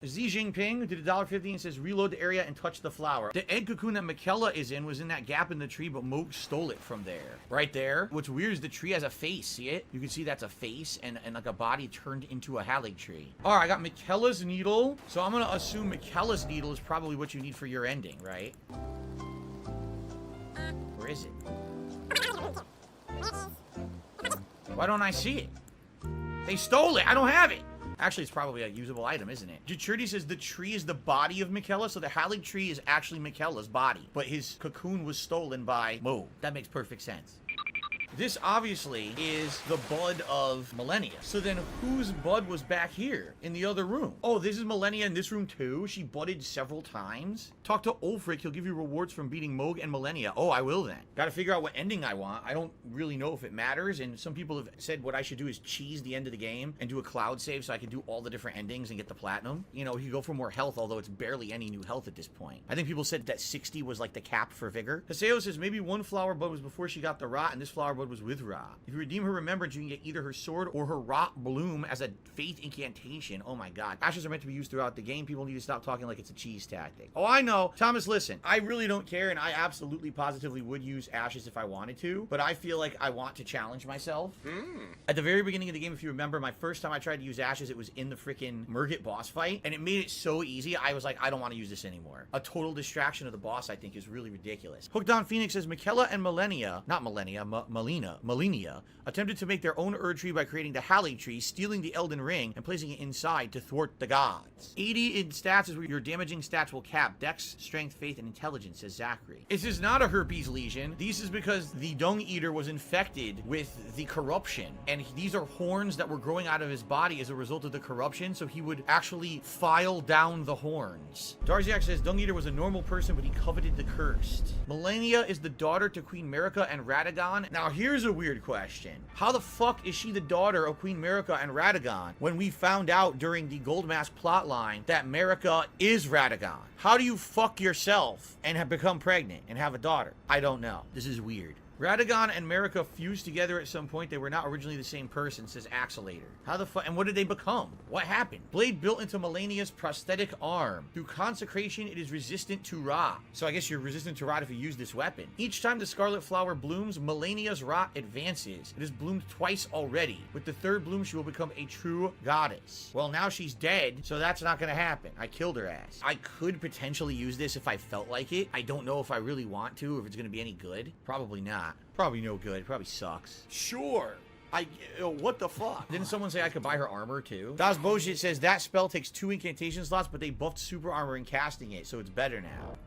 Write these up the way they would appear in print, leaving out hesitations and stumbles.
Xi Jinping did $1.50 and says reload the area and touch the flower. The egg cocoon that Michaela is in was in that gap in the tree, but Moog stole it from there. Right there. What's weird is the tree has a face. See it? You can see that's a face and like a body turned into a Hallig tree. All right, I got Michaela's needle. So I'm going to assume Michaela's needle is probably what you need for your ending, right? Where is it? Why don't I see it? They stole it. I don't have it. Actually, it's probably a usable item, isn't it? Juchurdi says the tree is the body of Michaela, so the Hallig tree is actually Michaela's body, but his cocoon was stolen by Mo. That makes perfect sense. This obviously is the bud of Millennia. So then whose bud was back here in the other room? Oh, this is Millennia in this room too? She budded several times? Talk to Ulfric, he'll give you rewards from beating Moog and Millennia. Oh, I will then. Gotta figure out what ending I want. I don't really know if it matters, and some people have said what I should do is cheese the end of the game and do a cloud save so I can do all the different endings and get the platinum. You know, you go for more health, although it's barely any new health at this point. I think people said that 60 was like the cap for vigor. Haseo says maybe one flower bud was before she got the rot, and this flower bud was with Ra. If you redeem her remembrance, you can get either her sword or her rot bloom as a faith incantation. Oh my god. Ashes are meant to be used throughout the game. People need to stop talking like it's a cheese tactic. Oh, I know. Thomas, listen. I really don't care, and I absolutely positively would use ashes if I wanted to, but I feel like I want to challenge myself. At the very beginning of the game, if you remember, my first time I tried to use ashes, it was in the freaking Murgit boss fight, and it made it so easy, I was like, I don't want to use this anymore. A total distraction of the boss, I think, is really ridiculous. Hooked on Phoenix says, Michaela and Millennia, not Millennia, Malenia, attempted to make their own Erd tree by creating the Hallig tree, stealing the Elden Ring, and placing it inside to thwart the gods. 80 in stats is where your damaging stats will cap. Dex, strength, faith, and intelligence, says Zachary. This is not a herpes lesion. This is because the Dung Eater was infected with the corruption, and these are horns that were growing out of his body as a result of the corruption, so he would actually file down the horns. Darziak says Dung Eater was a normal person, but he coveted the cursed. Millennia is the daughter to Queen Marika and Radagon. Now here's a weird question. How the fuck is she the daughter of Queen Marika and Radagon when we found out during the Gold Mask plotline that Marika is Radagon? How do you fuck yourself and have become pregnant and have a daughter? I don't know. This is weird. Radagon and Marika fused together at some point. They were not originally the same person, says Axelator. How the fuck? And what did they become? What happened? Blade built into Millennia's prosthetic arm. Through consecration, it is resistant to rot. So I guess you're resistant to rot if you use this weapon. Each time the scarlet flower blooms, Millennia's rot advances. It has bloomed twice already. With the third bloom, she will become a true goddess. Well, now she's dead, so that's not gonna happen. I killed her ass. I could potentially use this if I felt like it. I don't know if I really want to, or if it's gonna be any good. Probably not. Probably no good. Probably sucks. Sure. What the fuck? Didn't someone say I could buy her armor too? Das Bullshit says that spell takes 2 incantation slots, but they buffed super armor in casting it, so it's better now.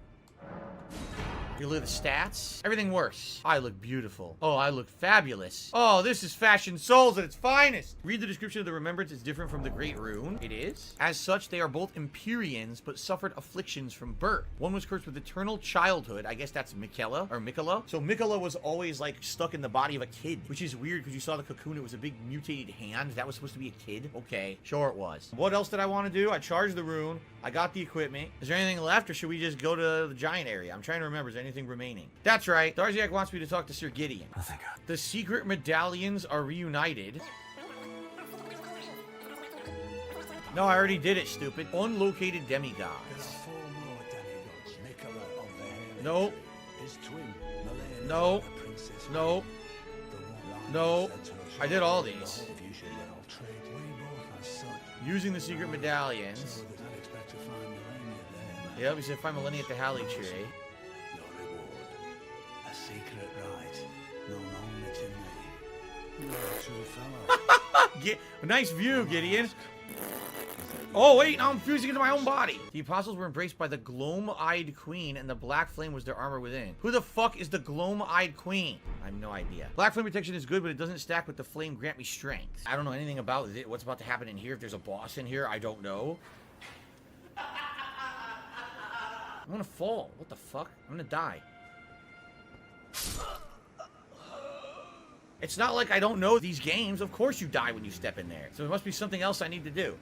You look at the stats. Everything worse. I look beautiful. Oh, I look fabulous. Oh, this is Fashion Souls at its finest. Read the description of the Remembrance. It's different from the Great Rune. It is. As such, they are both Empyreans, but suffered afflictions from birth. One was cursed with eternal childhood. I guess that's Michaela, or Mikola. So Mikola was always like stuck in the body of a kid, which is weird because you saw the cocoon. It was a big mutated hand. That was supposed to be a kid. Okay, sure it was. What else did I want to do? I charged the rune. I got the equipment. Is there anything left, or should we just go to the giant area? I'm trying to remember. Is there anything remaining? That's right. Darziak wants me to talk to Sir Gideon. I think the secret medallions are reunited. No, I already did it, stupid. Unlocated demigods. There are 4 more demigods. Nicola of the Hair. No. His twin, Milena, No. the princess. No. No. I did all these. Using the secret medallions. Yep, he said find Millennia at the Hallig tree. Your reward. A secret rite. No longer to me. You're a true fellow. Nice view, Gideon. Oh, wait, now I'm fusing into my own body. The apostles were embraced by the gloam-eyed queen, and the black flame was their armor within. Who the fuck is the gloam-eyed queen? I have no idea. Black flame protection is good, but it doesn't stack with the flame grant me strength. I don't know anything about it. What's about to happen in here. If there's a boss in here, I don't know. I'm gonna fall. What the fuck? I'm gonna die. It's not like I don't know these games. Of course you die when you step in there. So there must be something else I need to do.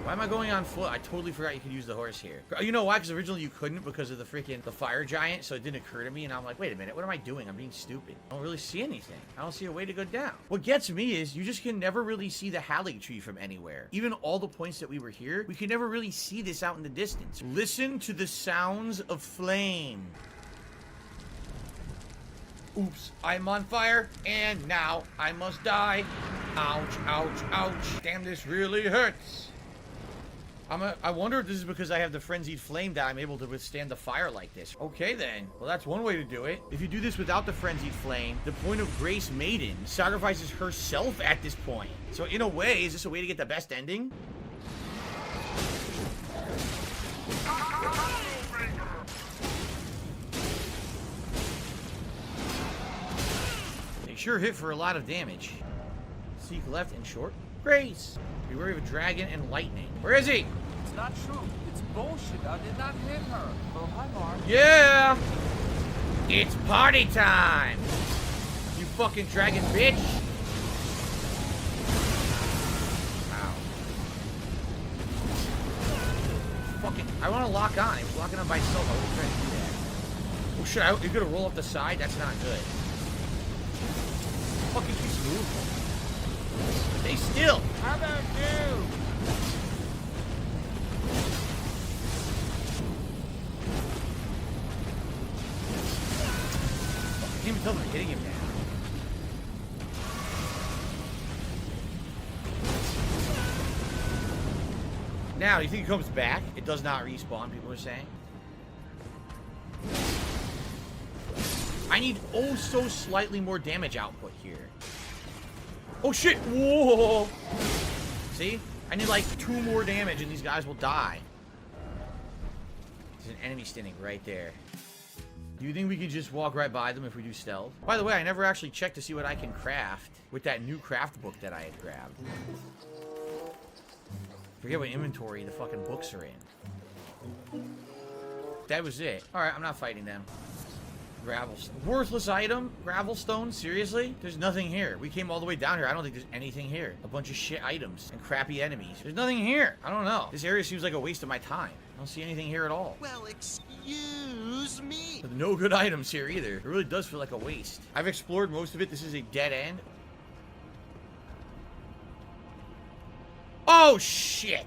Why am I going on foot? I totally forgot you could use the horse here. You know why? Because originally you couldn't because of the fire giant, so it didn't occur to me, and I'm like, wait a minute, what am I doing? I'm being stupid. I don't really see anything. I don't see a way to go down. What gets me is you just can never really see the Hallig tree from anywhere. Even all the points that we were here, we can never really see this out in the distance. Listen to the sounds of flame. Oops, I'm on fire, and now I must die. Ouch, ouch, ouch. Damn, this really hurts. I wonder if this is because I have the frenzied flame that I'm able to withstand the fire like this. Okay then, well that's one way to do it. If you do this without the frenzied flame, the point of Grace Maiden sacrifices herself at this point. So in a way, is this a way to get the best ending? They sure hit for a lot of damage. Seek left and short. Grace! Be wary of a dragon and lightning. Where is he? It's not true. It's bullshit. I did not hit her. Oh, hi, Mark. Yeah! It's party time! You fucking dragon bitch! Ow. Fucking, I want to lock on. He was locking on by himself. I wasn't trying to do that. Oh shit, you're gonna roll up the side? That's not good. Fucking keeps moving. Stay still! How about you? I can't even tell if I'm hitting him now. Now, do you think he comes back? It does not respawn, people are saying. I need oh so slightly more damage output here. Oh shit! Whoa! See? I need like 2 more damage and these guys will die. There's an enemy standing right there. Do you think we can just walk right by them if we do stealth? By the way, I never actually checked to see what I can craft with that new craft book that I had grabbed. Forget what inventory the fucking books are in. That was it. Alright, I'm not fighting them. Gravel. Worthless item? Gravel stone? Seriously? There's nothing here. We came all the way down here. I don't think there's anything here. A bunch of shit items and crappy enemies. There's nothing here. I don't know. This area seems like a waste of my time. I don't see anything here at all. Well, excuse me. But no good items here either. It really does feel like a waste. I've explored most of it. This is a dead end. Oh, shit.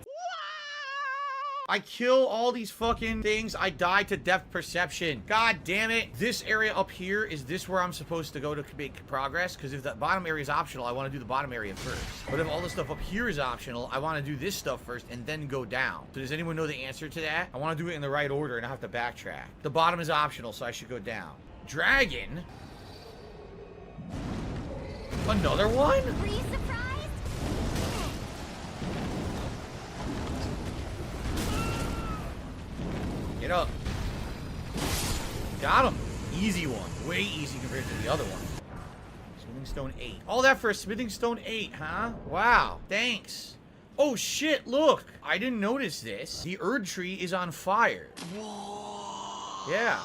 I kill all these fucking things. I die to depth perception. God damn it. This area up here, is this where I'm supposed to go to make progress? Because if the bottom area is optional, I want to do the bottom area first. But if all the stuff up here is optional, I want to do this stuff first and then go down. So does anyone know the answer to that? I want to do it in the right order and I have to backtrack. The bottom is optional, so I should go down. Dragon? Another one? Were you surprised? Get up. Got him. Easy one. Way easy compared to the other one. Smithing stone 8. All that for a smithing stone 8, huh? Wow. Thanks. Oh shit, look. I didn't notice this. The Erd tree is on fire. Whoa. Yeah.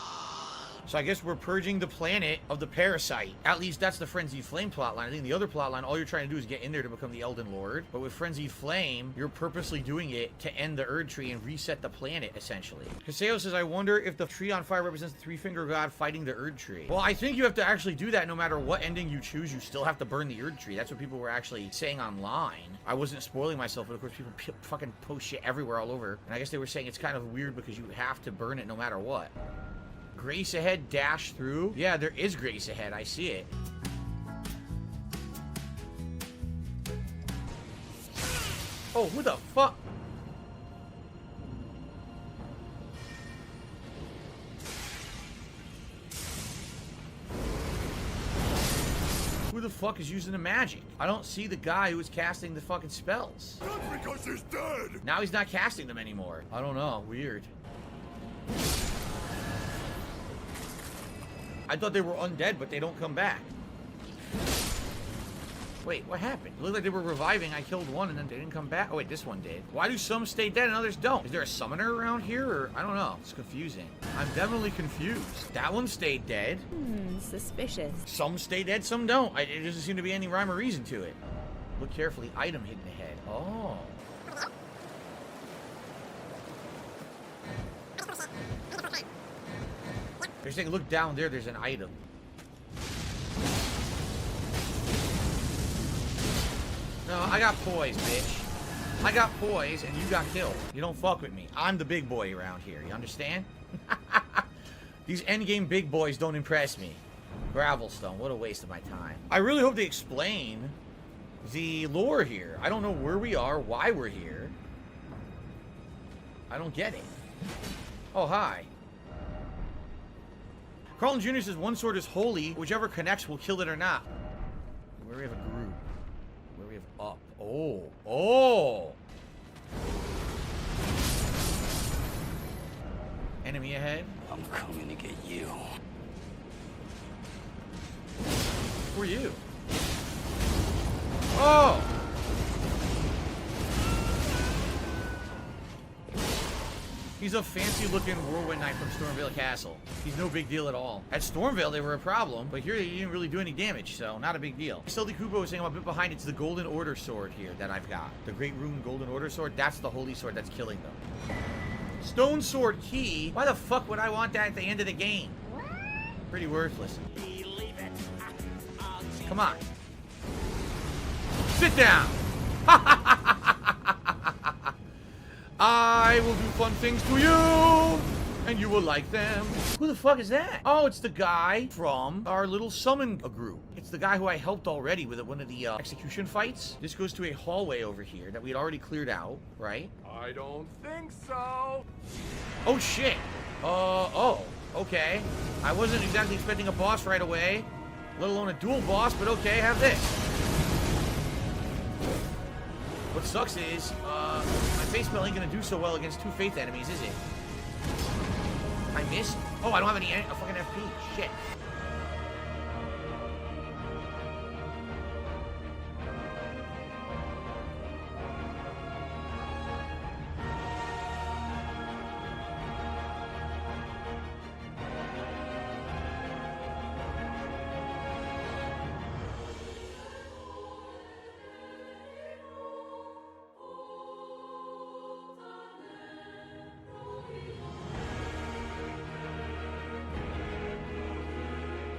So I guess we're purging the planet of the parasite. At least that's the Frenzied Flame plotline. I think the other plotline, all you're trying to do is get in there to become the Elden Lord. But with Frenzied Flame, you're purposely doing it to end the Erd tree and reset the planet, essentially. Kaseo says, I wonder if the tree on fire represents the three-finger god fighting the Erd tree. Well, I think you have to actually do that no matter what ending you choose. You still have to burn the Erd tree. That's what people were actually saying online. I wasn't spoiling myself, but of course people fucking post shit everywhere all over. And I guess they were saying it's kind of weird because you have to burn it no matter what. Grace ahead, dash through. Yeah, there is grace ahead. I see it. Oh, who the fuck? Who the fuck is using the magic? I don't see the guy who was casting the fucking spells. Not because he's dead. Now he's not casting them anymore. I don't know. Weird. I thought they were undead, but they don't come back. Wait, what happened? It looked like they were reviving. I killed one and then they didn't come back. Oh wait, this one did. Why do some stay dead and others don't? Is there a summoner around here or? I don't know. It's confusing. I'm definitely confused. That one stayed dead. Suspicious. Some stay dead, some don't. It doesn't seem to be any rhyme or reason to it. Look carefully. Item hidden ahead. Oh. They're saying, look down there, there's an item. No, I got poise, bitch. I got poise, and you got killed. You don't fuck with me. I'm the big boy around here, you understand? These endgame big boys don't impress me. Gravelstone, what a waste of my time. I really hope they explain the lore here. I don't know where we are, why we're here. I don't get it. Oh, hi. Carlton Jr. says one sword is holy. Whichever connects will kill it or not. Where we have a group. Where we have up. Oh. Oh. Enemy ahead. I'm coming to get you. Who are you? Oh! He's a fancy-looking whirlwind knight from Stormvale Castle. He's no big deal at all. At Stormvale, they were a problem, but here he didn't really do any damage, so not a big deal. Stealthy Kubo is saying I'm a bit behind. It's the Golden Order sword here that I've got. The Great Rune Golden Order sword, that's the holy sword that's killing them. Stone Sword Key? Why the fuck would I want that at the end of the game? Pretty worthless. Come on. Sit down! I will do fun things to you, and you will like them. Who the fuck is that? Oh, it's the guy from our little summon group. It's the guy who I helped already with one of the execution fights. This goes to a hallway over here that we had already cleared out, right? I don't think so. Oh, shit. Oh, okay. I wasn't exactly expecting a boss right away, let alone a dual boss, but okay, have this. What sucks is, my face spell ain't gonna do so well against two faith enemies, is it? I missed? Oh, I don't have any fucking FP. Shit.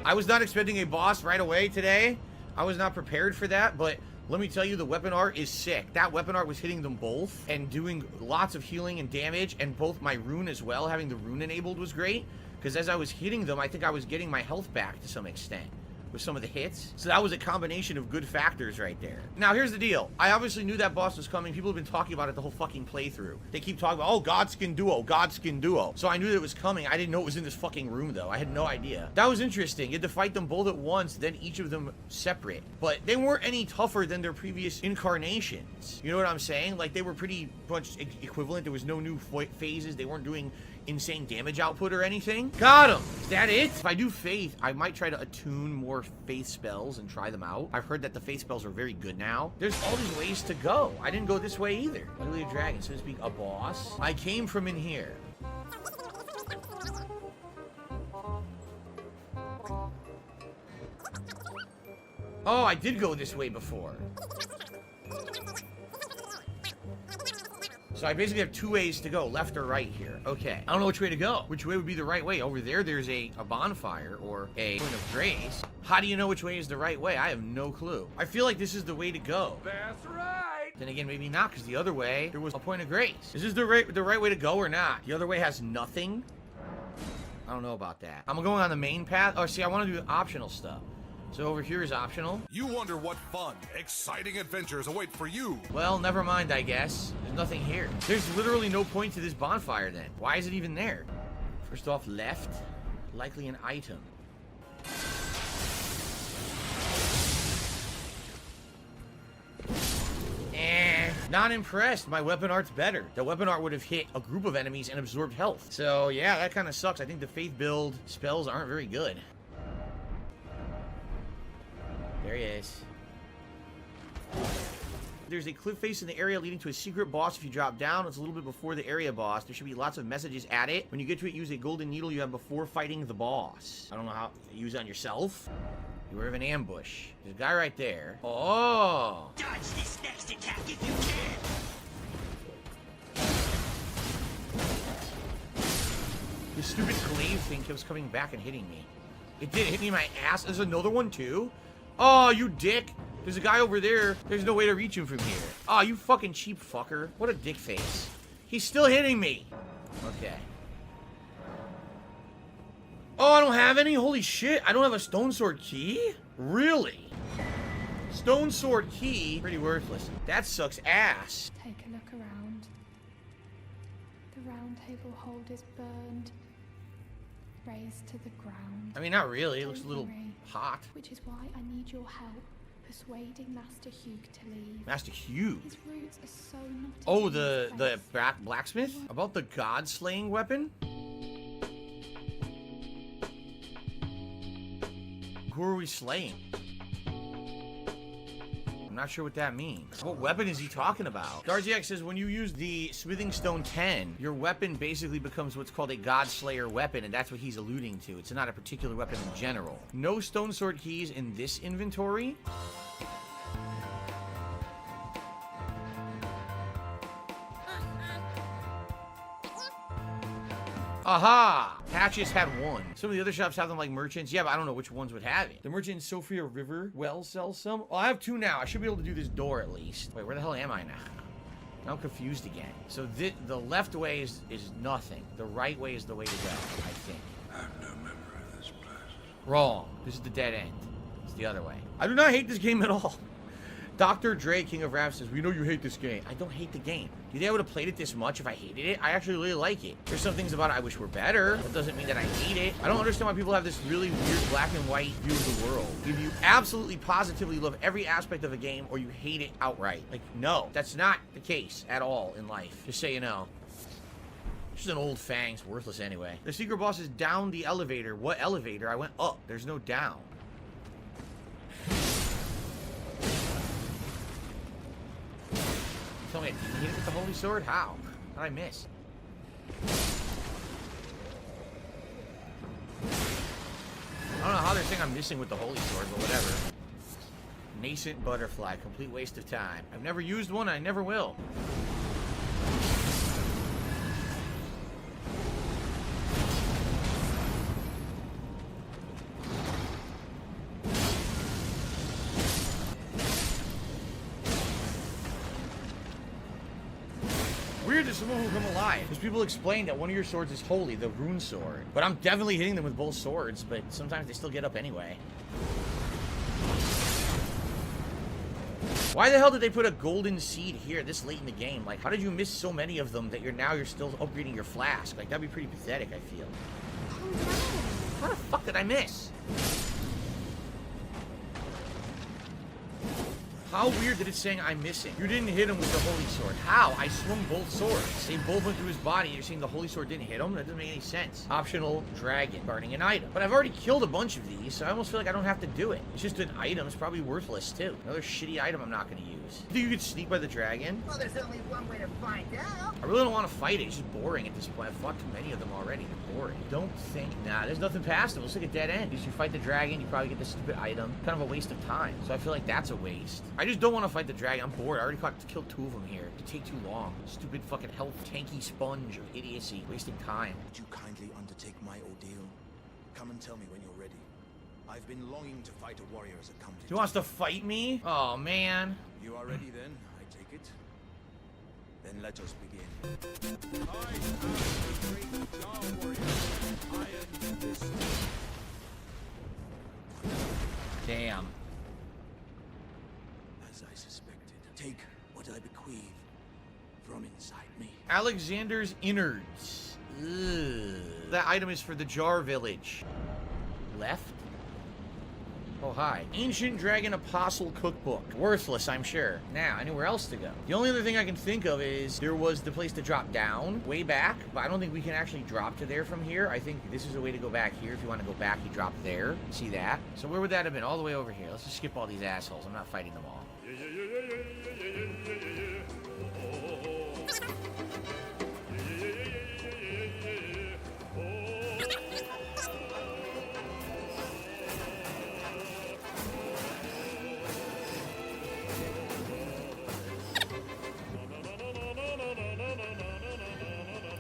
I was not expecting a boss right away today. I was not prepared for that, but let me tell you, the weapon art is sick. That weapon art was hitting them both and doing lots of healing and damage, and both my rune as well, having the rune enabled was great, because as I was hitting them, I think I was getting my health back to some extent with some of the hits. So that was a combination of good factors right there. Now, here's the deal. I obviously knew that boss was coming. People have been talking about it the whole fucking playthrough. They keep talking about, oh, Godskin Duo, Godskin Duo. So I knew that it was coming. I didn't know it was in this fucking room, though. I had no idea. That was interesting. You had to fight them both at once, then each of them separate. But they weren't any tougher than their previous incarnations. You know what I'm saying? Like, they were pretty much equivalent. There was no new phases. They weren't doing insane damage output or anything. Got him. Is that it? If I do faith, I might try to attune more faith spells and try them out. I've heard that the faith spells are very good now. There's all these ways to go. I didn't go this way either. Literally a dragon, so to speak, a boss. I came from in here. Oh, I did go this way before. So I basically have two ways to go, left or right here. Okay. I don't know which way to go. Which way would be the right way? Over there, there's a bonfire or a point of grace. How do you know which way is the right way? I have no clue. I feel like this is the way to go. That's right. Then again, maybe not, because the other way, there was a point of grace. Is this the right way to go or not? The other way has nothing? I don't know about that. I'm going on the main path. Oh, see, I want to do optional stuff. So over here is optional. You wonder what fun, exciting adventures await for you. Well, never mind, I guess. There's nothing here. There's literally no point to this bonfire then. Why is it even there? First off, left. Likely an item. Not impressed. My weapon art's better. The weapon art would have hit a group of enemies and absorbed health. So yeah, that kind of sucks. I think the faith build spells aren't very good. There he is. There's a cliff face in the area leading to a secret boss. If you drop down, it's a little bit before the area boss. There should be lots of messages at it. When you get to it, use a golden needle you have before fighting the boss. I don't know how to use it on yourself. Beware of an ambush. There's a guy right there. Oh! Dodge this next attack if you can. The stupid glaive thing keeps coming back and hitting me. It did hit me in my ass. There's another one too? Oh, you dick. There's a guy over there. There's no way to reach him from here. Oh, you fucking cheap fucker. What a dick face. He's still hitting me. Okay. Oh, I don't have any? Holy shit. I don't have a stone sword key? Really? Stone sword key? Pretty worthless. That sucks ass. Take a look around. The round table hold is burned, razed to the ground. I mean, not really. It looks a Don't little worry, hot. Which is why I need your help persuading Master Hugh to leave. Master Hugh. His roots are so knotty. Oh, in the his place. blacksmith? About the god-slaying weapon? Who are we slaying? I'm not sure what that means. What weapon is he talking about? Garziak says when you use the Smithing Stone 10, your weapon basically becomes what's called a God Slayer weapon, and that's what he's alluding to. It's not a particular weapon in general. No stone sword keys in this inventory. Aha! Patches had one. Some of the other shops have them like merchants. Yeah, but I don't know which ones would have it. The merchant in Sophia River well sells some. Well, I have two now. I should be able to do this door at least. Wait, where the hell am I now? Now I'm confused again. So the left way is nothing. The right way is the way to go, I think. I have no memory of this place. Wrong. This is the dead end. It's the other way. I do not hate this game at all. Dr. Dre, King of Rap, says, we know you hate this game. I don't hate the game. Do you think I would have played it this much if I hated it? I actually really like it. There's some things about it I wish were better. That doesn't mean that I hate it. I don't understand why people have this really weird black and white view of the world. Either you absolutely positively love every aspect of a game or you hate it outright. Like, no, that's not the case at all in life. Just so you know. Just an old Fang's worthless anyway. The secret boss is down the elevator. What elevator? I went up. There's no down. Tell me, did you hit it with the holy sword? How? How'd I miss? I don't know how they're saying I'm missing with the holy sword, but whatever. Nascent butterfly, complete waste of time. I've never used one, I never will. Weird that someone will come alive. Because people explain that one of your swords is holy, the rune sword. But I'm definitely hitting them with both swords, but sometimes they still get up anyway. Why the hell did they put a golden seed here this late in the game? Like, how did you miss so many of them that you're still upgrading your flask? Like, that'd be pretty pathetic, I feel. How the fuck did I miss? How weird that it's saying I'm missing. You didn't hit him with the holy sword. How? I swung both swords. They both went through his body. You're saying the holy sword didn't hit him? That doesn't make any sense. Optional dragon. Burning an item. But I've already killed a bunch of these, so I almost feel like I don't have to do it. It's just an item. It's probably worthless, too. Another shitty item I'm not going to use. You think you could sneak by the dragon? Well, there's only one way to find out. I really don't want to fight it. It's just boring at this point. I've fought too many of them already. They're boring. Don't think. Nah, there's nothing past them. It's like a dead end. If you fight the dragon, you probably get the stupid item. Kind of a waste of time. So I feel like that's a waste. I just don't want to fight the dragon. I'm bored. I already killed two of them here. It take too long. Stupid fucking health tanky sponge of idiocy. Wasting time. Would you kindly undertake my ordeal? Come and tell me when you're ready. I've been longing to fight a warrior as a company. He wants to fight me? Oh, man. You are ready then, I take it? Then let us begin. I am the great Jar warrior. I am this. Damn. As I suspected. Take what I bequeath from inside me. Alexander's innards. Ugh. That item is for the Jar Village. Left? Oh, hi. Ancient Dragon Apostle Cookbook. Worthless, I'm sure. Now, anywhere else to go? The only other thing I can think of is there was the place to drop down way back, but I don't think we can actually drop to there from here. I think this is a way to go back here. If you want to go back, you drop there. See that? So where would that have been? All the way over here. Let's just skip all these assholes. I'm not fighting them all.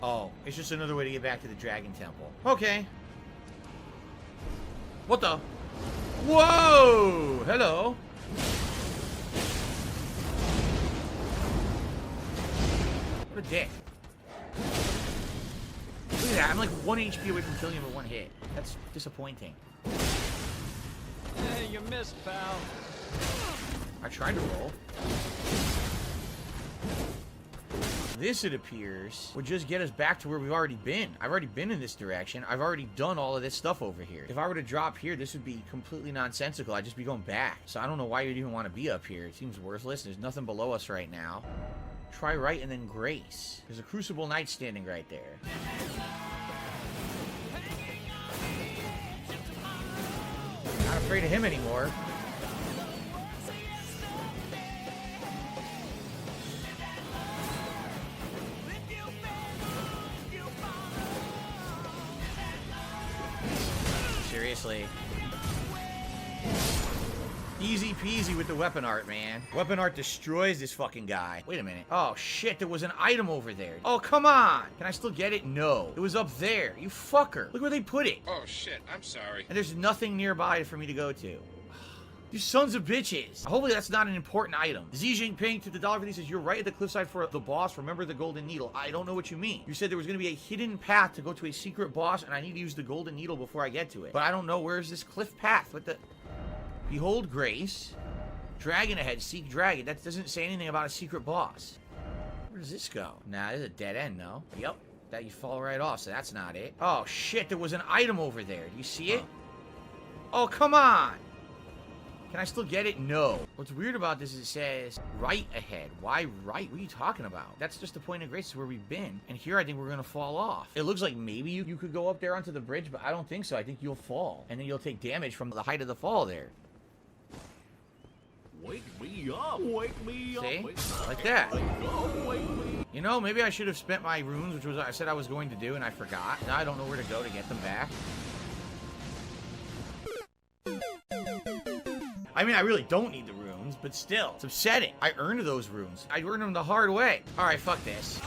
Oh, it's just another way to get back to the Dragon Temple. Okay. What the? Whoa! Hello. What a dick. Look at that. I'm like 1 HP away from killing him with one hit. That's disappointing. Hey, you missed, pal. I tried to roll. This, it appears, would just get us back to where we've already been. I've already been in this direction. I've already done all of this stuff over here. If I were to drop here, this would be completely nonsensical. I'd just be going back. So I don't know why you'd even want to be up here. It seems worthless. There's nothing below us right now. Try right and then grace. There's a Crucible Knight standing right there. Not afraid of him anymore. Seriously. Easy peasy with the weapon art, man. Weapon art destroys this fucking guy. Wait a minute. Oh, shit. There was an item over there. Oh, come on. Can I still get it? No. It was up there. You fucker. Look where they put it. Oh shit, I'm sorry. And there's nothing nearby for me to go to. You sons of bitches. Hopefully that's not an important item. Xi Jinping to the $1.50 says, you're right at the cliffside for the boss. Remember the golden needle. I don't know what you mean. You said there was going to be a hidden path to go to a secret boss, and I need to use the golden needle before I get to it. But I don't know. Where's this cliff path? What the... Behold Grace. Dragon ahead. Seek dragon. That doesn't say anything about a secret boss. Where does this go? Nah, this is a dead end, no? Yep. That you fall right off, so that's not it. Oh, shit. There was an item over there. Do you see it? Oh, come on. Can I still get it? No. What's weird about this is it says right ahead. Why right? What are you talking about? That's just the point of grace. Is where we've been. And here I think we're going to fall off. It looks like maybe you could go up there onto the bridge, but I don't think so. I think you'll fall. And then you'll take damage from the height of the fall there. Wake me up! Wake me up! See? Like that. You know, maybe I should have spent my runes, which was I said I was going to do, and I forgot. Now I don't know where to go to get them back. I mean, I really don't need the runes, but still, it's upsetting. I earned those runes. I earned them the hard way. All right, fuck this.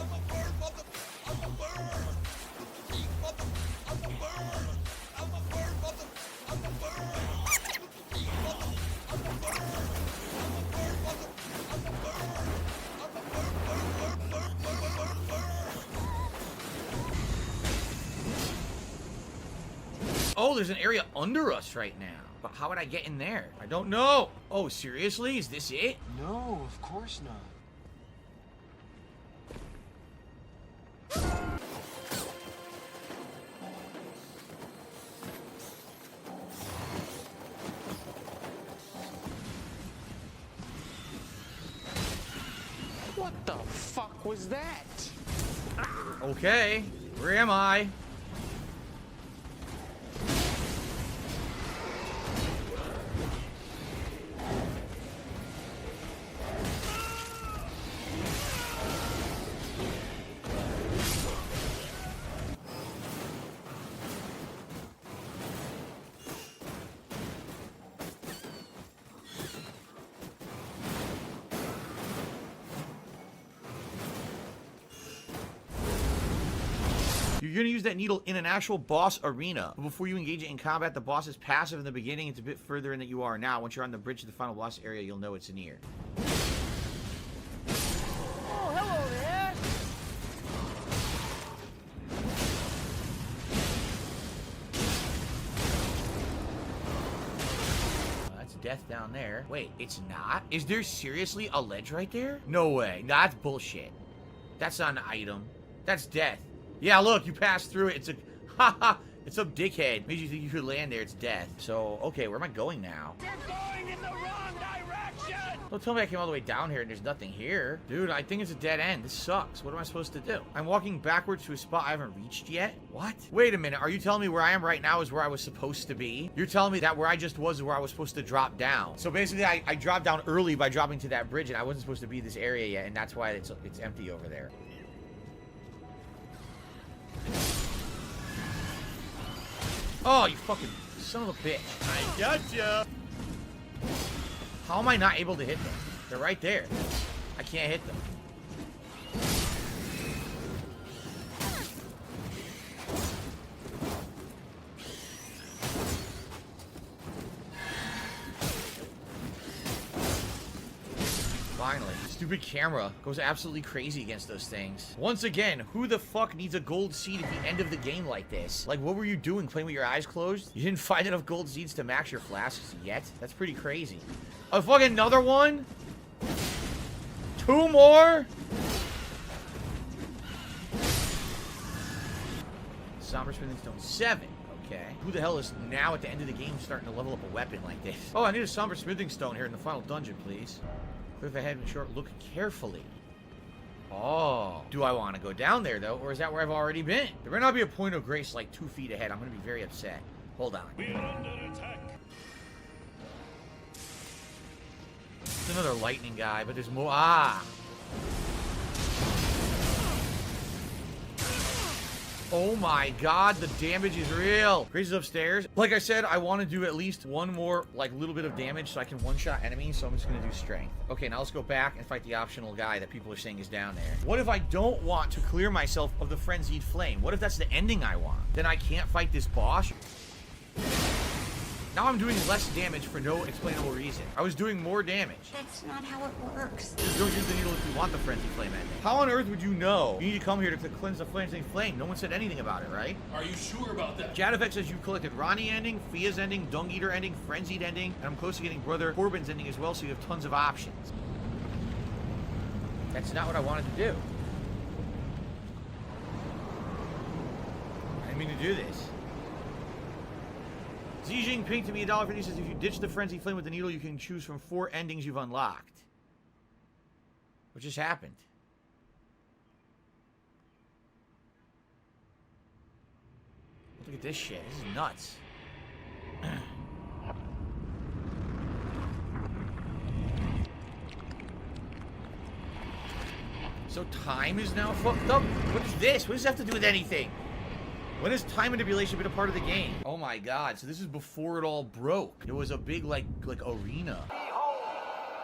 Oh, there's an area under us right now. But how would I get in there? I don't know. Oh, seriously? Is this it? No, of course not. What the fuck was that? Okay. Where am I? You're going to use that needle in an actual boss arena. But before you engage it in combat, the boss is passive in the beginning. It's a bit further in than you are now. Once you're on the bridge to the final boss area, you'll know it's near. Oh, hello there. That's death down there. Wait, it's not? Is there seriously a ledge right there? No way. That's bullshit. That's not an item. That's death. Yeah, look, you passed through it. It's a... Haha. It's a dickhead. Made you think you could land there. It's death. So, okay, where am I going now? You're going in the wrong direction. Don't tell me I came all the way down here and there's nothing here. Dude, I think it's a dead end. This sucks. What am I supposed to do? I'm walking backwards to a spot I haven't reached yet? What? Wait a minute. Are you telling me where I am right now is where I was supposed to be? You're telling me that where I just was is where I was supposed to drop down. So basically, I dropped down early by dropping to that bridge and I wasn't supposed to be this area yet, and that's why it's empty over there. Oh, you fucking son of a bitch. I gotcha. How am I not able to hit them? They're right there. I can't hit them. Stupid camera goes absolutely crazy against those things. Once again, who the fuck needs a gold seed at the end of the game like this? Like, what were you doing, playing with your eyes closed? You didn't find enough gold seeds to max your flasks yet? That's pretty crazy. Oh, fucking another one? 2 more? Somber Smithing Stone 7. Okay. Who the hell is now at the end of the game starting to level up a weapon like this? Oh, I need a Somber Smithing Stone here in the final dungeon, please. Cliff ahead and short, look carefully. Oh. Do I want to go down there, though, or is that where I've already been? There might not be a point of grace like 2 feet ahead. I'm going to be very upset. Hold on. We're under attack. It's another lightning guy, but there's more. Ah. Oh my god, the damage is real. Grace is upstairs. Like I said, I want to do at least one more, like, little bit of damage so I can one-shot enemies, so I'm just going to do strength. Okay, now let's go back and fight the optional guy that people are saying is down there. What if I don't want to clear myself of the Frenzied Flame? What if that's the ending I want? Then I can't fight this boss? Now I'm doing less damage for no explainable reason. I was doing more damage. That's not how it works. Just don't use the needle if you want the Frenzy Flame ending. How on earth would you know? You need to come here to cleanse the Frenzy Flame. No one said anything about it, right? Are you sure about that? Jadafek says you collected Ronnie ending, Fia's ending, Dung Eater ending, Frenzied ending, and I'm close to getting Brother Corbin's ending as well, so you have tons of options. That's not what I wanted to do. I didn't mean to do this. Xi Jinping to me $1.50 says if you ditch the Frenzy Flame with the needle, you can choose from 4 endings you've unlocked. What just happened? Look at this shit. This is nuts. So time is now fucked up? What is this? What does this have to do with anything? When has time manipulation been a part of the game? Oh my god, so this is before it all broke. It was a big, like arena. Behold,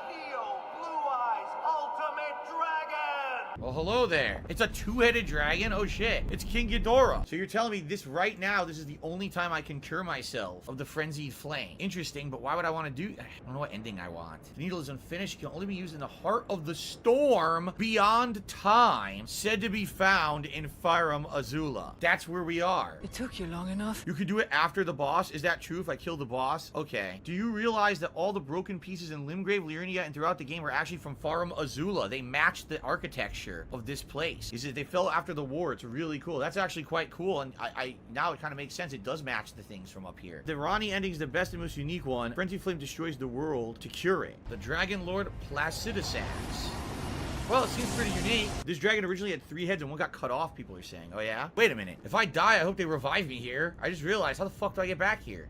Nioh, Blue Eyes, Ultimate Dragon! Well, hello there. It's a 2-headed dragon? Oh shit. It's King Ghidorah. So you're telling me this right now, this is the only time I can cure myself of the Frenzied Flame. Interesting, but why would I want to do... I don't know what ending I want. The needle is unfinished. It can only be used in the heart of the storm beyond time, said to be found in Farum Azula. That's where we are. It took you long enough. You could do it after the boss. Is that true if I kill the boss? Okay. Do you realize that all the broken pieces in Limgrave, Liurnia, and throughout the game are actually from Farum Azula? They match the architecture of this place. Is it they fell after the war? It's really cool. That's actually quite cool, and I now it kind of makes sense. It does match the things from up here. The Ronnie ending is the best and most unique one. Frenzy Flame destroys the world to cure it. The Dragon Lord Placidusax. Well, it seems pretty unique. This dragon originally had 3 heads and one got cut off, people are saying. Oh yeah? Wait a minute. If I die, I hope they revive me here. I just realized, how the fuck do I get back here?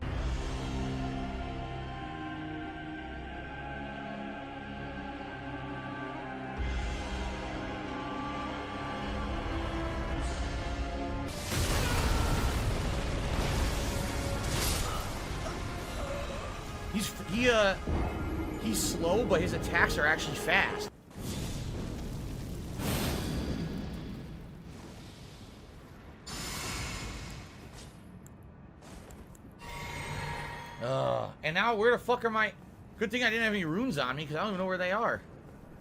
He's slow, but his attacks are actually fast. And now where the fuck are my... Good thing I didn't have any runes on me, because I don't even know where they are.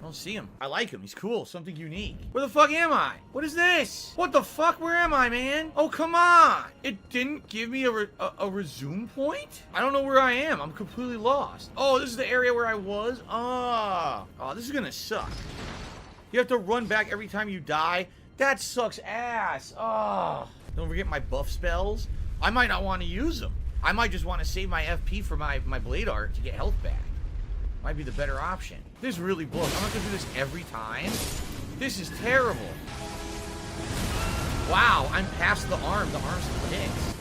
I don't see him. I like him. He's cool. Something unique. Where the fuck am I? What is this? What the fuck? Where am I, man? Oh, come on. It didn't give me a resume point? I don't know where I am. I'm completely lost. Oh, this is the area where I was? Oh, this is gonna suck. You have to run back every time you die? That sucks ass. Oh. Don't forget my buff spells. I might not want to use them. I might just want to save my FP for my blade art to get health back. Might be the better option. This really blows. I'm not gonna do this every time. This is terrible. Wow, I'm past the arm. The arm's fixed.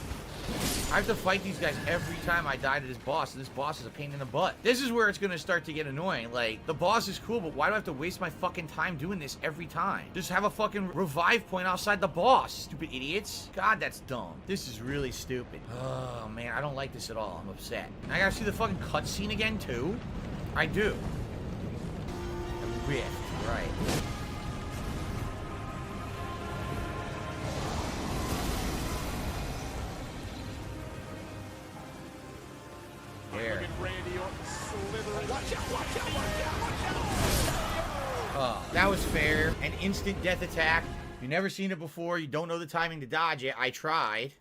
I have to fight these guys every time I die to this boss, and this boss is a pain in the butt. This is where it's gonna start to get annoying. Like, the boss is cool, but why do I have to waste my fucking time doing this every time? Just have a fucking revive point outside the boss, stupid idiots. God, that's dumb. This is really stupid. Oh, man, I don't like this at all. I'm upset. And I gotta see the fucking cutscene again, too? I do. A rift, right. Where? Oh, that was fair. An instant death attack. You've never seen it before. You don't know the timing to dodge it. I tried.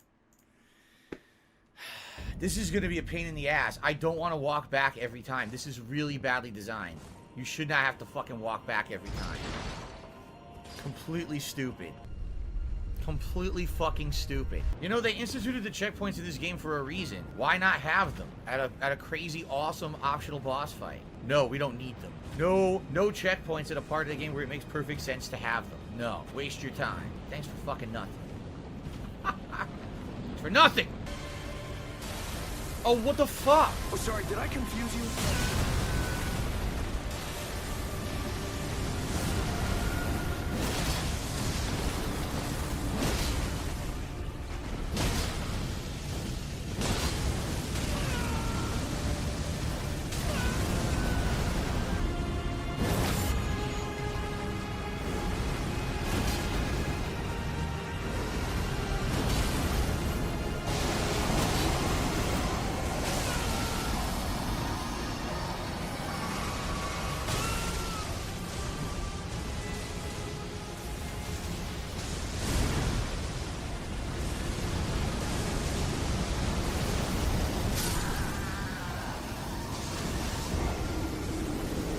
This is going to be a pain in the ass. I don't want to walk back every time. This is really badly designed. You should not have to fucking walk back every time. Completely stupid. Completely fucking stupid. You know, they instituted the checkpoints in this game for a reason. Why not have them at a crazy, awesome, optional boss fight? No, we don't need them. No checkpoints at a part of the game where it makes perfect sense to have them. No, waste your time. Thanks for fucking nothing. For nothing! Oh, what the fuck? Oh, sorry, did I confuse you?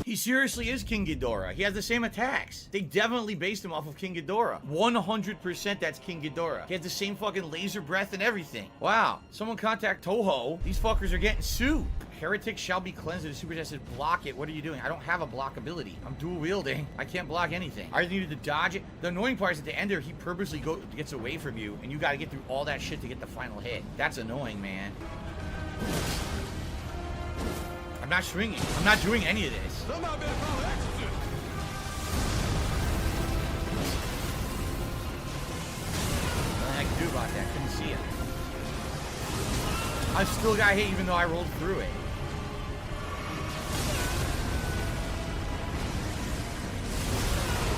He seriously is King Ghidorah. He has the same attacks. They definitely based him off of King Ghidorah. 100% that's King Ghidorah. He has the same fucking laser breath and everything. Wow. Someone contact Toho. These fuckers are getting sued. Heretics shall be cleansed. The super test says block it. What are you doing? I don't have a block ability. I'm dual wielding. I can't block anything. I needed to dodge it. The annoying part is at the end there, he purposely gets away from you, and you got to get through all that shit to get the final hit. That's annoying, man. I'm not swinging. I'm not doing any of this. Somehow been found exorcist. Nothing I can do about that. Couldn't see it. I still got hit even though I rolled through it.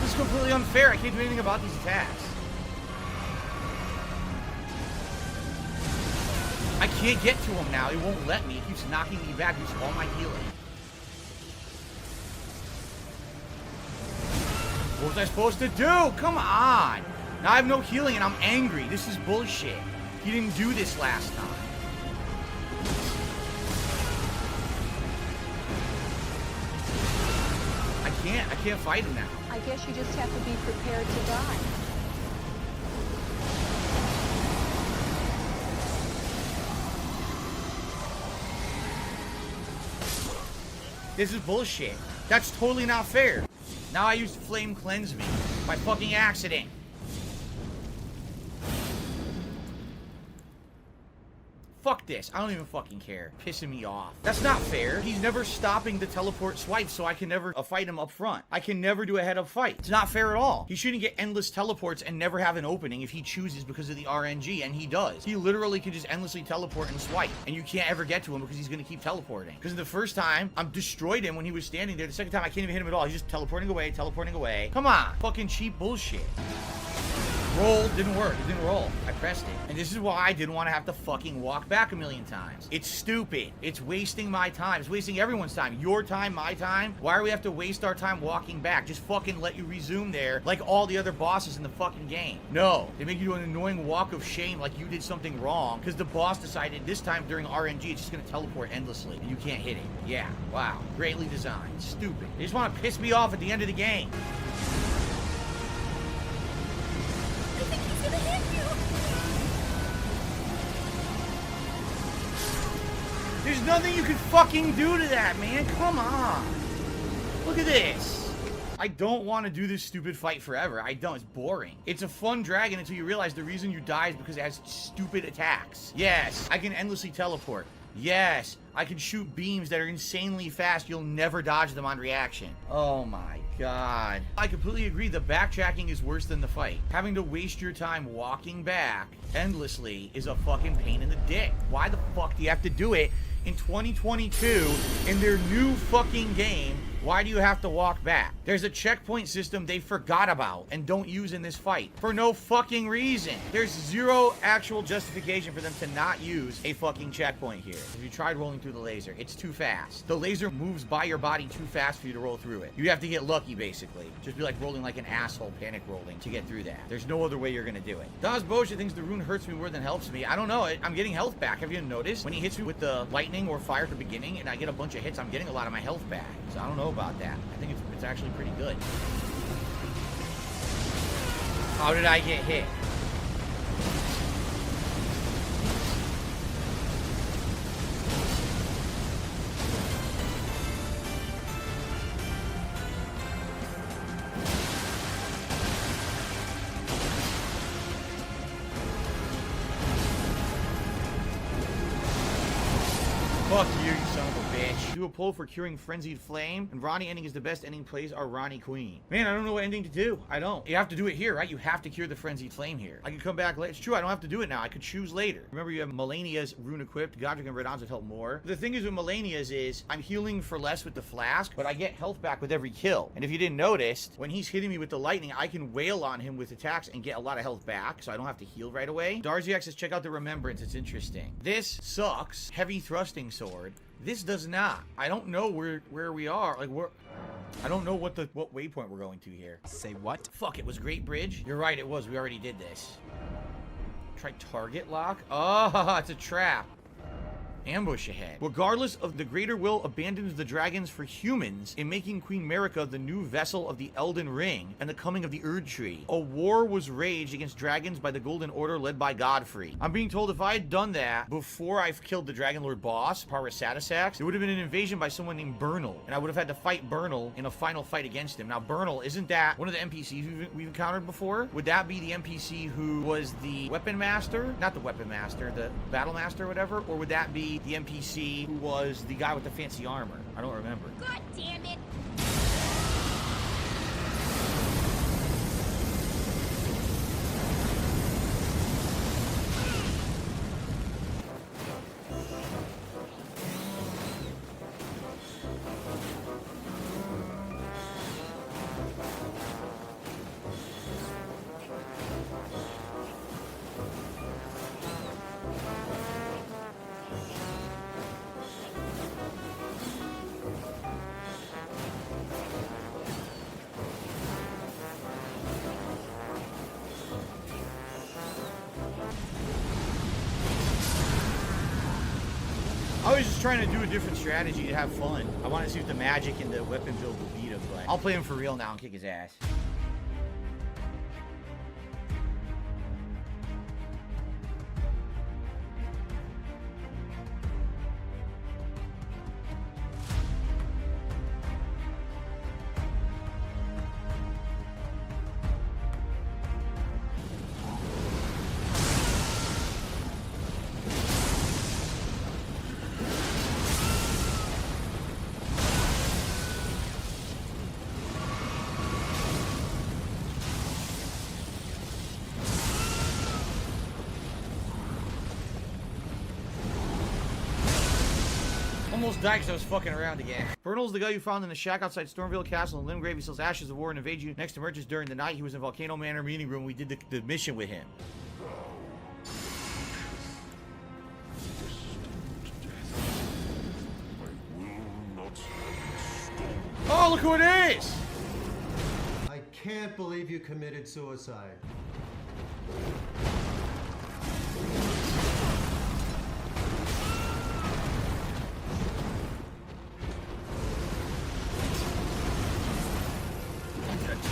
This is completely unfair. I can't do anything about these attacks. I can't get to him now. It won't let me. It keeps knocking me back. It keeps all my healing. What was I supposed to do? Come on. Now I have no healing and I'm angry. This is bullshit. He didn't do this last time. I can't fight him now. I guess you just have to be prepared to die. This is bullshit. That's totally not fair. Now I used Flame Cleanse Me by fucking accident. Fuck this. I don't even fucking care. Pissing me off. That's not fair. He's never stopping the teleport swipe, so I can never fight him up front. I can never do a head-up fight. It's not fair at all. He shouldn't get endless teleports and never have an opening if he chooses because of the RNG, and he does. He literally can just endlessly teleport and swipe, and you can't ever get to him because he's gonna keep teleporting. Because the first time, I destroyed him when he was standing there. The second time, I can't even hit him at all. He's just teleporting away, teleporting away. Come on. Fucking cheap bullshit. Roll, didn't work. It didn't roll. I pressed it. And this is why I didn't want to have to fucking walk back a million times. It's stupid. It's wasting my time. It's wasting everyone's time. Your time, my time. Why do we have to waste our time walking back? Just fucking let you resume there like all the other bosses in the fucking game. No. They make you do an annoying walk of shame like you did something wrong because the boss decided this time during RNG it's just going to teleport endlessly and you can't hit it. Yeah. Wow. Greatly designed. Stupid. They just want to piss me off at the end of the game. There's nothing you can fucking do to that, man. Come on. Look at this. I don't want to do this stupid fight forever. I don't. It's boring. It's a fun dragon until you realize the reason you die is because it has stupid attacks. Yes, I can endlessly teleport. Yes, I can shoot beams that are insanely fast. You'll never dodge them on reaction. Oh my god. I completely agree. The backtracking is worse than the fight. Having to waste your time walking back endlessly is a fucking pain in the dick. Why the fuck do you have to do it in 2022 in their new fucking game Why do you have to walk back? There's a checkpoint system they forgot about and don't use in this fight for no fucking reason. There's zero actual justification for them to not use a fucking checkpoint here. If you tried rolling through the laser, it's too fast. The laser moves by your body too fast for you to roll through it. You have to get lucky, basically. Just be like rolling like an asshole, panic rolling to get through that. There's no other way you're gonna do it. Das Bosha thinks the rune hurts me more than helps me. I don't know. I'm getting health back. Have you noticed? When he hits me with the lightning or fire at the beginning and I get a bunch of hits, I'm getting a lot of my health back. So I don't know about that. I think it's actually pretty good. How did I get hit? Fuck you, you son of a bitch. Do a poll for curing Frenzied Flame, and Ronnie ending is the best ending plays are Ronnie Queen. Man, I don't know what ending to do. I don't. You have to do it here, right? You have to cure the Frenzied Flame here. I can come back later. It's true, I don't have to do it now. I could choose later. Remember, you have Melania's rune equipped. Godric and Radon's would help more. The thing is with Melania's is, I'm healing for less with the flask, but I get health back with every kill. And if you didn't notice, when he's hitting me with the lightning, I can wail on him with attacks and get a lot of health back, so I don't have to heal right away. Darziac says, check out the Remembrance. It's interesting. This sucks. Heavy thrusting sword. This does not. I don't know where we are. Like, I don't know what waypoint we're going to here. Say what? Fuck, it was Great Bridge? You're right, it was. We already did this. Try target lock? Oh, it's a trap. Ambush ahead. Regardless of the greater will abandons the dragons for humans in making Queen Marika the new vessel of the Elden Ring and the coming of the Erd Tree. A war was raged against dragons by the Golden Order led by Godfrey. I'm being told if I had done that before I've killed the Dragon Lord boss, Parasatasax, it would have been an invasion by someone named Bernal, and I would have had to fight Bernal in a final fight against him. Now, Bernal, isn't that one of the NPCs we've encountered before? Would that be the NPC who was the weapon master? Not the weapon master, the battle master or whatever? Or would that be the NPC who was the guy with the fancy armor? I don't remember. God damn it! I was just trying to do a different strategy to have fun. I want to see if the magic and the weapon build will beat him, but I'll play him for real now and kick his ass. Almost died because I was fucking around again. Bernal's the guy you found in the shack outside Stormvale Castle in Limgrave. He sells ashes of war and invades you next to merchants during the night. He was in Volcano Manor meeting room. We did the mission with him. Oh, look who it is! I can't believe you committed suicide.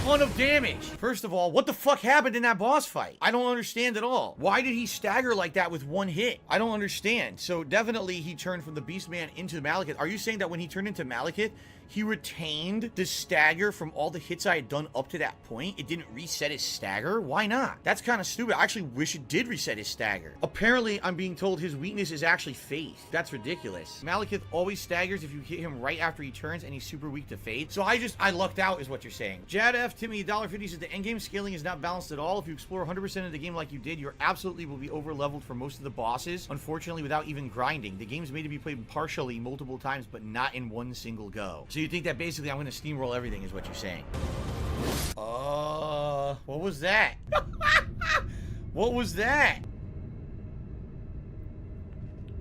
Ton of damage. First of all, what the fuck happened in that boss fight? I don't understand at all. Why did he stagger like that with one hit? I don't understand. So definitely he turned from the Beastman into Malekith. Are you saying that when he turned into Malekith, he retained the stagger from all the hits I had done up to that point? It didn't reset his stagger? Why not? That's kind of stupid. I actually wish it did reset his stagger. Apparently, I'm being told his weakness is actually faith. That's ridiculous. Malekith always staggers if you hit him right after he turns, and he's super weak to faith. So I lucked out is what you're saying. Jad F. Timmy $1.50 says the endgame scaling is not balanced at all. If you explore 100% of the game like you did, you absolutely will be over leveled for most of the bosses, unfortunately without even grinding. The game's made to be played partially multiple times, but not in one single go. So So you think that basically I'm gonna steamroll everything is what you're saying. What was that? What was that?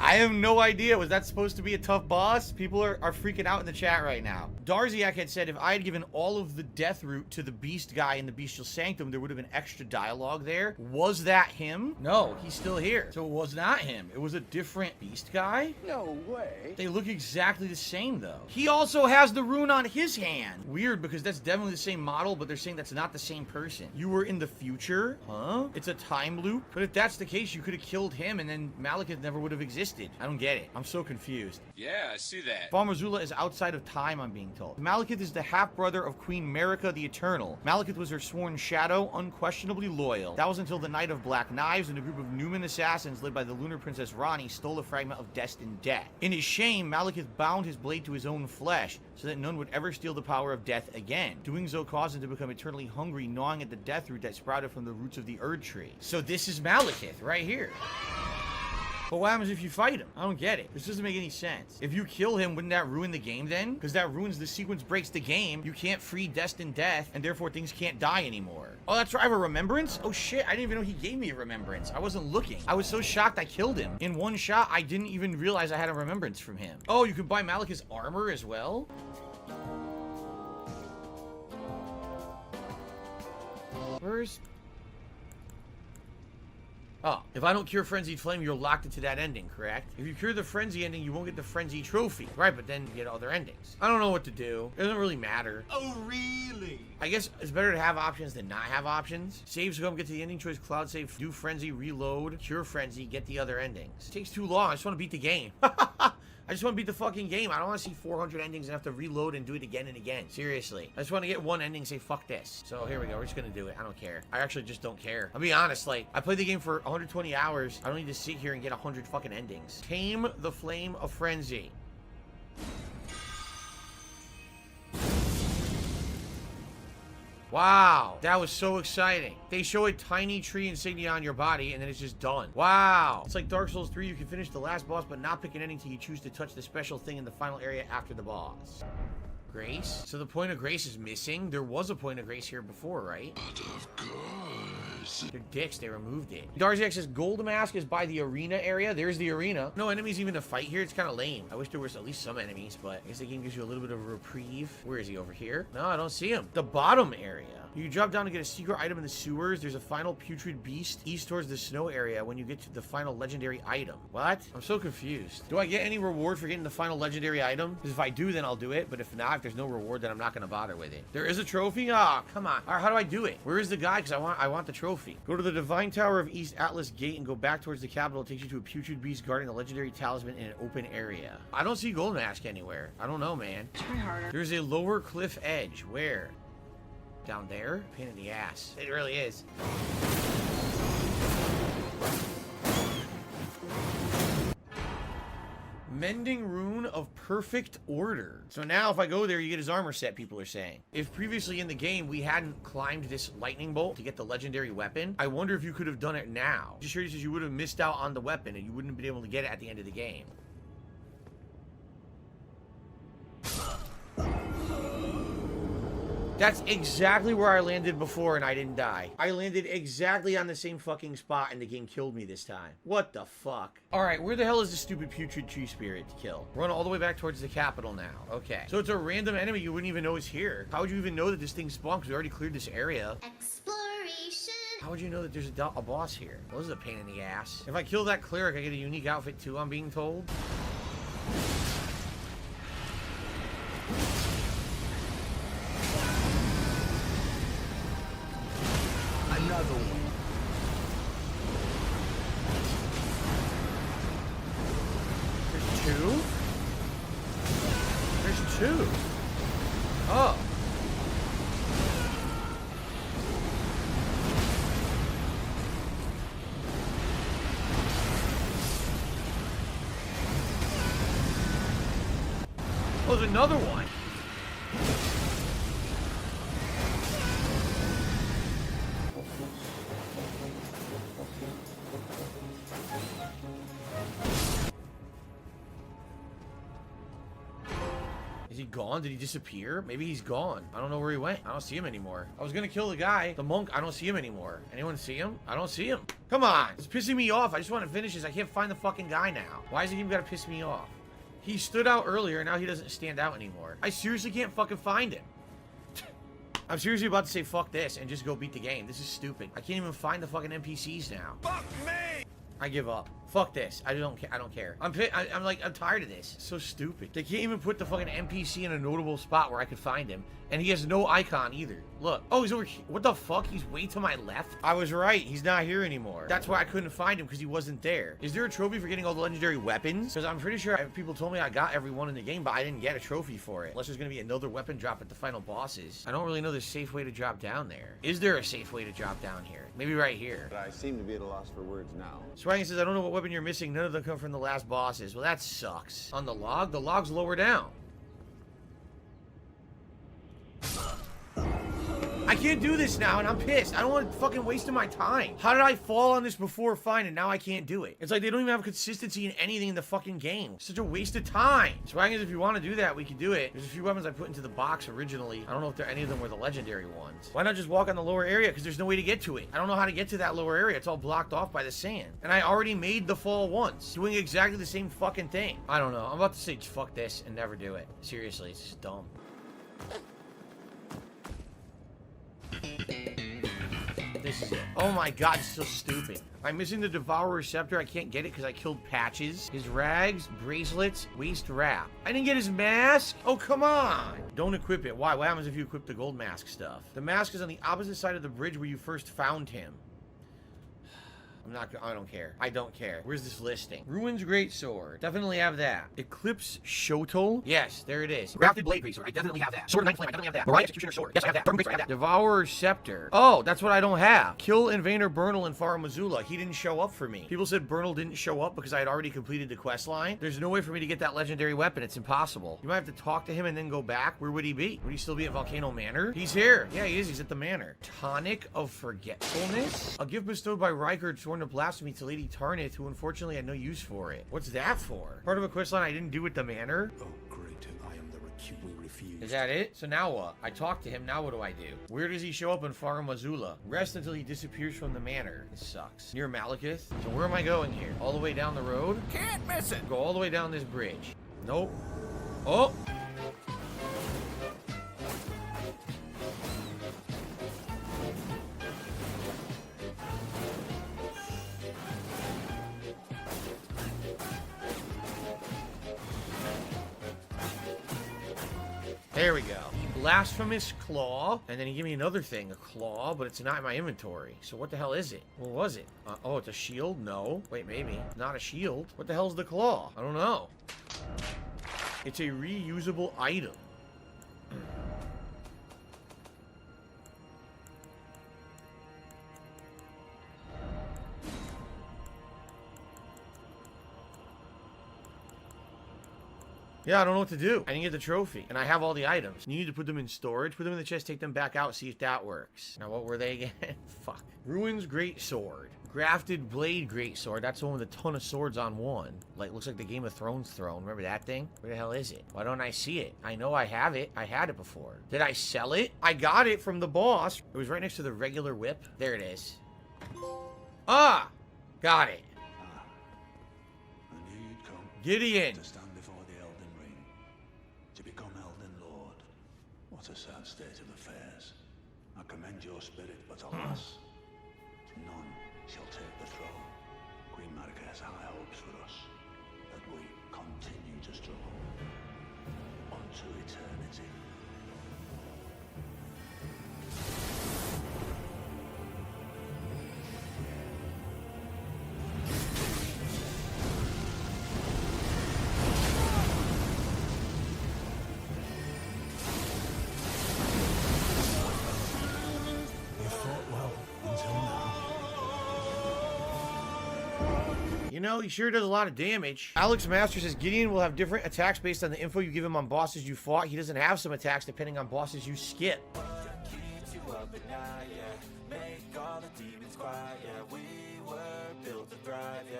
I have no idea. Was that supposed to be a tough boss? People are freaking out in the chat right now. Darziak had said if I had given all of the death root to the beast guy in the bestial sanctum, there would have been extra dialogue there. Was that him? No, he's still here. So it was not him. It was a different beast guy? No way. They look exactly the same though. He also has the rune on his hand. Weird, because that's definitely the same model, but they're saying that's not the same person. You were in the future? Huh? It's a time loop? But if that's the case, you could have killed him and then Malekith never would have existed. I don't get it. I'm so confused. Yeah, I see that. Falmarzula is outside of time, I'm being told. Malekith is the half-brother of Queen Marika the Eternal. Malekith was her sworn shadow, unquestionably loyal. That was until the Night of Black Knives and a group of Numen assassins led by the Lunar Princess Rani stole a fragment of destined death. In his shame, Malekith bound his blade to his own flesh so that none would ever steal the power of death again. Doing so caused him to become eternally hungry, gnawing at the death root that sprouted from the roots of the Erd Tree. So this is Malekith right here. But what happens if you fight him? I don't get it. This doesn't make any sense. If you kill him, wouldn't that ruin the game then? Because that ruins the sequence, breaks the game. You can't free destined death, and therefore things can't die anymore. Oh, that's right. I have a remembrance? Oh shit, I didn't even know he gave me a remembrance. I wasn't looking. I was so shocked I killed him. In one shot, I didn't even realize I had a remembrance from him. Oh, you can buy Malekith's armor as well? Where's... Oh, if I don't cure Frenzied Flame, you're locked into that ending, correct? If you cure the Frenzy ending, you won't get the Frenzy trophy. Right, but then you get other endings. I don't know what to do. It doesn't really matter. Oh, really? I guess it's better to have options than not have options. Save, so come get to the ending choice, cloud save, do Frenzy, reload, cure Frenzy, get the other endings. It takes too long. I just want to beat the game. I just want to beat the fucking game. I don't want to see 400 endings and have to reload and do it again and again. Seriously. I just want to get one ending and say, fuck this. So here we go. We're just going to do it. I don't care. I actually just don't care. I'll be honest. Like, I played the game for 120 hours. I don't need to sit here and get 100 fucking endings. Tame the Flame of Frenzy. Wow, that was so exciting. They show a tiny tree insignia on your body and then it's just done. Wow. It's like Dark Souls 3, you can finish the last boss but not pick an ending till you choose to touch the special thing in the final area after the boss. Grace? So the point of grace is missing? There was a point of grace here before, right? But of course. They're dicks, they removed it. Darziak says Gold Mask is by the arena area. There's the arena. No enemies even to fight here. It's kind of lame. I wish there was at least some enemies, but I guess the game gives you a little bit of a reprieve. Where is he? Over here? No, I don't see him. The bottom area. You drop down to get a secret item in the sewers. There's a final putrid beast east towards the snow area when you get to the final legendary item. What? I'm so confused. Do I get any reward for getting the final legendary item? Because if I do, then I'll do it. But if not, if there's no reward, then I'm not going to bother with it. There is a trophy? Ah, come on. All right, how do I do it? Where is the guy? Because I want the trophy. Go to the Divine Tower of East Atlas Gate and go back towards the capital. It takes you to a putrid beast guarding the legendary talisman in an open area. I don't see Gold Mask anywhere. I don't know, man. Try harder. There's a lower cliff edge. Where? Down there? Pain in the ass. It really is. Mending Rune of Perfect Order. So now if I go there, you get his armor set, people are saying. If previously in the game we hadn't climbed this lightning bolt to get the legendary weapon, I wonder if you could have done it now. Just sure says you would have missed out on the weapon and you wouldn't have been able to get it at the end of the game. That's exactly where I landed before and I didn't die. I landed exactly on the same fucking spot and the game killed me this time. What the fuck? All right, where the hell is the stupid putrid tree spirit to kill? Run all the way back towards the capital now. Okay. So it's a random enemy you wouldn't even know is here. How would you even know that this thing spawned? Because we already cleared this area. Exploration. How would you know that there's a boss here? Those are a pain in the ass. If I kill that cleric, I get a unique outfit too, I'm being told. Another one. There's two? There's two. Oh. Oh, there's another one. Is he gone? Did he disappear? Maybe he's gone. I don't know where he went. I don't see him anymore. I was gonna kill the guy, the monk. I don't see him anymore. Anyone see him? I don't see him. Come on. It's pissing me off. I just want to finish this. I can't find the fucking guy now. Why is he even gotta piss me off? He stood out earlier, now he doesn't stand out anymore. I seriously can't fucking find him. I'm seriously about to say fuck this and just go beat the game. This is stupid. I can't even find the fucking NPCs now. Fuck me! I give up. Fuck this. I don't care. I don't care. I'm tired of this. It's so stupid. They can't even put the fucking NPC in a notable spot where I could find him. And he has no icon either. Look. Oh, he's over here. What the fuck? He's way to my left. I was right. He's not here anymore. That's why I couldn't find him, because he wasn't there. Is there a trophy for getting all the legendary weapons? Because I'm pretty sure people told me I got every one in the game, but I didn't get a trophy for it. Unless there's going to be another weapon drop at the final bosses. I don't really know the safe way to drop down there. Is there a safe way to drop down here? Maybe right here. But I seem to be at a loss for words now. Swaggin says, I don't know what weapon you're missing. None of them come from the last bosses. Well, that sucks. On the log's lower down. I can't do this now, and I'm pissed. I don't want to fucking wasting my time. How did I fall on this before fine, and now I can't do it? It's like they don't even have consistency in anything in the fucking game. Such a waste of time. Swaggins, if you want to do that, we can do it. There's a few weapons I put into the box originally. I don't know if any of them were the legendary ones. Why not just walk on the lower area? Because there's no way to get to it. I don't know how to get to that lower area. It's all blocked off by the sand. And I already made the fall once, doing exactly the same fucking thing. I don't know. I'm about to say fuck this and never do it. Seriously, it's just dumb. This is it. Oh my god, it's so stupid. I'm missing the Devourer's Scepter. I can't get it because I killed Patches. His rags, bracelets, waist wrap. I didn't get his mask? Oh, come on. Don't equip it. Why? What happens if you equip the gold mask stuff? The mask is on the opposite side of the bridge where you first found him. I don't care. I don't care. Where's this listing? Ruin's Greatsword. Definitely have that. Eclipse Shotel. Yes, there it is. Grafted Blade Greatsword. I definitely have that. Sword of Ninth Flame. I definitely have that. Mariah Executioner Sword. Yes, I have that. Greatsword. I have that. Devourer's Scepter. Oh, that's what I don't have. Kill Invader Bernal and Farum Azula. He didn't show up for me. People said Bernal didn't show up because I had already completed the quest line. There's no way for me to get that legendary weapon. It's impossible. You might have to talk to him and then go back. Where would he be? Would he still be at Volcano Manor? He's here. Yeah, he is. He's at the manor. Tonic of Forgetfulness. A gift bestowed by Rykard, sworn to blasphemy to Lady Tarnith, who unfortunately had no use for it. What's that for? Part of a quest line I didn't do at the manor? Oh, great. I am the acutely refused. Is that it? So now what? I talked to him. Now what do I do? Where does he show up in Farum Azula? Rest until he disappears from the manor. This sucks. Near Malekith. So where am I going here? All the way down the road? Can't miss it! Go all the way down this bridge. Nope. Oh! There we go. Blasphemous Claw. And then he gave me another thing, a claw, but it's not in my inventory. So what the hell is it? What was it? Oh, it's a shield? No. Wait, maybe. Not a shield. What the hell's the claw? I don't know. It's a reusable item. Yeah, I don't know what to do. I didn't get the trophy. And I have all the items. You need to put them in storage, put them in the chest, take them back out, see if that works. Now, what were they again? Fuck. Ruin's Greatsword. Grafted Blade Greatsword. That's the one with a ton of swords on one. Like, looks like the Game of Thrones throne. Remember that thing? Where the hell is it? Why don't I see it? I know I have it. I had it before. Did I sell it? I got it from the boss. It was right next to the regular whip. There it is. Ah! Got it. I knew you'd come. Gideon. To stand before the Elden Ring. To become Elden Lord. What a sad state of affairs. I commend your spirit, but alas, none shall take the throne. Queen Marika has high hopes for us, that we continue to struggle unto eternity. You know, he sure does a lot of damage. Alex Master says Gideon will have different attacks based on the info you give him on bosses you fought. He doesn't have some attacks depending on bosses you skip. Keeps you up at night, yeah. Make all the demons quiet, yeah. We were built to thrive, yeah.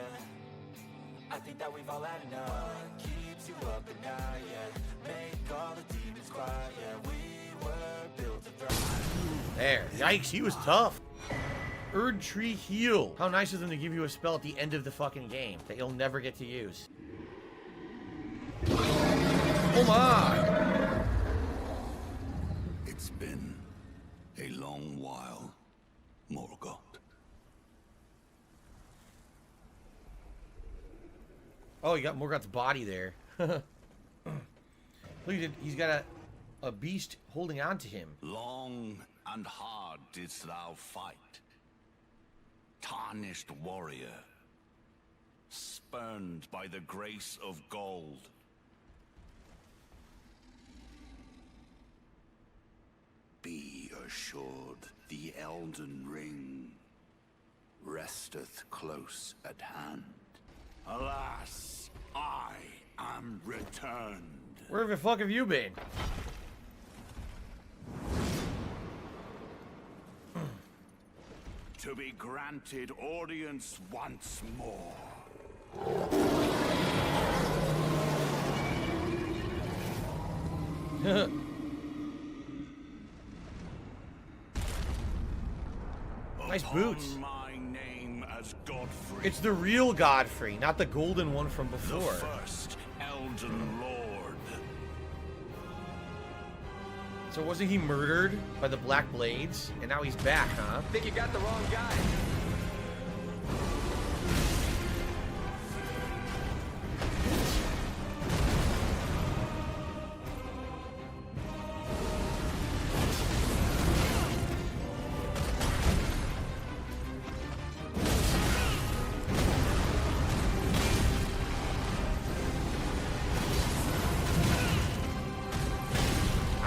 I think that we've all had enough. Keeps you up at night, yeah. Make all the demons quiet, yeah. We were built to thrive. There. Yikes, he was tough. Erd Tree Heal. How nice of them to give you a spell at the end of the fucking game that you'll never get to use. Oh my! It's been a long while, Morgoth. Oh, you got Morgoth's body there. Look at it. He's got a beast holding on to him. Long and hard didst thou fight. Tarnished warrior, spurned by the grace of gold. Be assured, the Elden Ring resteth close at hand. Alas, I am returned. Where the fuck have you been? To be granted audience once more. Nice boots. Upon my name as Godfrey, It's the real Godfrey, not the golden one from the before. first Elden Lord. So wasn't he murdered by the Black Blades? And now he's back, huh? Think you got the wrong guy.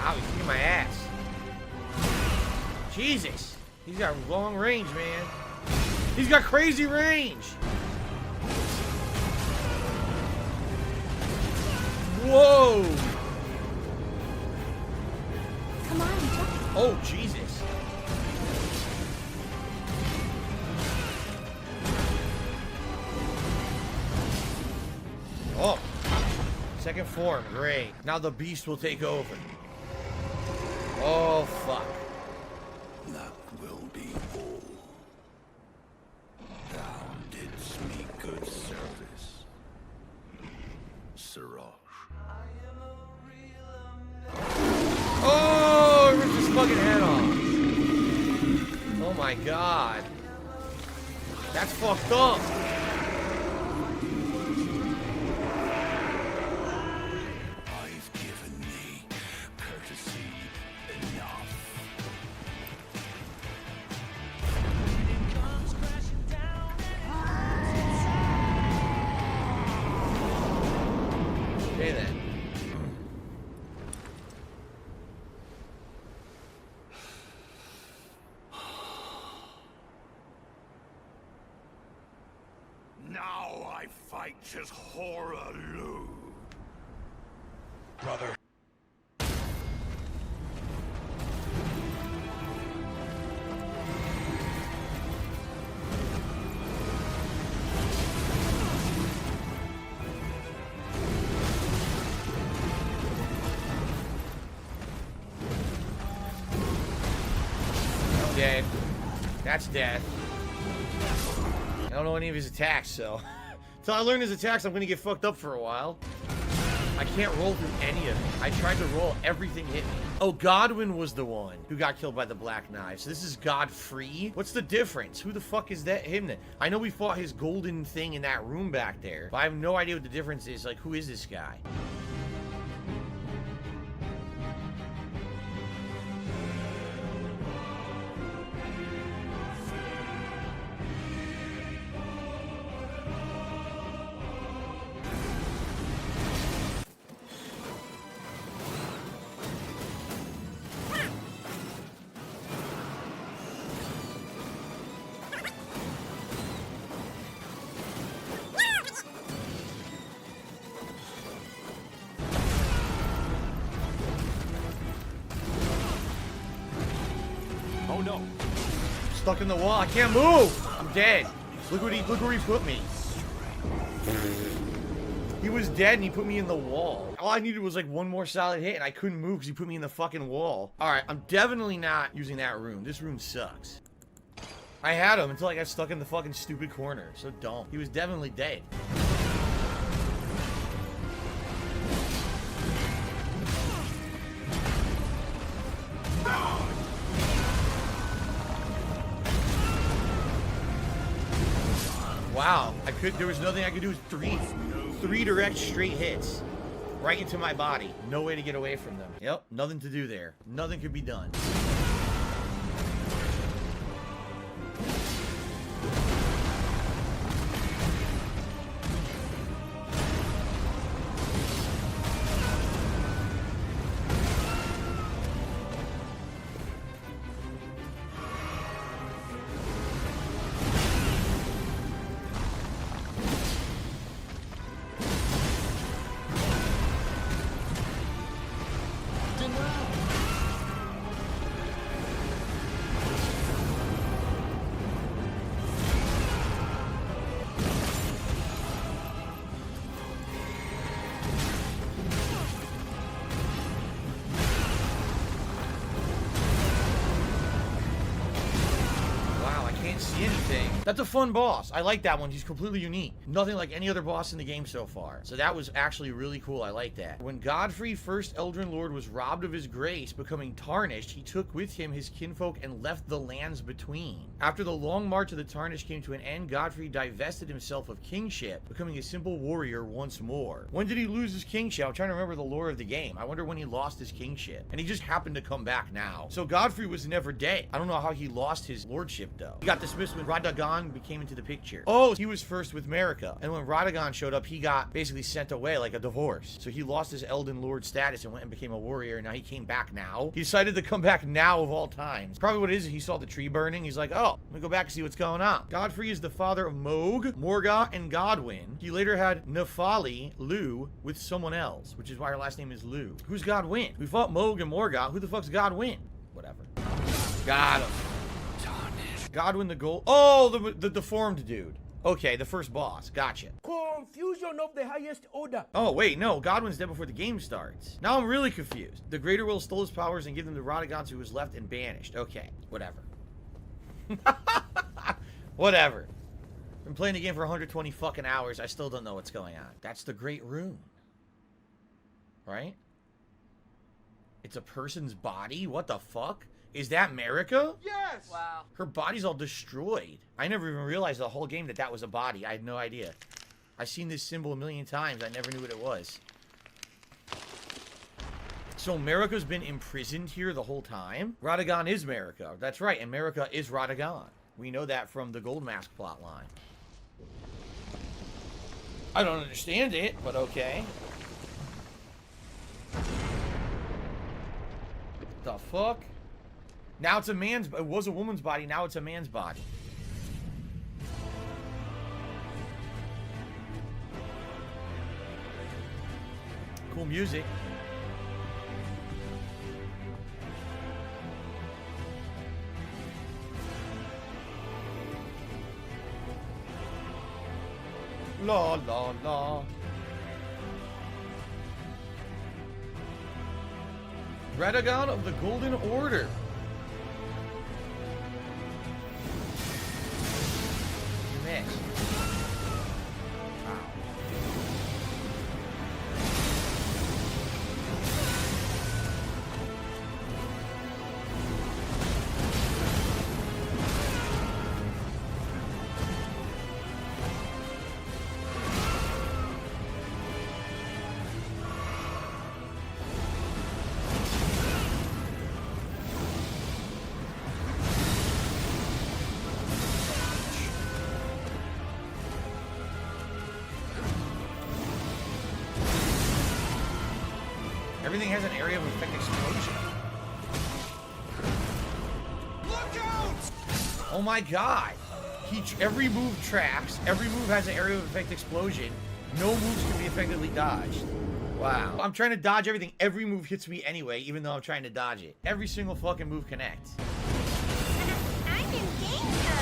Ow, he's kicking my ass. Jesus. He's got long range, man. He's got crazy range. Whoa. Come on, jump. Oh, Jesus. Oh. Second form, great. Now the beast will take over. Oh, fuck. That will be all. Thou didst me good service, Siraj. Oh, ripped his fucking head off. Oh my god. That's fucked up. I've given thee courtesy enough. Okay then. Now I fight as Horalu. Brother. Dead. That's dead. I don't know any of his attacks, so. Until I learn his attacks, I'm gonna get fucked up for a while. I can't roll through any of it. I tried to roll, everything hit me. Oh, Godwin was the one who got killed by the Black Knife. So this is Godfrey? What's the difference? Who the fuck is that him then? I know we fought his golden thing in that room back there, but I have no idea what the difference is. Like, who is this guy? Oh no! Stuck in the wall. I can't move. I'm dead. Look where he put me. He was dead and he put me in the wall. All I needed was like one more solid hit and I couldn't move because he put me in the fucking wall. All right, I'm definitely not using that room. This room sucks. I had him until I got stuck in the fucking stupid corner. So dumb. He was definitely dead. Wow, there was nothing I could do. Three direct straight hits right into my body. No way to get away from them. Yep, nothing to do there. Nothing could be done. That's a fun boss. I like that one. He's completely unique. Nothing like any other boss in the game so far. So that was actually really cool. I like that. When Godfrey, first Elden Lord, was robbed of his grace, becoming tarnished, he took with him his kinfolk and left the lands between. After the long march of the tarnished came to an end, Godfrey divested himself of kingship, becoming a simple warrior once more. When did he lose his kingship? I'm trying to remember the lore of the game. I wonder when he lost his kingship. And he just happened to come back now. So Godfrey was never dead. I don't know how he lost his lordship though. He got dismissed when Radagon became into the picture. Oh, he was first with Marika. And when Radagon showed up, he got basically sent away like a divorce. So he lost his Elden Lord status and went and became a warrior. And now he came back now. He decided to come back now of all times. Probably what it is, he saw the tree burning. He's like, oh, let me go back and see what's going on. Godfrey is the father of Moog, Morgoth, and Godwyn. He later had Nephali, Lu, with someone else, which is why her last name is Lu. Who's Godwyn? We fought Moog and Morgoth. Who the fuck's Godwyn? Whatever. Got him. Godwyn the Gold. Oh, the deformed dude. Okay, the first boss. Gotcha. Confusion of the highest order. Oh, wait, no. Godwyn's dead before the game starts. Now I'm really confused. The Greater Will stole his powers and gave them to Radagons, who was left and banished. Okay, whatever. Whatever. Been playing the game for 120 fucking hours. I still don't know what's going on. That's the Great Rune. Right? It's a person's body? What the fuck? Is that Marika? Yes! Wow. Her body's all destroyed. I never even realized the whole game that was a body. I had no idea. I've seen this symbol a million times. I never knew what it was. So Marika's been imprisoned here the whole time? Radagon is Marika. That's right, and Marika is Radagon. We know that from the Gold Mask plotline. I don't understand it, but okay. The fuck? Now it's a man's... It was a woman's body, now it's a man's body. Cool music. La la la. Radagon of the Golden Order. You missed. Wow. Everything has an area of effect explosion. Look out! Oh my god. Every move tracks. Every move has an area of effect explosion. No moves can be effectively dodged. Wow. I'm trying to dodge everything. Every move hits me anyway, even though I'm trying to dodge it. Every single fucking move connects. I'm in danger.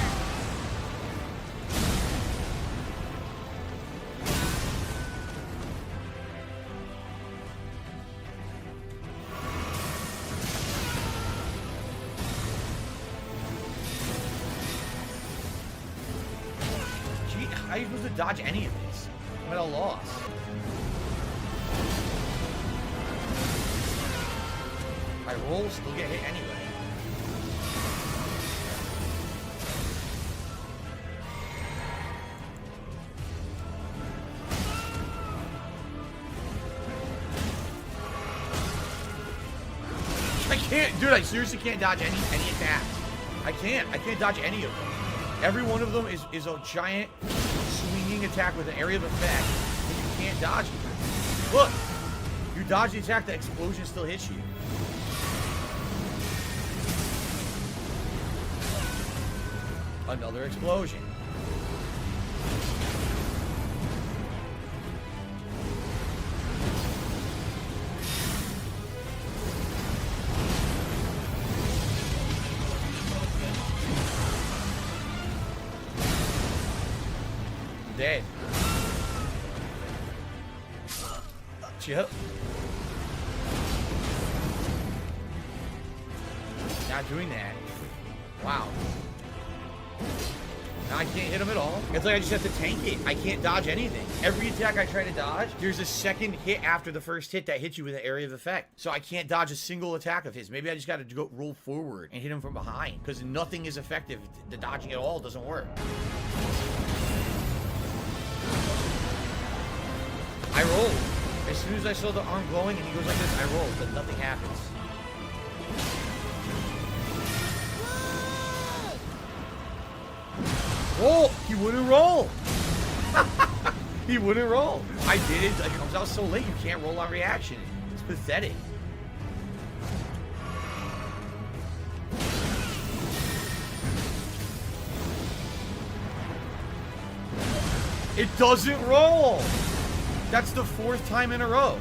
are you supposed to dodge any of this? I'm at a loss. I roll, still get hit anyway. I can't, dude, I seriously can't dodge any attacks. I can't dodge any of them. Every one of them is a giant swinging attack with an area of effect, and you can't dodge it. Look, you dodge the attack, the explosion still hits you. Another explosion. Dead. Chip. Not doing that. Wow. Now I can't hit him at all. It's like I just have to tank it. I can't dodge anything. Every attack I try to dodge, there's a second hit after the first hit that hits you with an area of effect. So I can't dodge a single attack of his. Maybe I just got to go roll forward and hit him from behind because nothing is effective. The dodging at all doesn't work. I rolled. As soon as I saw the arm glowing and he goes like this, I rolled, but nothing happens. Roll! He wouldn't roll! He wouldn't roll. I did it. It comes out so late, you can't roll on reaction. It's pathetic. It doesn't roll! That's the 4th time in a row.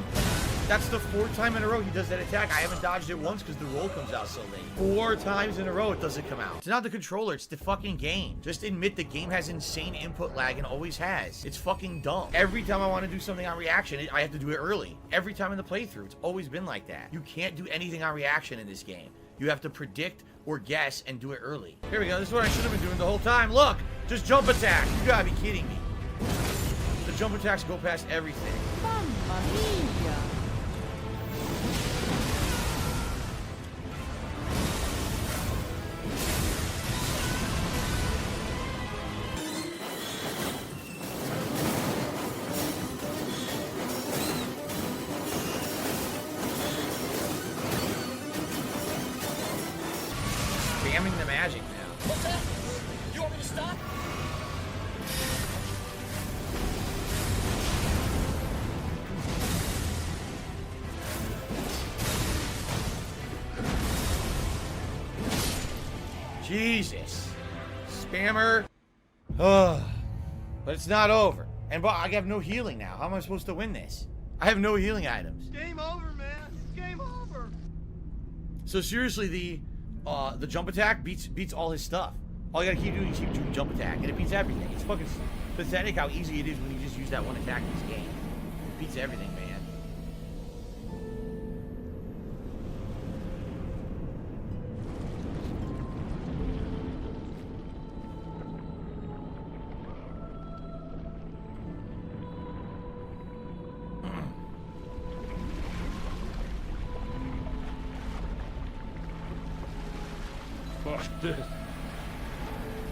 That's the 4th time in a row he does that attack. I haven't dodged it once because the roll comes out so late. 4 times in a row it doesn't come out. It's not the controller, it's the fucking game. Just admit the game has insane input lag and always has. It's fucking dumb. Every time I want to do something on reaction, I have to do it early. Every time in the playthrough, it's always been like that. You can't do anything on reaction in this game. You have to predict or guess and do it early. Here we go, this is what I should have been doing the whole time. Look, just jump attack. You gotta be kidding me. The jump attacks go past everything. Mamma mia. Spamming the magic now. What's that? You want me to stop? Jesus. Spammer. Ugh. But it's not over. And I have no healing now. How am I supposed to win this? I have no healing items. Game over, man. It's game over. So seriously, the jump attack beats all his stuff. All you gotta keep doing is keep doing jump attack, and it beats everything. It's fucking pathetic how easy it is when you just use that one attack in this game. It beats everything, man.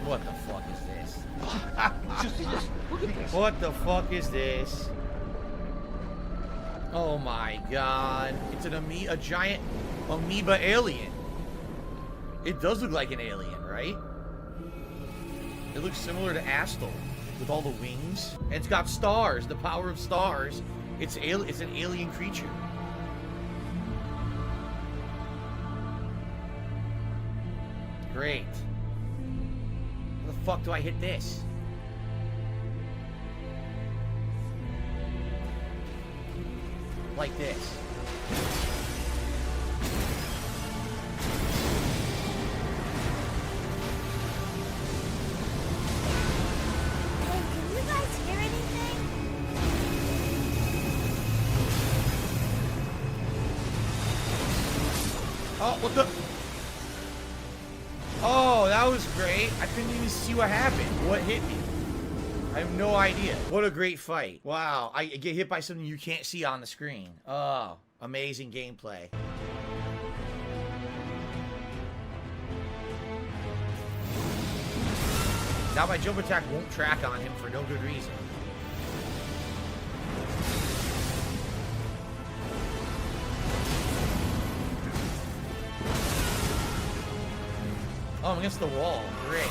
What the fuck is this? Look at this. What the fuck is this? Oh my god. It's a giant amoeba alien. It does look like an alien, right? It looks similar to Astal with all the wings. And it's got stars, the power of stars. It's an alien creature. Great. How the fuck do I hit this? Like this. Hey, can you guys hear anything? Oh, what the? Oh, that was great. I couldn't even see what happened. What hit me? I have no idea. What a great fight. Wow. I get hit by something you can't see on the screen. Oh, amazing gameplay. Now my jump attack won't track on him for no good reason. Oh, I'm against the wall. Great.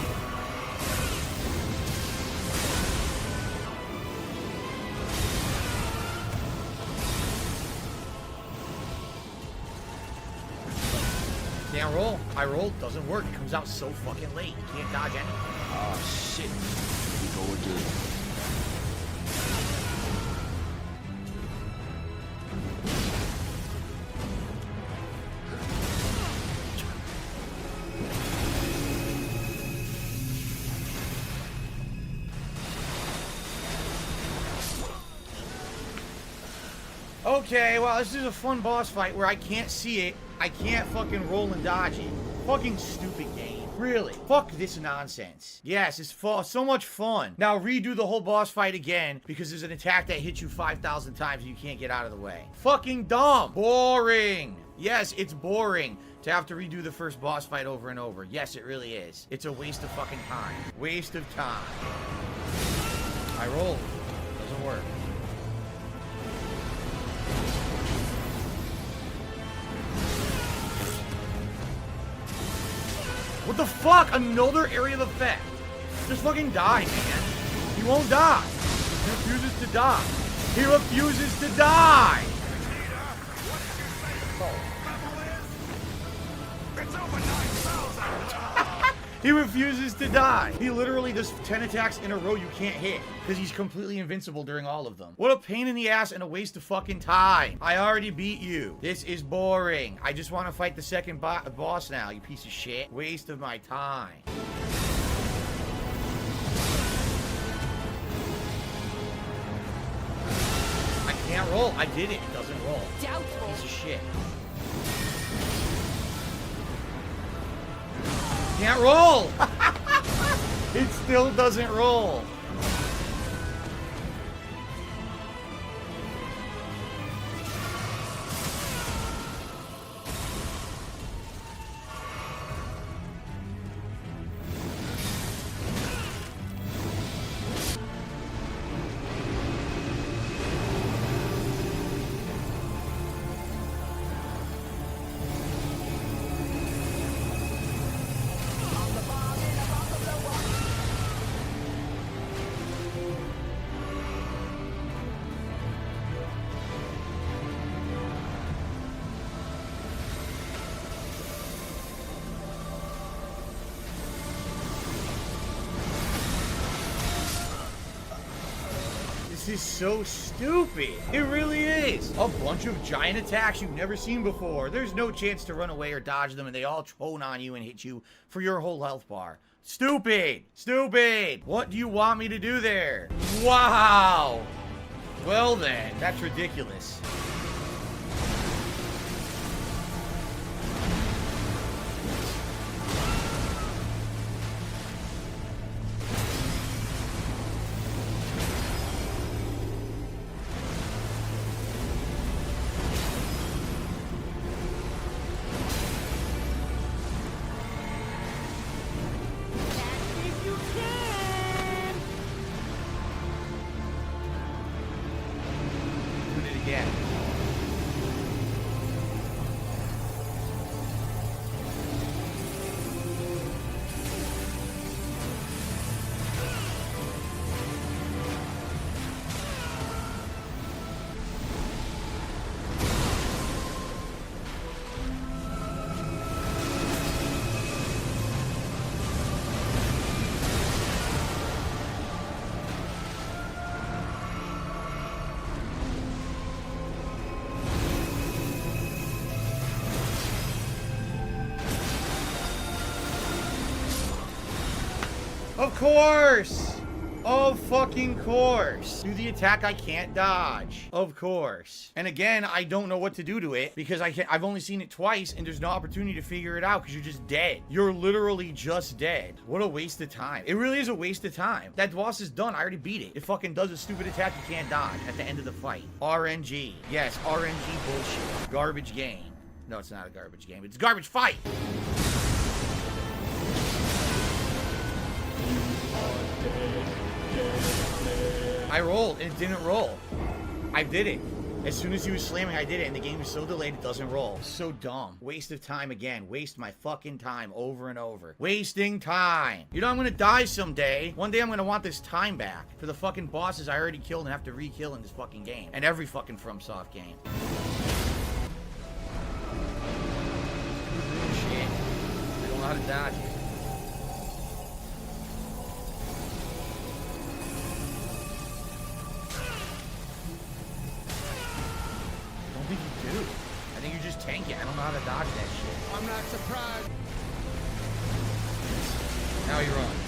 Can't roll. I rolled. Doesn't work. It comes out so fucking late. You can't dodge anything. Oh, shit. Here we go again. Okay, well, this is a fun boss fight where I can't see it. I can't fucking roll and dodge it. Fucking stupid game. Really. Fuck this nonsense. Yes, it's so much fun. Now redo the whole boss fight again because there's an attack that hits you 5,000 times and you can't get out of the way. Fucking dumb. Boring. Yes, it's boring to have to redo the first boss fight over and over. Yes, it really is. It's a waste of fucking time. Waste of time. I rolled. Doesn't work. What the fuck? Another area of effect. Just fucking die, man. He won't die. He refuses to die. He refuses to die. He refuses to die. He literally does 10 attacks in a row you can't hit because he's completely invincible during all of them. What a pain in the ass and a waste of fucking time. I already beat you. This is boring. I just want to fight the second boss now, you piece of shit. Waste of my time. I can't roll. I did it. It doesn't roll. Doubtful. Piece of shit. Can't roll! It still doesn't roll. This is so stupid. It really is. A bunch of giant attacks you've never seen before. There's no chance to run away or dodge them, and they all chone on you and hit you for your whole health bar. Stupid. Stupid. What do you want me to do there? Wow. Well then, that's ridiculous. Of course! Of fucking course. Do the attack I can't dodge. Of course. And again, I don't know what to do to it because I've only seen it twice and there's no opportunity to figure it out because you're just dead. You're literally just dead. What a waste of time. It really is a waste of time. That boss is done. I already beat it. It fucking does a stupid attack you can't dodge at the end of the fight. RNG. Yes, RNG bullshit. Garbage game. No, it's not a garbage game. It's a garbage fight. I rolled and it didn't roll. I did it. As soon as he was slamming, I did it, and the game is so delayed it doesn't roll. So dumb. Waste of time again. Waste my fucking time over and over. Wasting time. You know I'm gonna die someday. One day I'm gonna want this time back for the fucking bosses I already killed and have to re-kill in this fucking game. And every fucking FromSoft game. Shit. I don't know how to dodge it. I think you do. I think you just tank it. I don't know how to dodge that shit. I'm not surprised. Now he runs.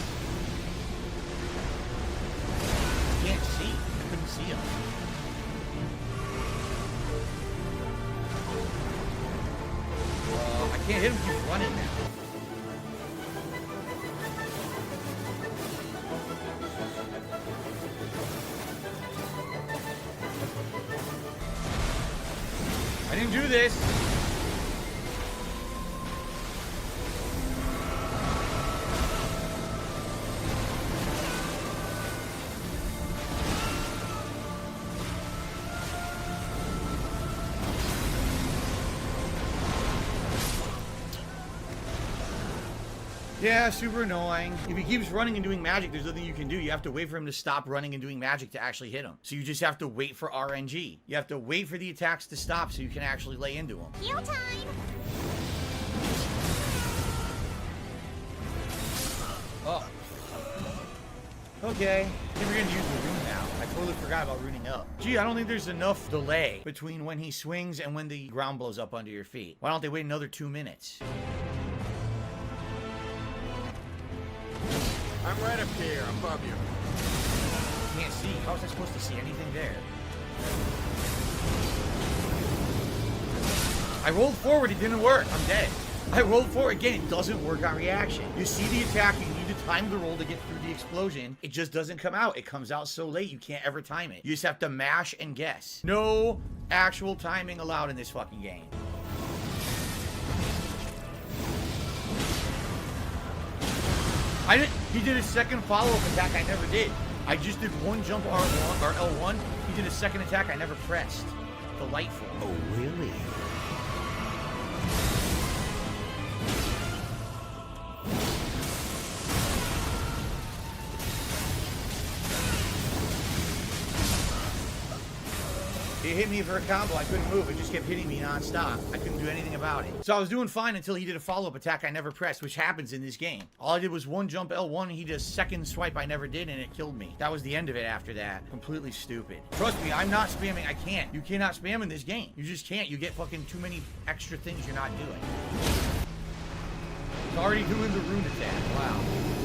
I can't see. I couldn't see him. I can't hit him. He's running now. I didn't do this. Yeah, super annoying. If he keeps running and doing magic, there's nothing you can do. You have to wait for him to stop running and doing magic to actually hit him. So you just have to wait for RNG. You have to wait for the attacks to stop so you can actually lay into him. Heal time. Oh. Okay. I think we're gonna use the rune now. I totally forgot about runing up. Gee, I don't think there's enough delay between when he swings and when the ground blows up under your feet. Why don't they wait another 2 minutes? I'm right up here, above you. Can't see. How was I supposed to see anything there? I rolled forward. It didn't work. I'm dead. I rolled forward. Again, it doesn't work on reaction. You see the attack. You need to time the roll to get through the explosion. It just doesn't come out. It comes out so late. You can't ever time it. You just have to mash and guess. No actual timing allowed in this fucking game. He did a second follow-up attack I never did. I just did one jump R1 or L1. He did a second attack I never pressed. Delightful. Oh, really? It hit me for a combo. I couldn't move. It just kept hitting me nonstop. I couldn't do anything about it. So I was doing fine until he did a follow-up attack I never pressed, which happens in this game. All I did was one jump L1, and he did a second swipe I never did, and it killed me. That was the end of it after that. Completely stupid. Trust me, I'm not spamming. I can't. You cannot spam in this game. You just can't. You get fucking too many extra things you're not doing. It's already doing the rune attack. Wow.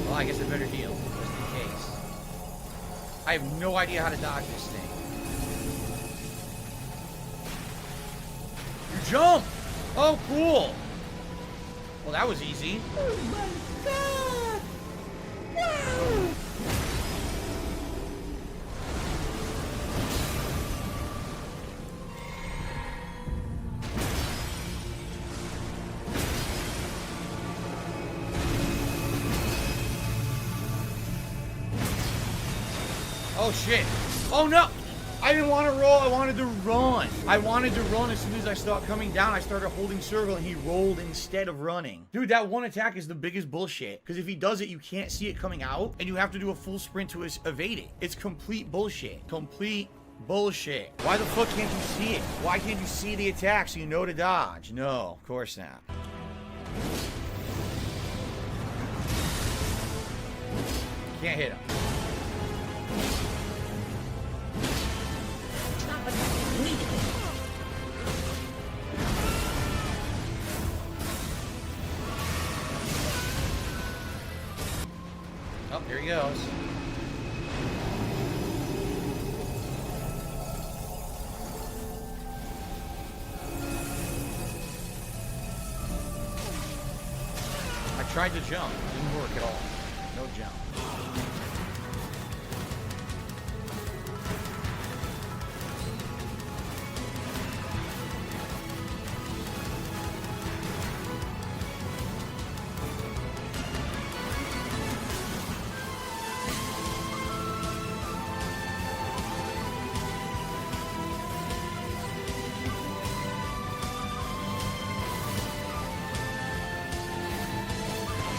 Well, I guess I better heal, just in case. I have no idea how to dodge this thing. Jump! Oh, cool! Well, that was easy. Oh my god! Wow! Oh, shit. Oh, no! I didn't want to roll. I wanted to run. I wanted to run as soon as I started coming down. I started holding circle and he rolled instead of running. Dude, that one attack is the biggest bullshit. Because if he does it, you can't see it coming out. And you have to do a full sprint to evade it. It's complete bullshit. Complete bullshit. Why the fuck can't you see it? Why can't you see the attack so you know to dodge? No, of course not. Can't hit him. Oh, here he goes. Tried to jump. Didn't work at all. No jump.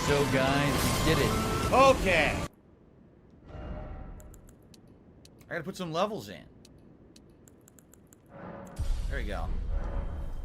So guys, we did it. Okay. I gotta put some levels in. There you go.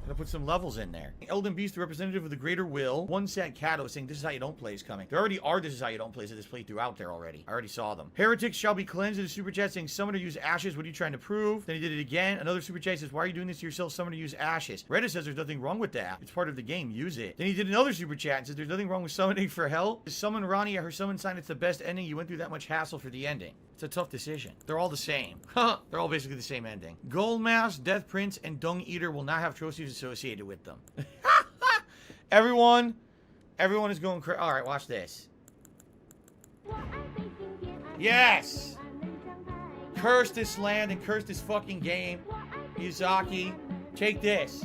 Gotta put some levels in there. Elden Beast, the representative of the greater will. One sad Cato saying this is how you don't play is coming. There already are this is how you don't plays of this playthrough out there already. I already saw them. Heretics shall be cleansed in the super chat saying summoner use ashes. What are you trying to prove? Then he did it again. Another super chat says, why are you doing this to yourself? Summoner use ashes. Reddit says there's nothing wrong with that. It's part of the game. Use it. Then he did another super chat and says there's nothing wrong with summoning for help. Summon Ronnie at her summon sign. It's the best ending. You went through that much hassle for the ending. It's a tough decision. They're all the same. They're all basically the same ending. Gold Mask, Death Prince, and Dung Eater will not have trophies associated with them. Everyone is going crazy. All right, watch this. Yes! Curse this land and curse this fucking game. Miyazaki, take this.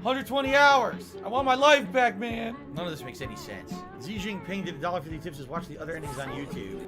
120 hours. I want my life back, man. None of this makes any sense. Xi Jinping did $1.50 tips. Says watch the other endings on YouTube.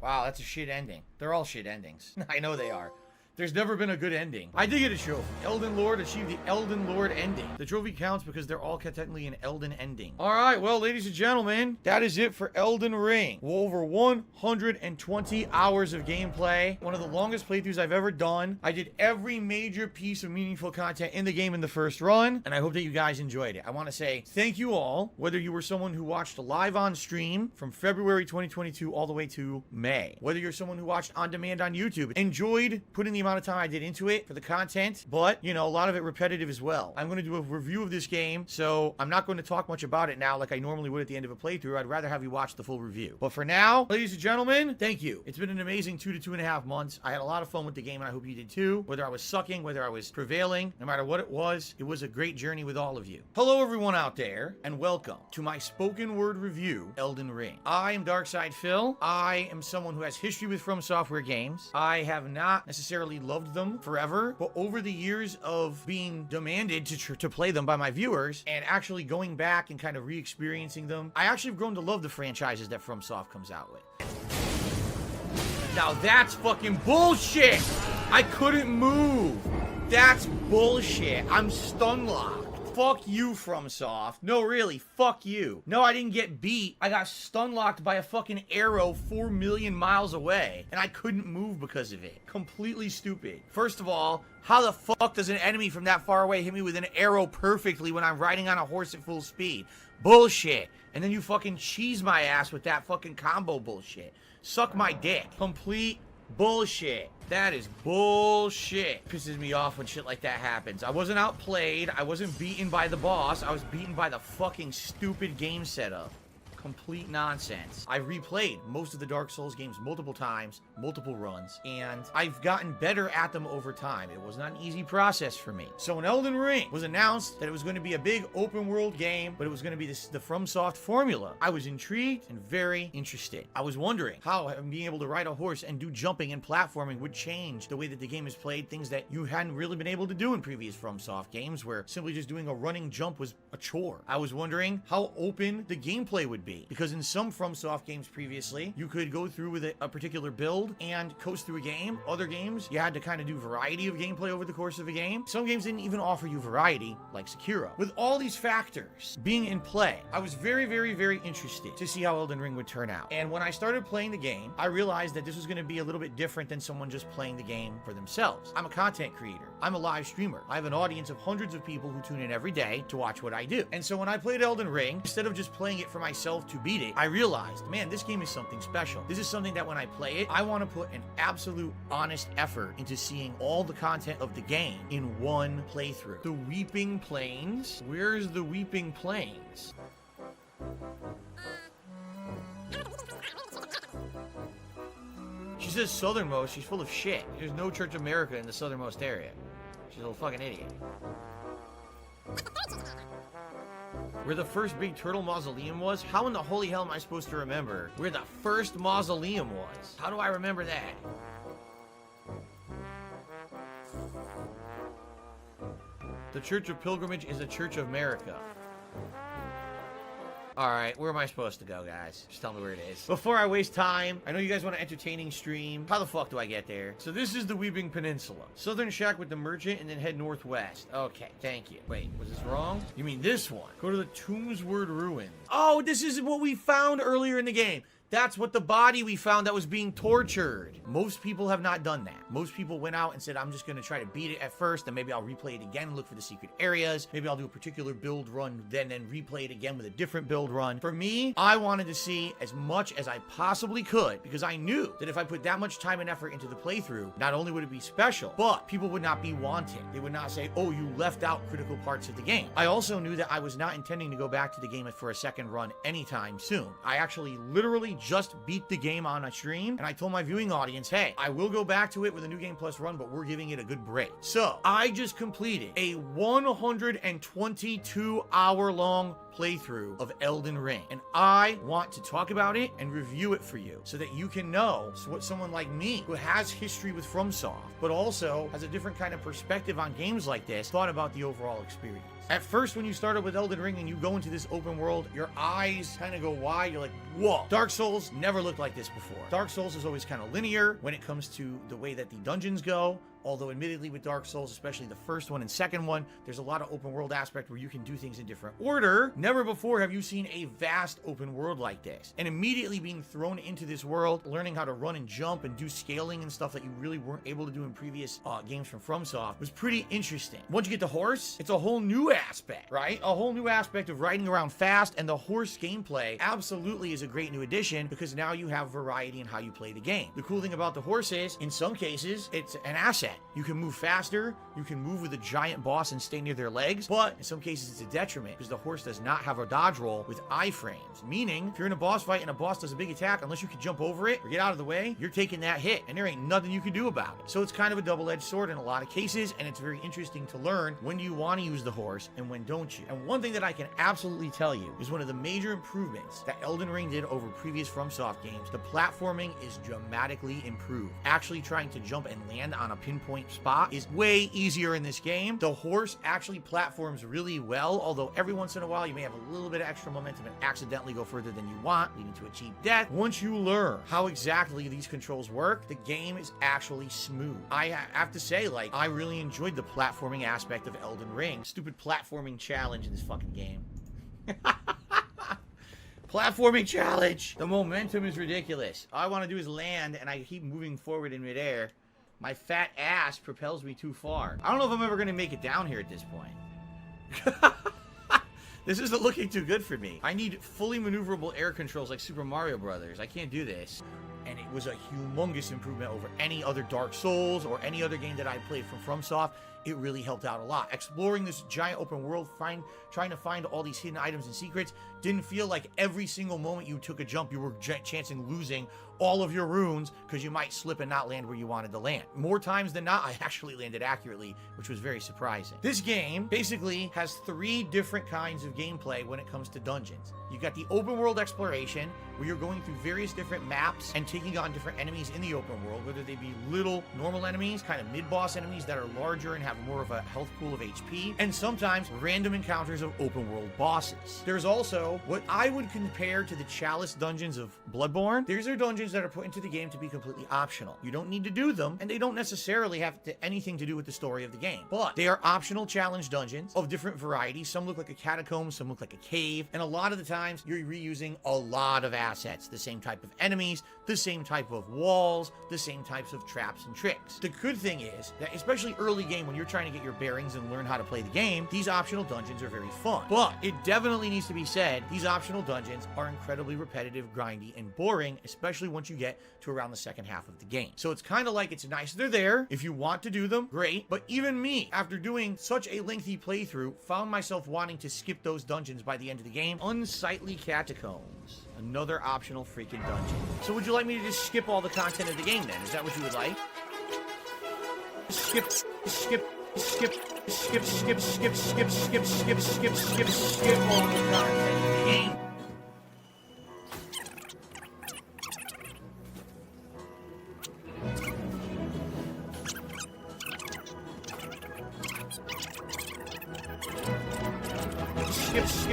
Wow, that's a shit ending. They're all shit endings. I know they are. There's never been a good ending. I did get a trophy. Elden Lord achieved the Elden Lord ending. The trophy counts because they're all technically an Elden ending. All right, well, ladies and gentlemen, that is it for Elden Ring. Over 120 hours of gameplay. One of the longest playthroughs I've ever done. I did every major piece of meaningful content in the game in the first run, and I hope that you guys enjoyed it. I want to say thank you all, whether you were someone who watched live on stream from February 2022 all the way to May, whether you're someone who watched on demand on YouTube, enjoyed putting the amount of time I did into it for the content, but you know, a lot of it repetitive as well. I'm going to do a review of this game, so I'm not going to talk much about it now like I normally would at the end of a playthrough. I'd rather have you watch the full review. But for now, ladies and gentlemen, thank you. It's been an amazing 2 to 2.5 months. I had a lot of fun with the game, and I hope you did too. Whether I was sucking, whether I was prevailing, no matter what it was a great journey with all of you. Hello everyone out there, and welcome to my spoken word review, Elden Ring. I am Darkside Phil. I am someone who has history with From Software games. I have not necessarily loved them forever, but over the years of being demanded to play them by my viewers and actually going back and kind of re-experiencing them, I actually have grown to love the franchises that FromSoft comes out with. Now that's fucking bullshit! I couldn't move! That's bullshit! I'm stun locked. Fuck you, FromSoft. No, really, fuck you. No, I didn't get beat. I got stun locked by a fucking arrow 4 million miles away, and I couldn't move because of it. Completely stupid. First of all, how the fuck does an enemy from that far away hit me with an arrow perfectly when I'm riding on a horse at full speed? Bullshit. And then you fucking cheese my ass with that fucking combo bullshit. Suck my dick. Complete bullshit. That is bullshit. Pisses me off when shit like that happens. I wasn't outplayed. I wasn't beaten by the boss. I was beaten by the fucking stupid game setup. Complete nonsense. I've replayed most of the Dark Souls games multiple times, multiple runs, and I've gotten better at them over time. It was not an easy process for me. So when Elden Ring was announced that it was going to be a big open world game, but it was going to be the FromSoft formula, I was intrigued and very interested. I was wondering how being able to ride a horse and do jumping and platforming would change the way that the game is played, things that you hadn't really been able to do in previous FromSoft games, where simply just doing a running jump was a chore. I was wondering how open the gameplay would be, because in some FromSoft games previously, you could go through with a particular build and coast through a game. Other games, you had to kind of do variety of gameplay over the course of a game. Some games didn't even offer you variety, like Sekiro. With all these factors being in play, I was very, very, very interested to see how Elden Ring would turn out. And when I started playing the game, I realized that this was going to be a little bit different than someone just playing the game for themselves. I'm a content creator. I'm a live streamer. I have an audience of hundreds of people who tune in every day to watch what I do. And so when I played Elden Ring, instead of just playing it for myself myself to beat it, I realized, man, this game is something special. This is something that when I play it, I want to put an absolute honest effort into seeing all the content of the game in one playthrough. The Weeping Plains? Where's the Weeping Plains? She says southernmost. She's full of shit. There's no Church of America in the southernmost area. She's a little fucking idiot. Where the first big turtle mausoleum was? How in the holy hell am I supposed to remember where the first mausoleum was? How do I remember that? The Church of Pilgrimage is a Church of America. Alright, where am I supposed to go, guys? Just tell me where it is. Before I waste time, I know you guys want an entertaining stream. How the fuck do I get there? So this is the Weeping Peninsula. Southern shack with the merchant and then head northwest. Okay, thank you. Wait, was this wrong? You mean this one? Go to the Tombsward Ruins. Oh, this is what we found earlier in the game. That's what the body we found that was being tortured. Most people have not done that. Most people went out and said, I'm just gonna try to beat it at first, and maybe I'll replay it again, look for the secret areas. Maybe I'll do a particular build run, then replay it again with a different build run. For me, I wanted to see as much as I possibly could, because I knew that if I put that much time and effort into the playthrough, not only would it be special, but people would not be wanting. They would not say, oh, you left out critical parts of the game. I also knew that I was not intending to go back to the game for a second run anytime soon. I actually literally just beat the game on a stream, and I told my viewing audience, hey, I will go back to it with a New Game Plus run, but we're giving it a good break. So I just completed a 122-hour-long playthrough of Elden Ring, and I want to talk about it and review it for you so that you can know what someone like me, who has history with FromSoft but also has a different kind of perspective on games like this, thought about the overall experience. At first, when you started with Elden Ring and you go into this open world, your eyes kind of go wide. You're like, whoa. Dark Souls never looked like this before. Dark Souls is always kind of linear when it comes to the way that the dungeons go. Although admittedly with Dark Souls, especially the first one and second one, there's a lot of open world aspect where you can do things in different order. Never before have you seen a vast open world like this. And immediately being thrown into this world, learning how to run and jump and do scaling and stuff that you really weren't able to do in previous games from FromSoft was pretty interesting. Once you get the horse, it's a whole new aspect, right? A whole new aspect of riding around fast, and the horse gameplay absolutely is a great new addition because now you have variety in how you play the game. The cool thing about the horse is, in some cases, it's an asset. You can move faster, you can move with a giant boss and stay near their legs, but in some cases it's a detriment because the horse does not have a dodge roll with iframes. Meaning, if you're in a boss fight and a boss does a big attack, unless you can jump over it or get out of the way, you're taking that hit and there ain't nothing you can do about it. So it's kind of a double-edged sword in a lot of cases, and it's very interesting to learn when do you want to use the horse and when don't you. And one thing that I can absolutely tell you is one of the major improvements that Elden Ring did over previous FromSoft games, the platforming is dramatically improved. Actually trying to jump and land on a pinpoint spot is way easier in this game. The horse actually platforms really well, although every once in a while you may have a little bit of extra momentum and accidentally go further than you want, leading to a cheap death. Once you learn how exactly these controls work, the game is actually smooth. I have to say, like, I really enjoyed the platforming aspect of Elden Ring. Stupid platforming challenge in this fucking game. Platforming challenge! The momentum is ridiculous. All I want to do is land, and I keep moving forward in midair. My fat ass propels me too far. I don't know if I'm ever going to make it down here at this point. This isn't looking too good for me. I need fully maneuverable air controls like Super Mario Brothers. I can't do this. And it was a humongous improvement over any other Dark Souls or any other game that I played from FromSoft. It really helped out a lot. Exploring this giant open world, trying to find all these hidden items and secrets, didn't feel like every single moment you took a jump, you were chancing losing all of your runes because you might slip and not land where you wanted to land. More times than not, I actually landed accurately, which was very surprising. This game basically has 3 different kinds of gameplay when it comes to dungeons. You've got the open world exploration, where you're going through various different maps and taking on different enemies in the open world, whether they be little normal enemies, kind of mid-boss enemies that are larger and have more of a health pool of HP, and sometimes random encounters of open world bosses. There's also what I would compare to the Chalice dungeons of Bloodborne. These are dungeons that are put into the game to be completely optional. You don't need to do them, and they don't necessarily have anything to do with the story of the game, but they are optional challenge dungeons of different varieties. Some look like a catacomb, some look like a cave, and a lot of the times you're reusing a lot of assets, the same type of enemies, the same type of walls, the same types of traps and tricks. The good thing is that especially early game when you're you're trying to get your bearings and learn how to play the game, these optional dungeons are very fun. But it definitely needs to be said, these optional dungeons are incredibly repetitive, grindy, and boring, especially once you get to around the second half of the game. So it's kind of like, it's nice they're there. If you want to do them, great. But even me, after doing such a lengthy playthrough, found myself wanting to skip those dungeons by the end of the game. Unsightly Catacombs. Another optional freaking dungeon. So would you like me to just skip all the content of the game then? Is that what you would like? Skip all the content of the game.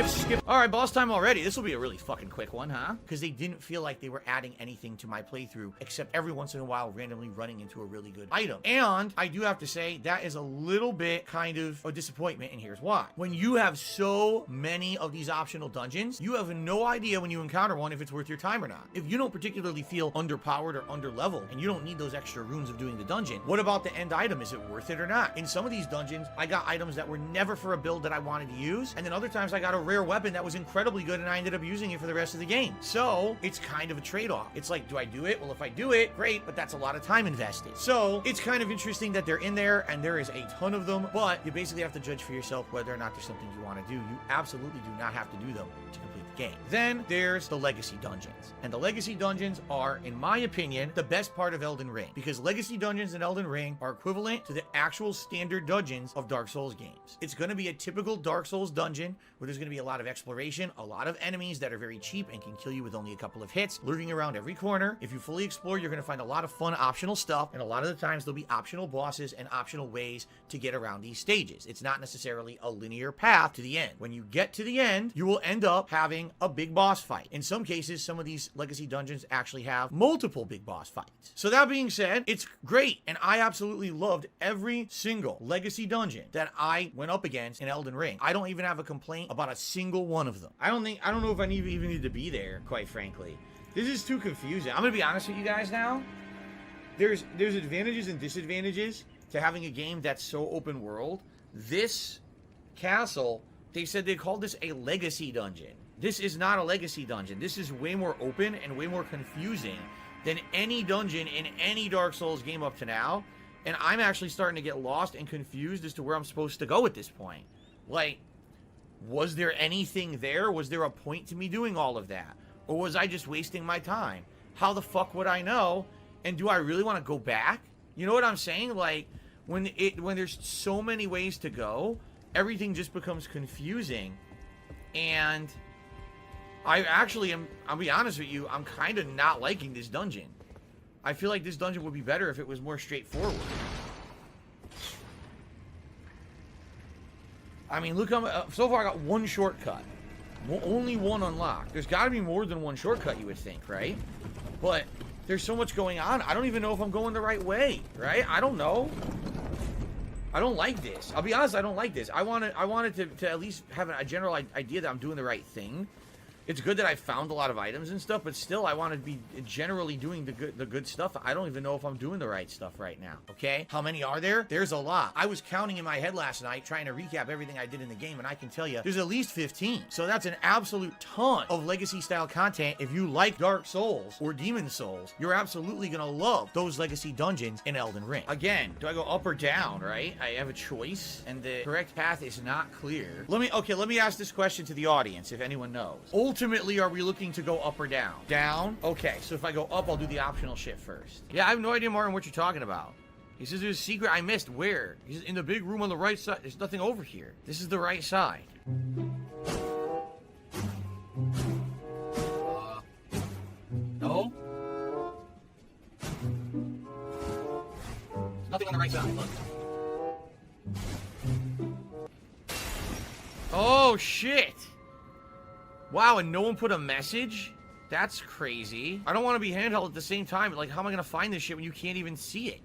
Skip. All right, boss time already. This will be a really fucking quick one, huh? Because they didn't feel like they were adding anything to my playthrough, except every once in a while randomly running into a really good item. And I do have to say, that is a little bit kind of a disappointment, and here's why. When you have so many of these optional dungeons, you have no idea when you encounter one if it's worth your time or not. If you don't particularly feel underpowered or underleveled, and you don't need those extra runes of doing the dungeon, what about the end item? Is it worth it or not? In some of these dungeons, I got items that were never for a build that I wanted to use, and then other times I got a rare weapon that was incredibly good and I ended up using it for the rest of the game. So it's kind of a trade-off. It's like, do I do it? Well, if I do it, great, but that's a lot of time invested. So it's kind of interesting that they're in there and there is a ton of them, but you basically have to judge for yourself whether or not there's something you want to do. You absolutely do not have to do them to complete the game. Then there's the legacy dungeons. And the legacy dungeons are, in my opinion, the best part of Elden Ring, because legacy dungeons in Elden Ring are equivalent to the actual standard dungeons of Dark Souls games. It's going to be a typical Dark Souls dungeon where there's going to be a lot of exploration, a lot of enemies that are very cheap and can kill you with only a couple of hits, lurking around every corner. If you fully explore, you're going to find a lot of fun optional stuff, and a lot of the times there'll be optional bosses and optional ways to get around these stages. It's not necessarily a linear path to the end. When you get to the end, you will end up having a big boss fight. In some cases, some of these legacy dungeons actually have multiple big boss fights. So that being said, it's great, and I absolutely loved every single legacy dungeon that I went up against in Elden Ring. I don't even have a complaint about a single one of them. I don't know if I even need to be there, quite frankly. This is too confusing. I'm gonna be honest with you guys now. There's advantages and disadvantages to having a game that's so open world. This castle, they said they called this a legacy dungeon. This is not a legacy dungeon. This is way more open and way more confusing than any dungeon in any Dark Souls game up to now. And I'm actually starting to get lost and confused as to where I'm supposed to go at this point. Like, was there anything there? Was there a point to me doing all of that? Or was I just wasting my time? How the fuck would I know? And do I really want to go back? You know what I'm saying? Like, when there's so many ways to go, everything just becomes confusing. And I actually am, I'll be honest with you, I'm kind of not liking this dungeon. I feel like this dungeon would be better if it was more straightforward. I mean, look how so far I got one shortcut. Only one unlocked. There's got to be more than one shortcut, you would think, right? But there's so much going on. I don't even know if I'm going the right way, right? I don't know. I don't like this. I'll be honest, I don't like this. I wanted to at least have a general idea that I'm doing the right thing. It's good that I found a lot of items and stuff, but still, I want to be generally doing the good stuff. I don't even know if I'm doing the right stuff right now, okay? How many are there? There's a lot. I was counting in my head last night, trying to recap everything I did in the game, and I can tell you, there's at least 15. So that's an absolute ton of legacy-style content. If you like Dark Souls or Demon Souls, you're absolutely going to love those legacy dungeons in Elden Ring. Again, do I go up or down, right? I have a choice, and the correct path is not clear. Let me ask this question to the audience, if anyone knows. Ultimately, are we looking to go up or down? Down? Okay, so if I go up, I'll do the optional shit first. Yeah, I have no idea, Martin, what you're talking about. He says there's a secret I missed. Where? He says in the big room on the right side. There's nothing over here. This is the right side. No? There's nothing on the right side. Look. Oh, shit. Wow, and no one put a message? That's crazy. I don't want to be handheld at the same time. Like, how am I going to find this shit when you can't even see it?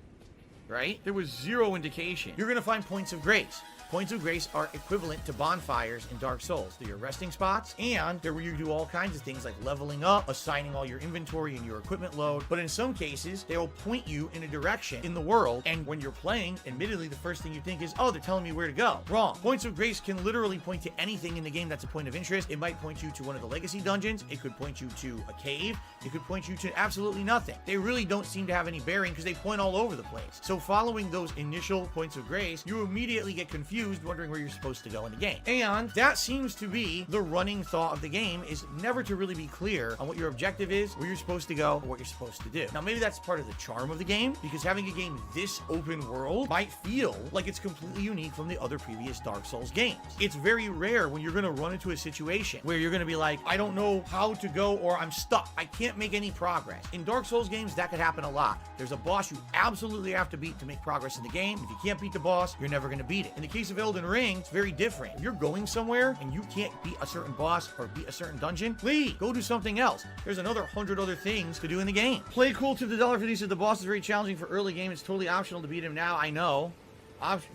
Right? There was zero indication. You're going to find points of grace. Points of grace are equivalent to bonfires in Dark Souls. They're your resting spots, and they're where you do all kinds of things like leveling up, assigning all your inventory and your equipment load. But in some cases, they will point you in a direction in the world, and when you're playing, admittedly, the first thing you think is, oh, they're telling me where to go. Wrong. Points of grace can literally point to anything in the game that's a point of interest. It might point you to one of the legacy dungeons. It could point you to a cave. It could point you to absolutely nothing. They really don't seem to have any bearing because they point all over the place. So following those initial points of grace, you immediately get confused, wondering where you're supposed to go in the game. And that seems to be the running thought of the game, is never to really be clear on what your objective is, where you're supposed to go, or what you're supposed to do. Now, maybe that's part of the charm of the game, because having a game this open world might feel like it's completely unique from the other previous Dark Souls games. It's very rare when you're going to run into a situation where you're going to be like, I don't know how to go, or I'm stuck. I can't make any progress. In Dark Souls games, that could happen a lot. There's a boss you absolutely have to beat to make progress in the game. If you can't beat the boss, you're never going to beat it. In the case of Elden Ring, it's very different. If you're going somewhere and you can't beat a certain boss or beat a certain dungeon, leave. Go do something else. There's another 100 other things to do in the game. Play cool, tip the dollar for these. The boss is very challenging for early game. It's totally optional to beat him now. I know.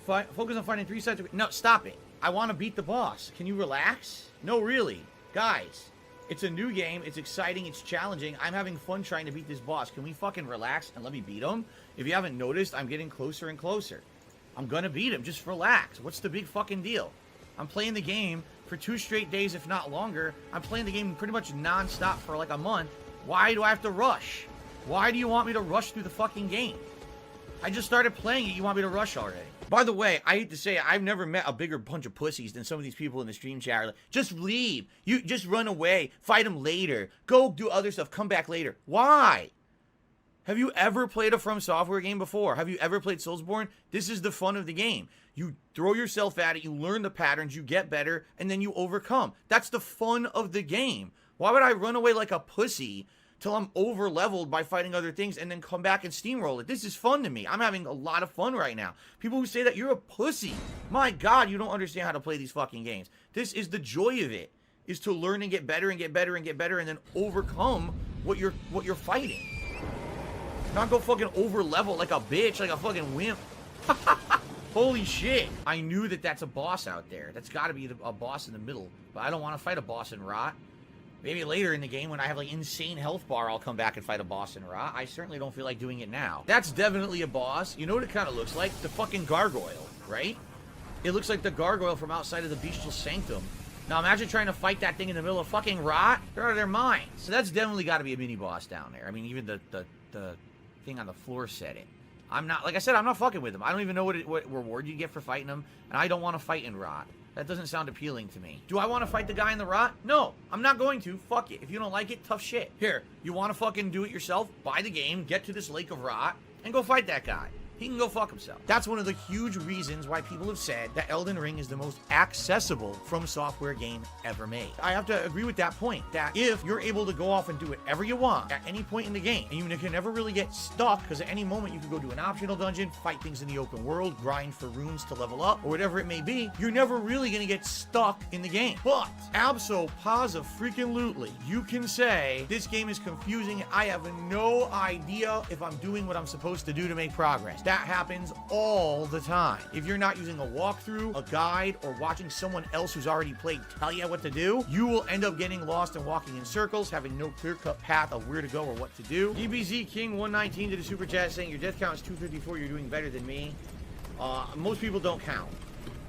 Focus on finding 3 sides. No, stop it. I want to beat the boss. Can you relax? No, really. Guys, it's a new game. It's exciting. It's challenging. I'm having fun trying to beat this boss. Can we fucking relax and let me beat him? If you haven't noticed, I'm getting closer and closer. I'm gonna beat him. Just relax. What's the big fucking deal? I'm playing the game for 2 straight days, if not longer. I'm playing the game pretty much non-stop for like a month. Why do I have to rush? Why do you want me to rush through the fucking game? I just started playing it. You want me to rush already? By the way, I hate to say it, I've never met a bigger bunch of pussies than some of these people in the stream chat. Like, just leave. You just run away. Fight them later. Go do other stuff. Come back later. Why? Have you ever played a From Software game before? Have you ever played Soulsborne? This is the fun of the game. You throw yourself at it, you learn the patterns, you get better, and then you overcome. That's the fun of the game. Why would I run away like a pussy till I'm over-leveled by fighting other things and then come back and steamroll it? This is fun to me. I'm having a lot of fun right now. People who say that, you're a pussy. My God, you don't understand how to play these fucking games. This is the joy of it, is to learn and get better and get better and get better and then overcome what you're fighting. Not go fucking over-level like a bitch, like a fucking wimp. Holy shit. I knew that that's a boss out there. That's got to be a boss in the middle. But I don't want to fight a boss in Rot. Maybe later in the game when I have like insane health bar, I'll come back and fight a boss in Rot. I certainly don't feel like doing it now. That's definitely a boss. You know what it kind of looks like? The fucking gargoyle, right? It looks like the gargoyle from outside of the Bestial Sanctum. Now imagine trying to fight that thing in the middle of fucking Rot. They're out of their minds. So that's definitely got to be a mini boss down there. I mean, even the thing on the floor said it. I'm not, like I said, I'm not fucking with him. I don't even know what reward you get for fighting him, and I don't want to fight in Rot. That doesn't sound appealing to me. Do I want to fight the guy in the Rot? No, I'm not going to. Fuck it. If you don't like it, tough shit. Here, you want to fucking do it yourself? Buy the game, get to this Lake of Rot, and go fight that guy. He can go fuck himself. That's one of the huge reasons why people have said that Elden Ring is the most accessible From Software game ever made. I have to agree with that point, that if you're able to go off and do whatever you want at any point in the game, and you can never really get stuck, because at any moment you can go do an optional dungeon, fight things in the open world, grind for runes to level up, or whatever it may be, you're never really going to get stuck in the game. But abso-pos-freaking-lutely, you can say, this game is confusing, I have no idea if I'm doing what I'm supposed to do to make progress. That happens all the time. If you're not using a walkthrough, a guide, or watching someone else who's already played tell you what to do, you will end up getting lost and walking in circles, having no clear-cut path of where to go or what to do. DBZ King 119 did a super chat saying, your death count is 254, you're doing better than me. Most people don't count.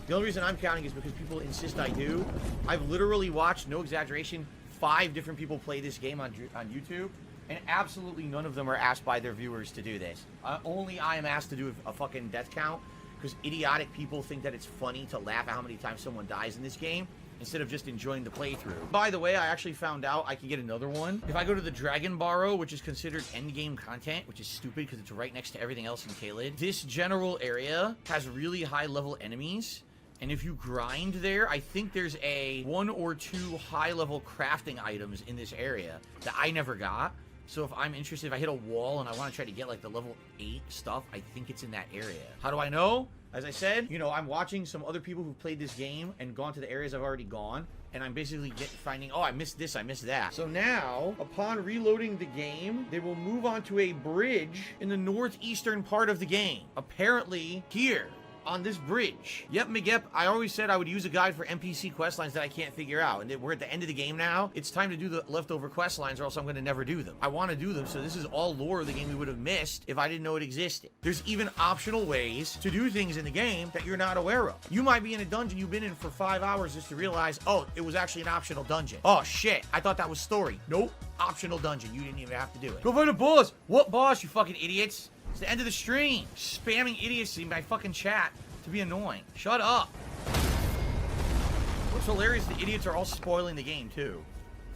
The only reason I'm counting is because people insist I do. I've literally watched, no exaggeration, 5 different people play this game on YouTube. And absolutely none of them are asked by their viewers to do this. Only I am asked to do a fucking death count because idiotic people think that it's funny to laugh at how many times someone dies in this game instead of just enjoying the playthrough. By the way, I actually found out I can get another one. If I go to the Dragonbarrow, which is considered endgame content, which is stupid because it's right next to everything else in Caelid, this general area has really high level enemies. And if you grind there, I think there's 1 or 2 high level crafting items in this area that I never got. So if I'm interested, if I hit a wall and I want to try to get like the level 8 stuff, I think it's in that area. How do I know? As I said, you know, I'm watching some other people who've played this game and gone to the areas I've already gone. And I'm basically finding, oh, I missed this, I missed that. So now, upon reloading the game, they will move on to a bridge in the northeastern part of the game. Apparently, here. on this bridge. Yep, McGep, I always said I would use a guide for NPC questlines that I can't figure out. And we're at the end of the game now. It's time to do the leftover questlines or else I'm going to never do them. I want to do them, so this is all lore of the game we would have missed if I didn't know it existed. There's even optional ways to do things in the game that you're not aware of. You might be in a dungeon you've been in for 5 hours just to realize, oh, it was actually an optional dungeon. Oh, shit, I thought that was story. Nope, optional dungeon. You didn't even have to do it. Go find a boss. What boss, you fucking idiots? It's the end of the stream. Spamming idiocy in my fucking chat to be annoying. Shut up. What's hilarious, the idiots are all spoiling the game, too.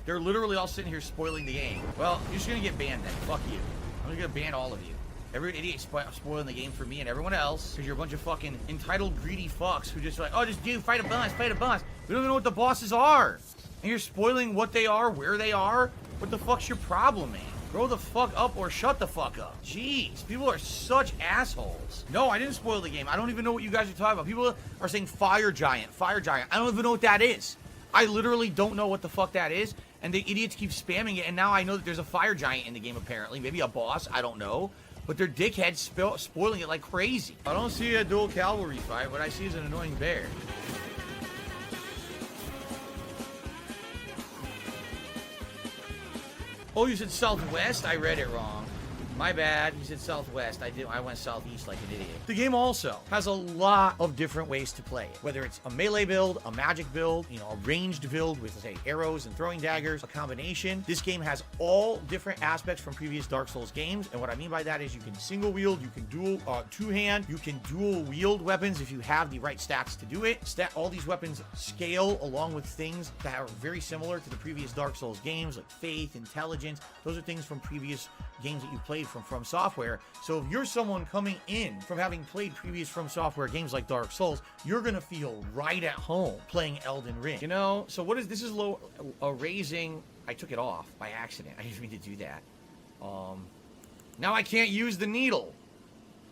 They're literally all sitting here spoiling the game. Well, you're just gonna get banned then. Fuck you. I'm gonna ban all of you. Every idiot spoiling the game for me and everyone else, because you're a bunch of fucking entitled, greedy fucks who just like, oh, just do, fight a boss, fight a boss. We don't even know what the bosses are. And you're spoiling what they are, where they are. What the fuck's your problem, man? Grow the fuck up or shut the fuck up. Jeez, people are such assholes. No, I didn't spoil the game. I don't even know what you guys are talking about. People are saying fire giant, fire giant. I don't even know what that is. I literally don't know what the fuck that is. And the idiots keep spamming it. And now I know that there's a fire giant in the game, apparently. Maybe a boss, I don't know. But they're dickheads spoiling it like crazy. I don't see a dual cavalry fight. What I see is an annoying bear. Oh, you said southwest? I read it wrong. My bad. You said southwest. I went southeast like an idiot. The game also has a lot of different ways to play it. Whether it's a melee build, a magic build, you know, a ranged build with, say, arrows and throwing daggers, a combination. This game has all different aspects from previous Dark Souls games. And what I mean by that is you can single wield, you can dual two-hand, you can dual wield weapons if you have the right stats to do it. All these weapons scale along with things that are very similar to the previous Dark Souls games, like faith, intelligence. Those are things from previous games that you played from Software. So if you're someone coming in from having played previous From Software games like Dark Souls, you're gonna feel right at home playing Elden Ring. You know, so what is this? Is low raising. I took it off by accident. I didn't mean to do that. Now I can't use the needle.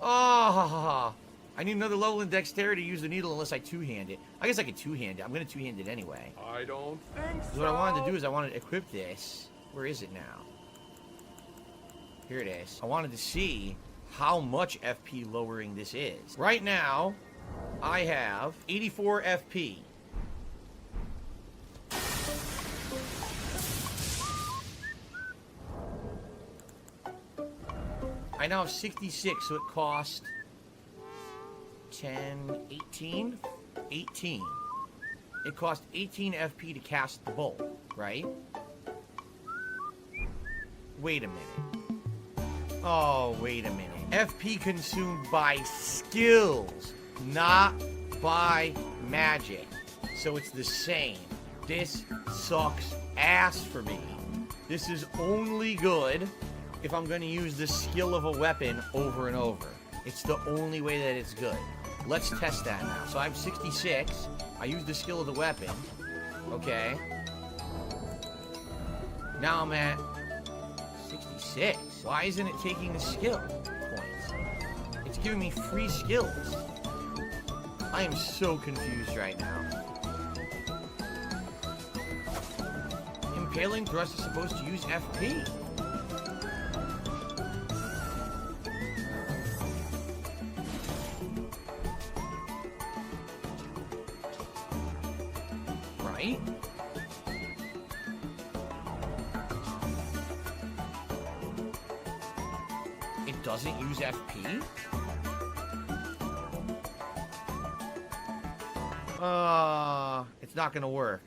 I need another level in dexterity to use the needle unless I two-hand it. I guess I could two-hand it. I'm gonna two-hand it anyway. I don't think so. What I wanted to do is I wanted to equip this. Where is it now? Here it is. I wanted to see how much FP lowering this is. Right now, I have 84 FP. I now have 66, so it cost 10, 18? 18. It cost 18 FP to cast the bolt, right? Wait a minute. Oh, wait a minute. FP consumed by skills, not by magic. So it's the same. This sucks ass for me. This is only good if I'm going to use the skill of a weapon over and over. It's the only way that it's good. Let's test that now. So I have 66. I use the skill of the weapon. Okay. Now I'm at 66. Why isn't it taking the skill points? It's giving me free skills. I am so confused right now. Impaling thrust is supposed to use FP. Right? It doesn't use FP? It's not gonna work.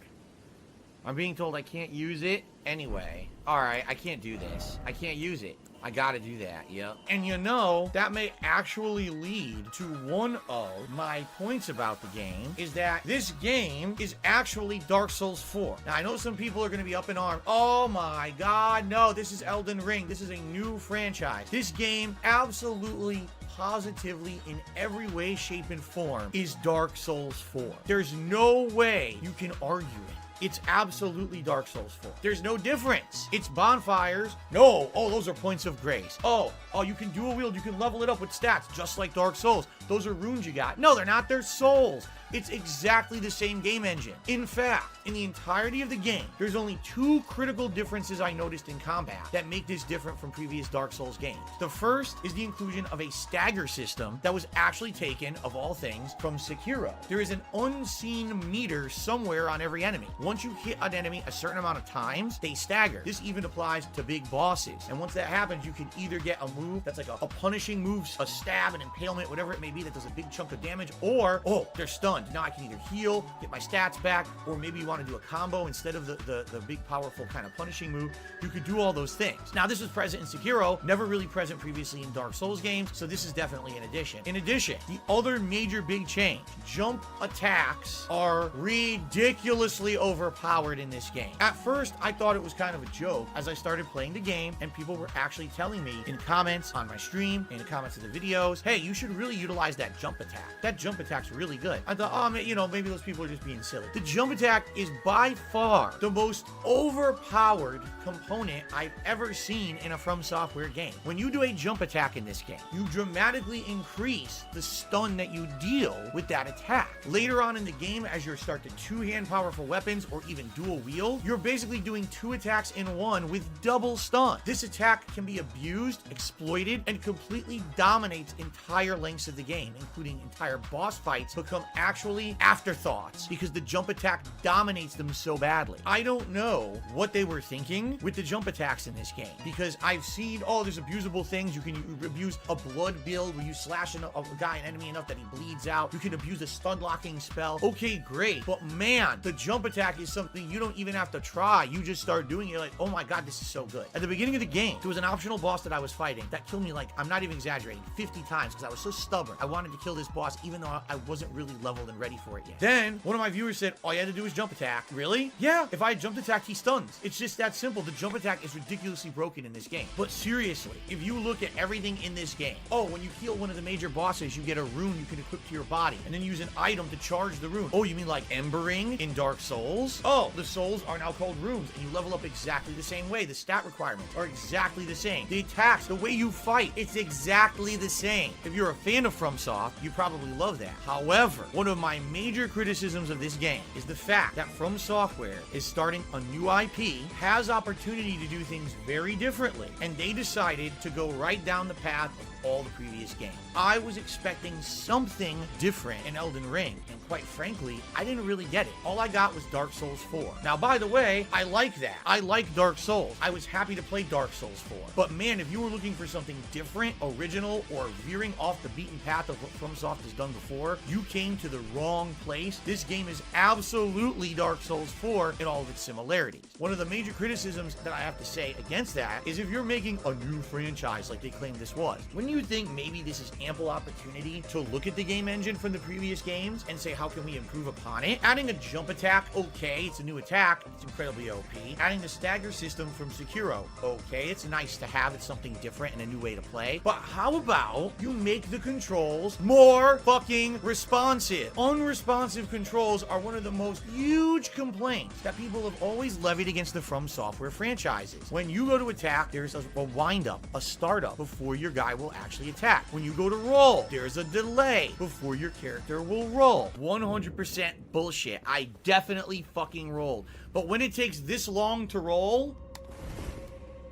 I'm being told I can't use it anyway. Alright, I can't do this. I can't use it. I gotta do that, yep. And you know, that may actually lead to one of my points about the game, is that this game is actually Dark Souls 4. Now, I know some people are gonna be up in arms. Oh my god, no, this is Elden Ring. This is a new franchise. This game absolutely, positively, in every way, shape, and form, is Dark Souls 4. There's no way you can argue it. It's absolutely Dark Souls 4. There's no difference. It's bonfires. No. Oh, those are points of grace. Oh, you can dual wield. You can level it up with stats, just like Dark Souls. Those are runes you got. No, they're not. They're souls. It's exactly the same game engine. In fact, in the entirety of the game, there's only 2 critical differences I noticed in combat that make this different from previous Dark Souls games. The first is the inclusion of a stagger system that was actually taken, of all things, from Sekiro. There is an unseen meter somewhere on every enemy. Once you hit an enemy a certain amount of times, they stagger. This even applies to big bosses. And once that happens, you can either get a move that's like a punishing move, a stab, an impalement, whatever it may be, that does a big chunk of damage, or, oh, they're stunned. Now I can either heal, get my stats back, or maybe you want to do a combo instead of the big, powerful kind of punishing move. You could do all those things. Now, this was present in Sekiro, never really present previously in Dark Souls games, so this is definitely an addition. In addition, the other major big change, jump attacks are ridiculously overpowered in this game. At first, I thought it was kind of a joke as I started playing the game, and people were actually telling me in comments on my stream, in the comments of the videos, hey, you should really utilize that jump attack. That jump attack's really good. I thought, oh, man, you know, maybe those people are just being silly. The jump attack is by far the most overpowered component I've ever seen in a From Software game. When you do a jump attack in this game, you dramatically increase the stun that you deal with that attack. Later on in the game, as you start to two-hand powerful weapons or even dual wield, you're basically doing 2 attacks in one with double stun. This attack can be abused, exploited, and completely dominates entire lengths of the game, including entire boss fights become actually afterthoughts because the jump attack dominates them so badly. I don't know what they were thinking with the jump attacks in this game, because I've seen, oh, there's abusable things. You can abuse a blood build where you slash a guy, an enemy enough that he bleeds out. You can abuse a stun locking spell. Okay, great. But man, the jump attack is something you don't even have to try. You just start doing it. You're like, oh my God, this is so good. At the beginning of the game, there was an optional boss that I was fighting that killed me, like, I'm not even exaggerating, 50 times because I was so stubborn. I wanted to kill this boss even though I wasn't really leveled and ready for it yet. Then one of my viewers said, all you had to do was jump attack. Really? Yeah, if I had jumped attack, he stuns. It's just that simple. The jump attack is ridiculously broken in this game. But seriously, if you look at everything in this game, oh, when you kill one of the major bosses, you get a rune you can equip to your body and then use an item to charge the rune. Oh, you mean like embering in Dark Souls? Oh, the souls are now called runes and you level up exactly the same way. The stat requirements are exactly the same. The attacks, the way you fight, it's exactly the same. If you're a fan of FromSoft, you probably love that. However, one of my major criticisms of this game is the fact that From Software is starting a new IP, has opportunity to do things very differently, and they decided to go right down the path of all the previous games. I was expecting something different in Elden Ring, and quite frankly, I didn't really get it. All I got was Dark Souls 4. Now, by the way, I like that. I like Dark Souls. I was happy to play Dark Souls 4. But man, if you were looking for something different, original, or veering off the beaten path of what FromSoft has done before, you came to the wrong place. This game is absolutely Dark Souls 4 in all of its similarities. One of the major criticisms that I have to say against that is if you're making a new franchise like they claim this was, wouldn't you think maybe this is ample opportunity to look at the game engine from the previous games and say, how can we improve upon it? Adding a jump attack, okay, it's a new attack, it's incredibly OP. Adding the stagger system from Sekiro, okay, it's nice to have, it's something different and a new way to play. But how about you make the controls more fucking responsive? Unresponsive controls are one of the most huge complaints that people have always levied against the From Software franchises. When you go to attack, there's a wind up, a startup before your guy will actually attack. When you go to roll, there's a delay before your character will roll. 100% bullshit. I definitely fucking rolled. But when it takes this long to roll,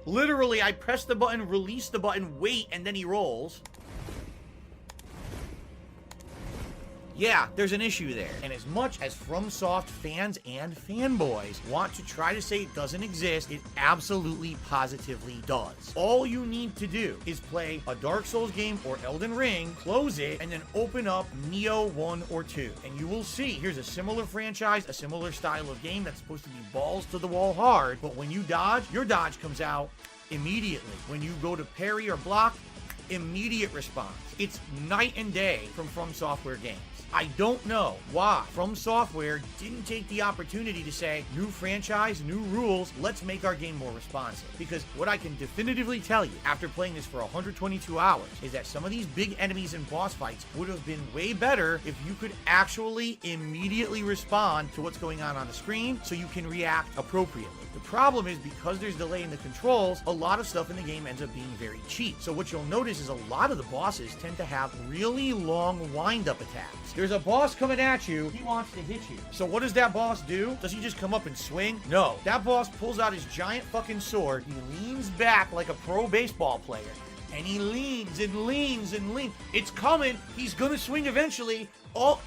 literally I press the button, release the button, wait, and then he rolls. Yeah, there's an issue there. And as much as FromSoft fans and fanboys want to try to say it doesn't exist, it absolutely positively does. All you need to do is play a Dark Souls game or Elden Ring, close it, and then open up Nioh 1 or 2. And you will see, here's a similar franchise, a similar style of game that's supposed to be balls to the wall hard, but when you dodge, your dodge comes out immediately. When you go to parry or block, immediate response. It's night and day from Software games. I don't know why From Software didn't take the opportunity to say, new franchise, new rules, let's make our game more responsive. Because what I can definitively tell you after playing this for 122 hours is that some of these big enemies and boss fights would have been way better if you could actually immediately respond to what's going on the screen so you can react appropriately. The problem is because there's delay in the controls, a lot of stuff in the game ends up being very cheap. So what you'll notice is a lot of the bosses tend to have really long wind-up attacks. There's a boss coming at you, he wants to hit you. So what does that boss do? Does he just come up and swing? No. That boss pulls out his giant fucking sword, he leans back like a pro baseball player, and he leans and leans and leans. It's coming. He's gonna swing eventually. Oh,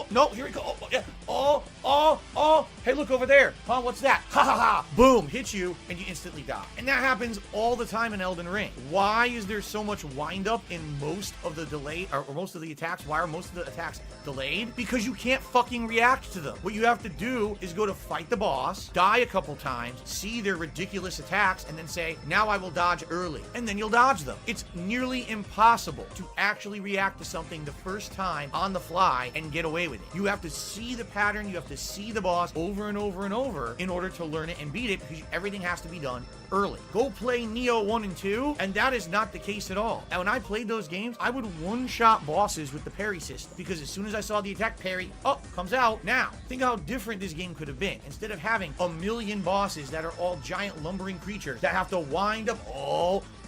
no, here we go. Oh, yeah. Oh, hey, look over there. Huh, what's that? Ha ha ha. Boom, hits you, and you instantly die. And that happens all the time in Elden Ring. Why is there so much wind up in most of the delay, or most of the attacks? Why are most of the attacks delayed? Because you can't fucking react to them. What you have to do is go to fight the boss, die a couple times, see their ridiculous attacks, and then say, now I will dodge early. And then you'll dodge them. It's nearly impossible to actually react to something the first time on the fly and get away with it. You have to see the pattern, you have to see the boss over and over and over in order to learn it and beat it, because everything has to be done early. Go play Nioh 1 and 2, and that is not the case at all. And when I played those games, I would one-shot bosses with the parry system, because as soon as I saw the attack, parry, comes out. Now, think how different this game could have been. Instead of having a million bosses that are all giant lumbering creatures that have to wind up,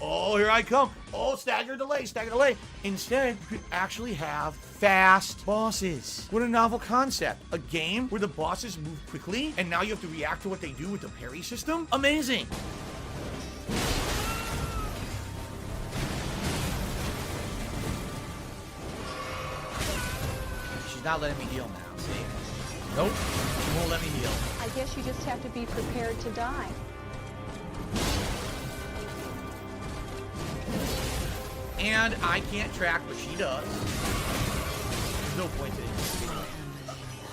here I come. Stagger delay. Instead, you could actually have fast bosses. What a novel concept. A game where the bosses move quickly, and now you have to react to what they do with the parry system? Amazing. She's not letting me heal now, see? Nope, she won't let me heal. I guess you just have to be prepared to die. And I can't track what she does. There's no point to it.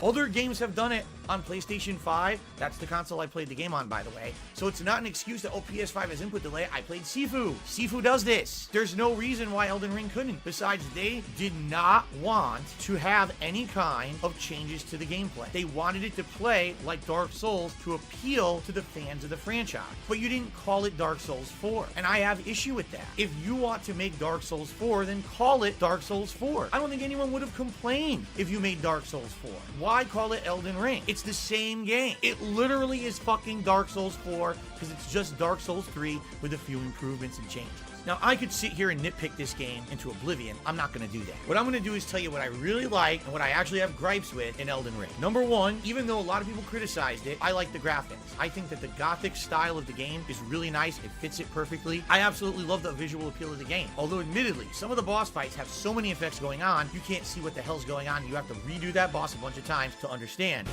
Other games have done it on PlayStation 5. That's the console I played the game on, by the way. So it's not an excuse that, PS5 has input delay. I played Sifu. Sifu does this. There's no reason why Elden Ring couldn't. Besides, they did not want to have any kind of changes to the gameplay. They wanted it to play like Dark Souls to appeal to the fans of the franchise. But you didn't call it Dark Souls 4. And I have issue with that. If you want to make Dark Souls 4, then call it Dark Souls 4. I don't think anyone would have complained if you made Dark Souls 4. Why call it Elden Ring? It's the same game. It literally is fucking Dark Souls 4 because it's just Dark Souls 3 with a few improvements and changes. Now, I could sit here and nitpick this game into oblivion. I'm not going to do that. What I'm going to do is tell you what I really like and what I actually have gripes with in Elden Ring. Number one, even though a lot of people criticized it, I like the graphics. I think that the gothic style of the game is really nice. It fits it perfectly. I absolutely love the visual appeal of the game. Although, admittedly, some of the boss fights have so many effects going on, you can't see what the hell's going on. You have to redo that boss a bunch of times to understand.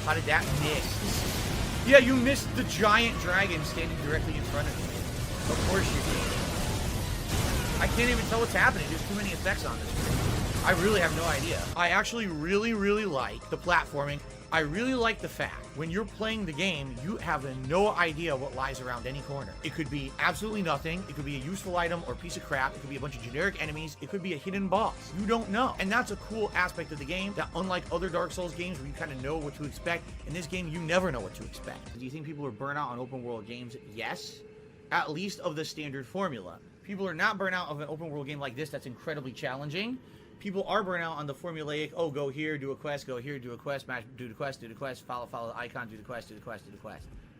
How did that miss? Yeah, you missed the giant dragon standing directly in front of you. Of course you did. I can't even tell what's happening. There's too many effects on this screen. I really have no idea. I actually really like the platforming. I really like the fact when you're playing the game, you have no idea what lies around any corner. It could be absolutely nothing. It could be a useful item or piece of crap. It could be a bunch of generic enemies. It could be a hidden boss. You don't know. And that's a cool aspect of the game that, unlike other Dark Souls games where you kind of know what to expect, in this game, you never know what to expect. Do you think people are burnt out on open world games? Yes. At least of the standard formula. People are not burnt out of an open world game like this that's incredibly challenging. People are burnt out on the formulaic, go here, do a quest, go here, do a quest, match, do the quest, follow the icon, do the quest.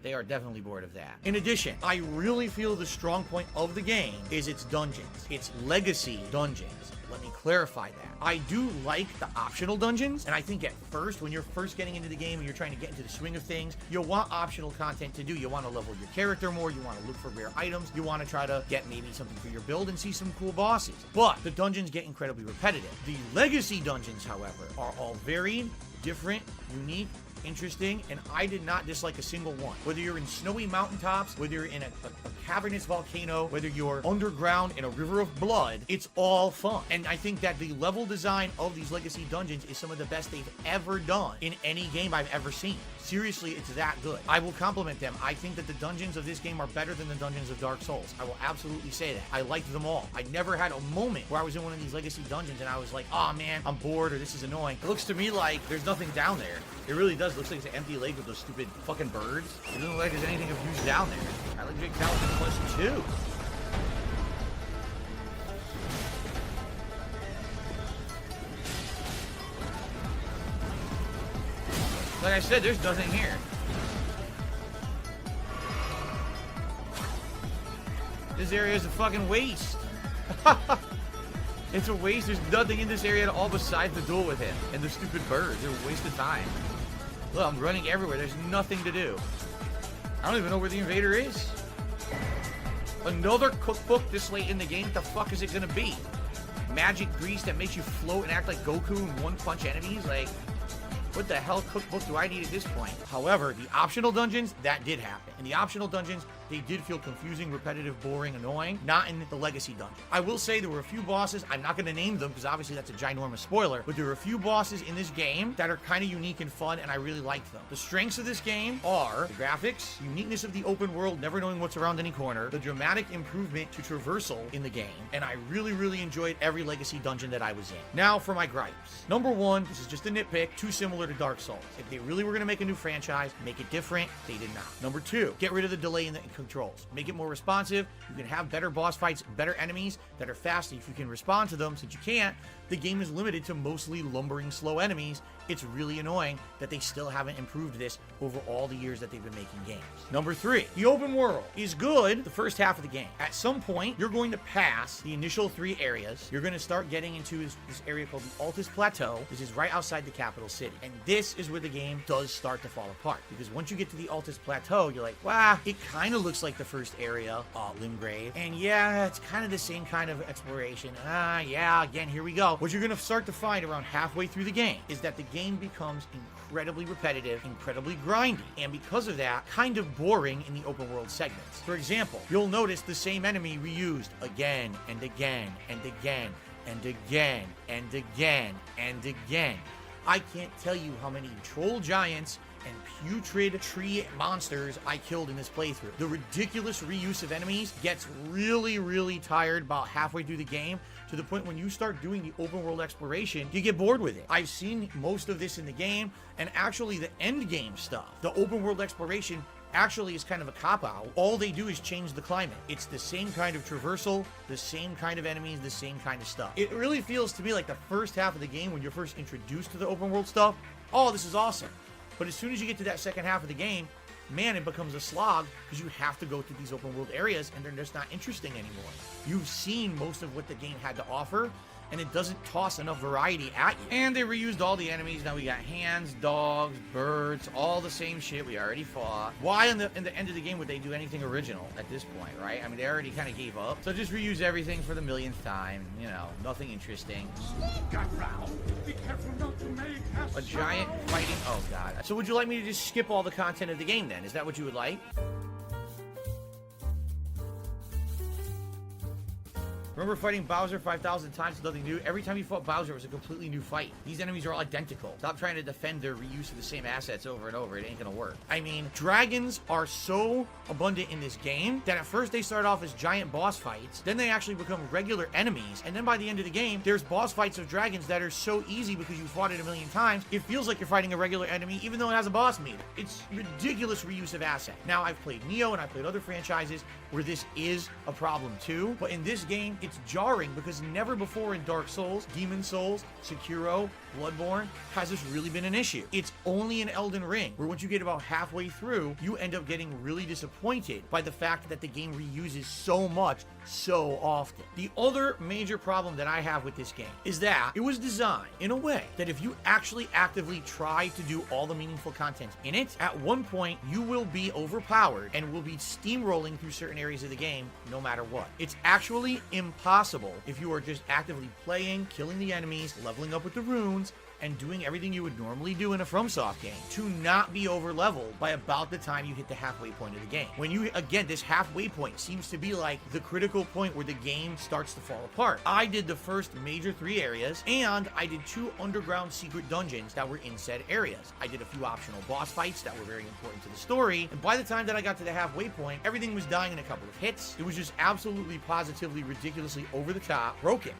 They are definitely bored of that. In addition, I really feel the strong point of the game is its dungeons. Its legacy dungeons. Let me clarify that. I do like the optional dungeons, and I think at first, when you're first getting into the game and you're trying to get into the swing of things, you'll want optional content to do. You want to level your character more, you want to look for rare items, you want to try to get maybe something for your build and see some cool bosses. But the dungeons get incredibly repetitive. The legacy dungeons, however, are all varied, different, unique, interesting, and I did not dislike a single one. Whether you're in snowy mountaintops, whether you're in a cavernous volcano, whether you're underground in a river of blood, it's all fun. And I think that the level design of these legacy dungeons is some of the best they've ever done in any game I've ever seen. Seriously, it's that good. I will compliment them. I think that the dungeons of this game are better than the dungeons of Dark Souls. I will absolutely say that. I liked them all. I never had a moment where I was in one of these legacy dungeons and I was like, oh man, I'm bored or this is annoying. It looks to me like there's nothing down there. It really does. It looks like it's an empty lake with those stupid fucking birds. It doesn't look like there's anything of use down there. I like Jake Talon +2. Like I said, there's nothing here. This area is a fucking waste. It's a waste. There's nothing in this area at all besides the duel with him and the stupid birds. They're a waste of time. Look, I'm running everywhere. There's nothing to do. I don't even know where the invader is. Another cookbook this late in the game? What the fuck is it gonna be? Magic grease that makes you float and act like Goku and one-punch enemies? Like, what the hell cookbook do I need at this point? However, the optional dungeons, that did happen. In the optional dungeons, they did feel confusing, repetitive, boring, annoying. Not in the legacy dungeon. I will say there were a few bosses, I'm not going to name them because obviously that's a ginormous spoiler, but there were a few bosses in this game that are kind of unique and fun, and I really liked them. The strengths of this game are the graphics, uniqueness of the open world, never knowing what's around any corner, the dramatic improvement to traversal in the game, and I really, really enjoyed every legacy dungeon that I was in. Now for my gripes. Number one, this is just a nitpick, too similar to Dark Souls. If they really were going to make a new franchise, make it different, they did not. Number two, get rid of the delay in the controls. Make it more responsive. You can have better boss fights, better enemies that are fast if you can respond to them. Since you can't, the game is limited to mostly lumbering, slow enemies. It's really annoying that they still haven't improved this over all the years that they've been making games. Number three, the open world is good the first half of the game. At some point, you're going to pass the initial 3 areas. You're going to start getting into this area called the Altus Plateau. This is right outside the capital city. And this is where the game does start to fall apart. Because once you get to the Altus Plateau, you're like, wow, it kind of looks like the first area, Limgrave. And yeah, it's kind of the same kind of exploration. Yeah, again, here we go. What you're going to start to find around halfway through the game is that the game becomes incredibly repetitive, incredibly grindy, and because of that, kind of boring in the open world segments. For example, you'll notice the same enemy reused again and again and again and again and again and again. I can't tell you how many troll giants and putrid tree monsters I killed in this playthrough. The ridiculous reuse of enemies gets really, really tired about halfway through the game, to the point when you start doing the open world exploration, you get bored with it. I've seen most of this in the game, and actually the end game stuff, the open world exploration, actually is kind of a cop-out. All they do is change the climate. It's the same kind of traversal, the same kind of enemies, the same kind of stuff. It really feels to me like the first half of the game, when you're first introduced to the open world stuff, oh, this is awesome. But as soon as you get to that second half of the game, man, it becomes a slog because you have to go through these open world areas and they're just not interesting anymore. You've seen most of what the game had to offer, and it doesn't toss enough variety at you. And they reused all the enemies. Now we got hands, dogs, birds, all the same shit we already fought. Why in the end of the game would they do anything original at this point, right? I mean, they already kind of gave up. So just reuse everything for the millionth time. You know, nothing interesting. Be careful not to make a giant fighting. Oh god. So would you like me to just skip all the content of the game then? Is that what you would like? Remember fighting Bowser 5,000 times with nothing new? Every time you fought Bowser, it was a completely new fight. These enemies are all identical. Stop trying to defend their reuse of the same assets over and over. It ain't gonna work. I mean, dragons are so abundant in this game that at first they start off as giant boss fights, then they actually become regular enemies, and then by the end of the game, there's boss fights of dragons that are so easy because you fought it a million times, it feels like you're fighting a regular enemy even though it has a boss meter. It's ridiculous reuse of assets. Now, I've played Nioh and I've played other franchises where this is a problem too, but in this game, it's jarring because never before in Dark Souls, Demon Souls, Sekiro, Bloodborne has this really been an issue. It's only in Elden Ring where once you get about halfway through, you end up getting really disappointed by the fact that the game reuses so much so often. The other major problem that I have with this game is that it was designed in a way that if you actually actively try to do all the meaningful content in it, at one point you will be overpowered and will be steamrolling through certain areas of the game no matter what. It's actually impossible if you are just actively playing, killing the enemies, leveling up with the runes, and doing everything you would normally do in a FromSoft game to not be over leveled by about the time you hit the halfway point of the game. When you, again, this halfway point seems to be like the critical point where the game starts to fall apart. I did the first major 3 areas, and I did 2 underground secret dungeons that were in said areas. I did a few optional boss fights that were very important to the story, and by the time that I got to the halfway point, everything was dying in a couple of hits. It was just absolutely, positively, ridiculously over the top, broken.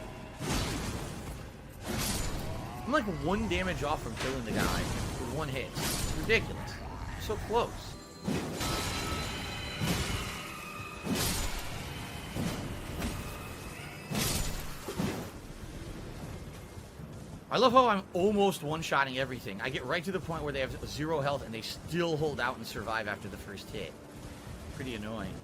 I'm like 1 damage off from killing the guy with 1 hit. It's ridiculous. So close. I love how I'm almost one-shotting everything. I get right to the point where they have 0 health and they still hold out and survive after the first hit. Pretty annoying.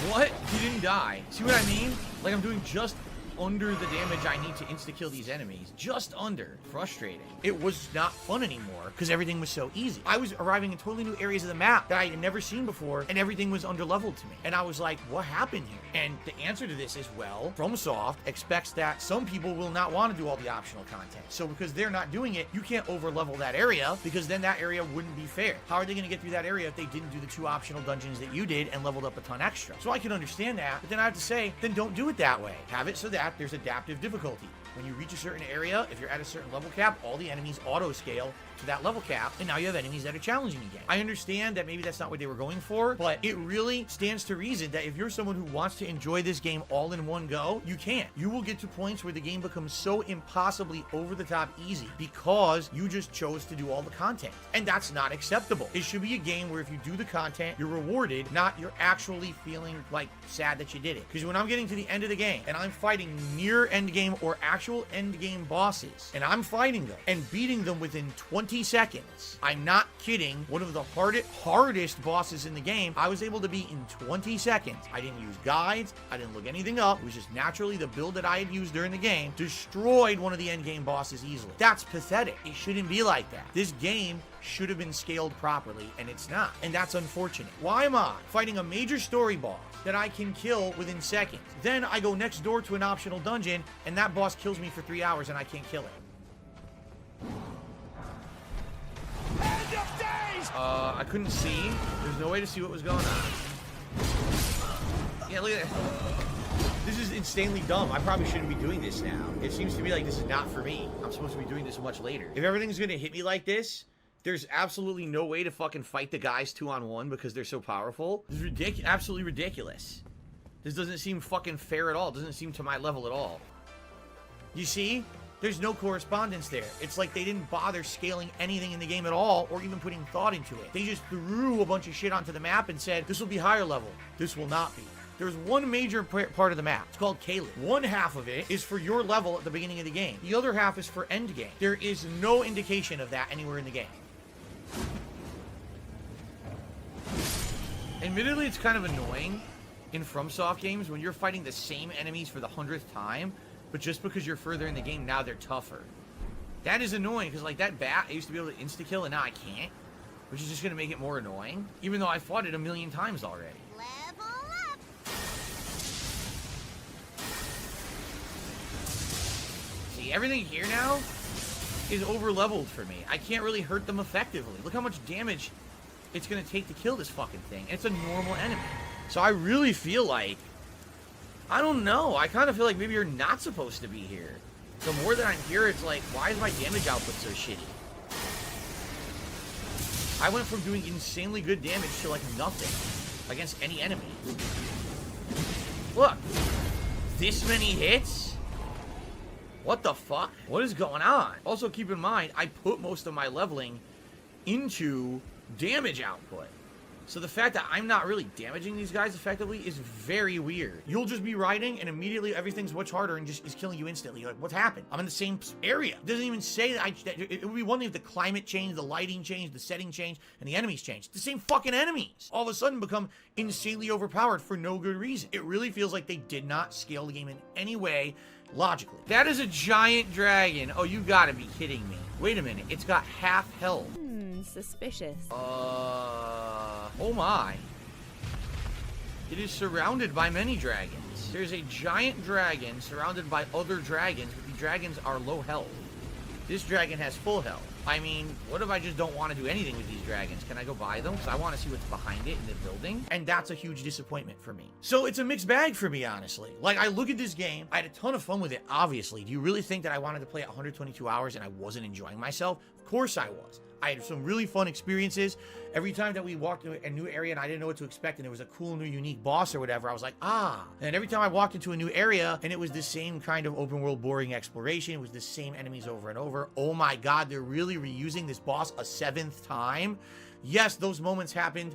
What? He didn't die. See what I mean? Like, I'm doing just under the damage I need to insta-kill these enemies. Just under. Frustrating. It was not fun anymore because everything was so easy. I was arriving in totally new areas of the map that I had never seen before, and everything was underleveled to me. And I was like, what happened here? And the answer to this is, well, FromSoft expects that some people will not want to do all the optional content. So because they're not doing it, you can't overlevel that area because then that area wouldn't be fair. How are they going to get through that area if they didn't do the 2 optional dungeons that you did and leveled up a ton extra? So I can understand that, but then I have to say, then don't do it that way. Have it so that there's adaptive difficulty. When you reach a certain area, if you're at a certain level cap, all the enemies auto scale to that level cap, and now you have enemies that are challenging again. I understand that maybe that's not what they were going for, but it really stands to reason that if you're someone who wants to enjoy this game all in one go, you can't. You will get to points where the game becomes so impossibly over the top easy because you just chose to do all the content. And that's not acceptable. It should be a game where if you do the content, you're rewarded, not you're actually feeling like sad that you did it. Because when I'm getting to the end of the game and I'm fighting near end game or actual end game bosses, and I'm fighting them and beating them within 20 seconds. I'm not kidding. One of the hardest bosses in the game, I was able to beat in 20 seconds. I didn't use guides. I didn't look anything up. It was just naturally the build that I had used during the game destroyed one of the end game bosses easily. That's pathetic. It shouldn't be like that. This game should have been scaled properly, and it's not. And that's unfortunate. Why am I fighting a major story boss that I can kill within seconds? Then I go next door to an optional dungeon, and that boss kills me for 3 hours, and I can't kill it. I couldn't see. There's no way to see what was going on. Yeah, look at that. This is insanely dumb. I probably shouldn't be doing this now. It seems to me like this is not for me. I'm supposed to be doing this much later. If everything's gonna hit me like this, there's absolutely no way to fucking fight the guys 2-on-1 because they're so powerful. This is ridiculous. Absolutely ridiculous. This doesn't seem fucking fair at all. It doesn't seem to my level at all. You see? There's no correspondence there. It's like they didn't bother scaling anything in the game at all or even putting thought into it. They just threw a bunch of shit onto the map and said, this will be higher level. This will not be. There's one major part of the map. It's called Caelid. One half of it is for your level at the beginning of the game. The other half is for end game. There is no indication of that anywhere in the game. Admittedly, it's kind of annoying in FromSoft games when you're fighting the same enemies for the 100th time, but just because you're further in the game, now they're tougher. That is annoying, because like that bat, I used to be able to insta-kill, and now I can't. Which is just going to make it more annoying, even though I fought it 1,000,000 times already. Level up. See, everything here now is over-leveled for me. I can't really hurt them effectively. Look how much damage it's going to take to kill this fucking thing. And it's a normal enemy. So I really feel like, I don't know. I kind of feel like maybe you're not supposed to be here. The more that I'm here, it's like, why is my damage output so shitty? I went from doing insanely good damage to like nothing against any enemy. Look, this many hits? What the fuck? What is going on? Also keep in mind, I put most of my leveling into damage output. So the fact that I'm not really damaging these guys effectively is very weird. You'll just be riding and immediately everything's much harder and just is killing you instantly. You're like, what's happened? I'm in the same area. It doesn't even say that it would be one thing if the climate changed, the lighting changed, the setting changed, and the enemies changed. The same fucking enemies all of a sudden become insanely overpowered for no good reason. It really feels like they did not scale the game in any way logically. That is a giant dragon. Oh, you gotta be kidding me. Wait a minute. It's got half health. Suspicious. Oh my. It is surrounded by many dragons. There's a giant dragon surrounded by other dragons, but the dragons are low health. This dragon has full health. I mean, what if I just don't want to do anything with these dragons? Can I go buy them? Because I want to see what's behind it in the building. And that's a huge disappointment for me. So it's a mixed bag for me, honestly. Like, I look at this game. I had a ton of fun with it, obviously. Do you really think that I wanted to play it 122 hours and I wasn't enjoying myself? Of course I was. I had some really fun experiences. Every time that we walked into a new area and I didn't know what to expect and there was a cool new unique boss or whatever, I was like, ah. And every time I walked into a new area and it was the same kind of open world boring exploration, it was the same enemies over and over. Oh my God, they're really reusing this boss a 7th time. Yes, those moments happened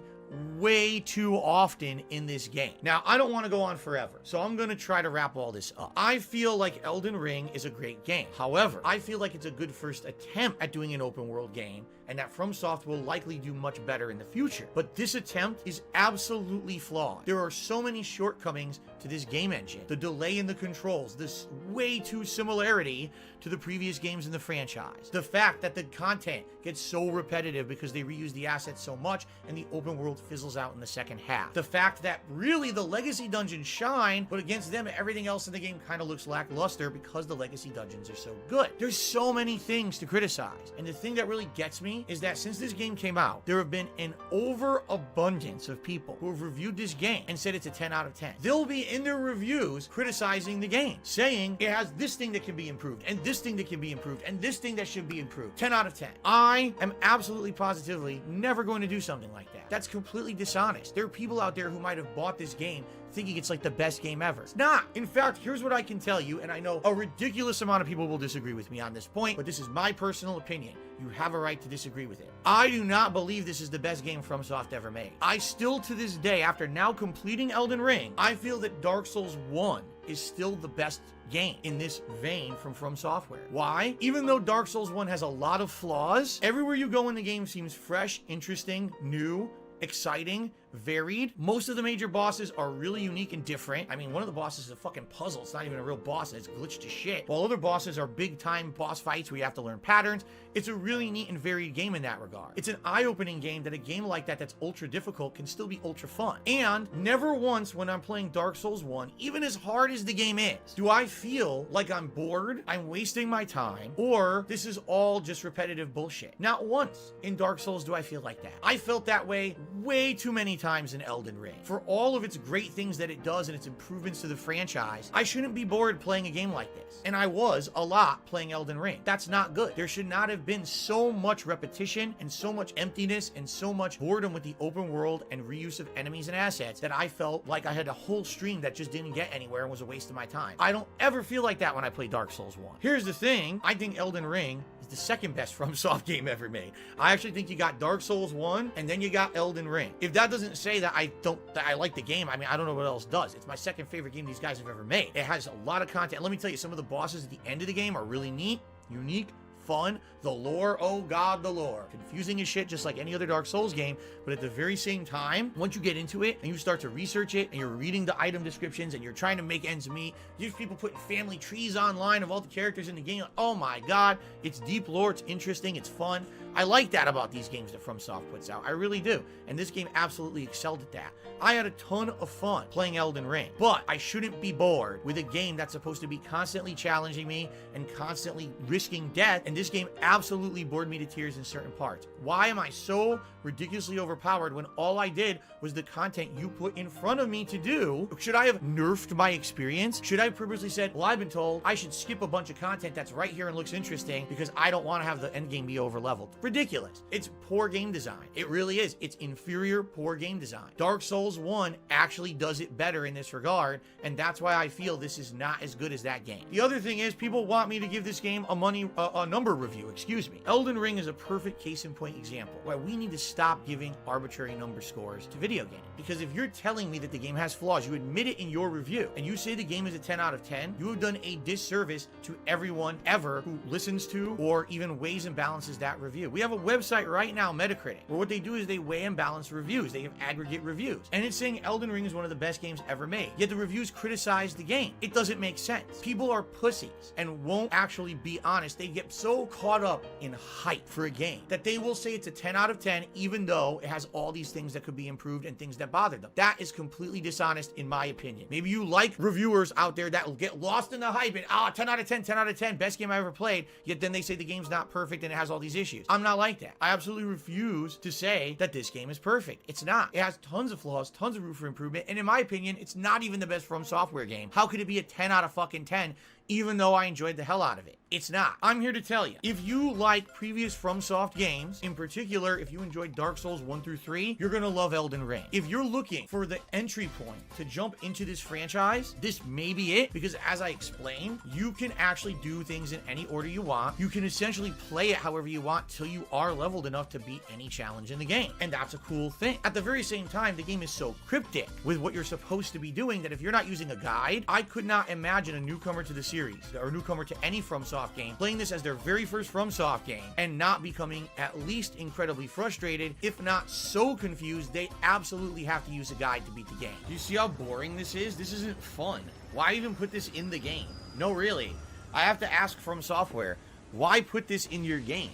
way too often in this game. Now, I don't want to go on forever, so I'm going to try to wrap all this up. I feel like Elden Ring is a great game. However, I feel like it's a good first attempt at doing an open world game, and that FromSoft will likely do much better in the future. But this attempt is absolutely flawed. There are so many shortcomings to this game engine. The delay in the controls, this way too similarity to the previous games in the franchise. The fact that the content gets so repetitive because they reuse the assets so much and the open world fizzles out in the second half. The fact that really the legacy dungeons shine, but against them everything else in the game kind of looks lackluster because the legacy dungeons are so good. There's so many things to criticize, and the thing that really gets me is that since this game came out, there have been an overabundance of people who have reviewed this game and said it's a 10 out of 10. They'll be in their reviews criticizing the game, saying it has this thing that can be improved, and this thing that can be improved, and this thing that should be improved. 10 out of 10. I am absolutely positively never going to do something like that. That's completely dishonest. There are people out there who might have bought this game thinking it's like the best game ever. It's not. In fact, here's what I can tell you, and I know a ridiculous amount of people will disagree with me on this point, but this is my personal opinion. You have a right to disagree with it. I do not believe this is the best game FromSoft ever made. I still, to this day, after now completing Elden Ring, I feel that Dark Souls 1 is still the best game in this vein from FromSoftware. Why? Even though Dark Souls 1 has a lot of flaws, everywhere you go in the game seems fresh, interesting, new, exciting, varied. Most of the major bosses are really unique and different. I mean, one of the bosses is a fucking puzzle. It's not even a real boss. It's glitched to shit. While other bosses are big time boss fights where you have to learn patterns. It's a really neat and varied game in that regard. It's an eye-opening game that a game like that that's ultra difficult can still be ultra fun. And never once when I'm playing Dark Souls 1, even as hard as the game is, do I feel like I'm bored, I'm wasting my time, or this is all just repetitive bullshit. Not once in Dark Souls do I feel like that. I felt that way too many times in Elden Ring. For all of its great things that it does and its improvements to the franchise, I shouldn't be bored playing a game like this. And I was a lot playing Elden Ring. That's not good. There should not have been so much repetition and so much emptiness and so much boredom with the open world and reuse of enemies and assets that I felt like I had a whole stream that just didn't get anywhere and was a waste of my time. I don't ever feel like that when I play Dark Souls 1. Here's the thing, I think Elden Ring is the second best FromSoft game ever made. I actually think you got Dark Souls 1 and then you got Elden Ring. If that doesn't say that I like the game, I mean, I don't know what else does. It's my second favorite game these guys have ever made. It has a lot of content. Let me tell you, some of the bosses at the end of the game are really neat, unique, fun. The lore, oh god, the lore. Confusing as shit, just like any other Dark Souls game, but at the very same time, once you get into it and you start to research it and you're reading the item descriptions and you're trying to make ends meet, there's people putting family trees online of all the characters in the game. Oh my god, it's deep lore, it's interesting, it's fun. I like that about these games that FromSoft puts out. I really do. And this game absolutely excelled at that. I had a ton of fun playing Elden Ring, but I shouldn't be bored with a game that's supposed to be constantly challenging me and constantly risking death, and this game absolutely bored me to tears in certain parts. Why am I so ridiculously overpowered when all I did was the content you put in front of me to do? Should I have nerfed my experience? Should I have purposely said, well, I've been told I should skip a bunch of content that's right here and looks interesting because I don't want to have the endgame be overleveled? Ridiculous. It's poor game design. It really is. It's inferior, poor game design. Dark Souls 1 actually does it better in this regard, and that's why I feel this is not as good as that game. The other thing is, people want me to give this game a number review, excuse me. Elden Ring is a perfect case in point example why we need to stop giving arbitrary number scores to video games. Because if you're telling me that the game has flaws, you admit it in your review, and you say the game is a 10 out of 10, you have done a disservice to everyone ever who listens to or even weighs and balances that review. We have a website right now, Metacritic, where what they do is they weigh and balance reviews. They have aggregate reviews. And it's saying Elden Ring is one of the best games ever made. Yet the reviews criticize the game. It doesn't make sense. People are pussies and won't actually be honest. They get so caught up in hype for a game that they will say it's a 10 out of 10 even though it has all these things that could be improved and things that bother them. That is completely dishonest in my opinion. Maybe you like reviewers out there that will get lost in the hype and 10 out of 10, 10 out of 10, best game I ever played, yet then they say the game's not perfect and it has all these issues. I'm not like that. I absolutely refuse to say that this game is perfect. It's not. It has tons of flaws, tons of room for improvement, and in my opinion, it's not even the best FromSoftware game. How could it be a 10 out of fucking 10 even though I enjoyed the hell out of it. It's not. I'm here to tell you, if you like previous FromSoft games, in particular, if you enjoyed Dark Souls 1 through 3, you're gonna love Elden Ring. If you're looking for the entry point to jump into this franchise, this may be it, because as I explained, you can actually do things in any order you want. You can essentially play it however you want till you are leveled enough to beat any challenge in the game. And that's a cool thing. At the very same time, the game is so cryptic with what you're supposed to be doing that if you're not using a guide, I could not imagine a newcomer to the series, or a newcomer to any FromSoft game, playing this as their very first FromSoft game and not becoming at least incredibly frustrated, if not so confused, they absolutely have to use a guide to beat the game. Do you see how boring this is? This isn't fun. Why even put this in the game? No, really. I have to ask From Software, why put this in your game?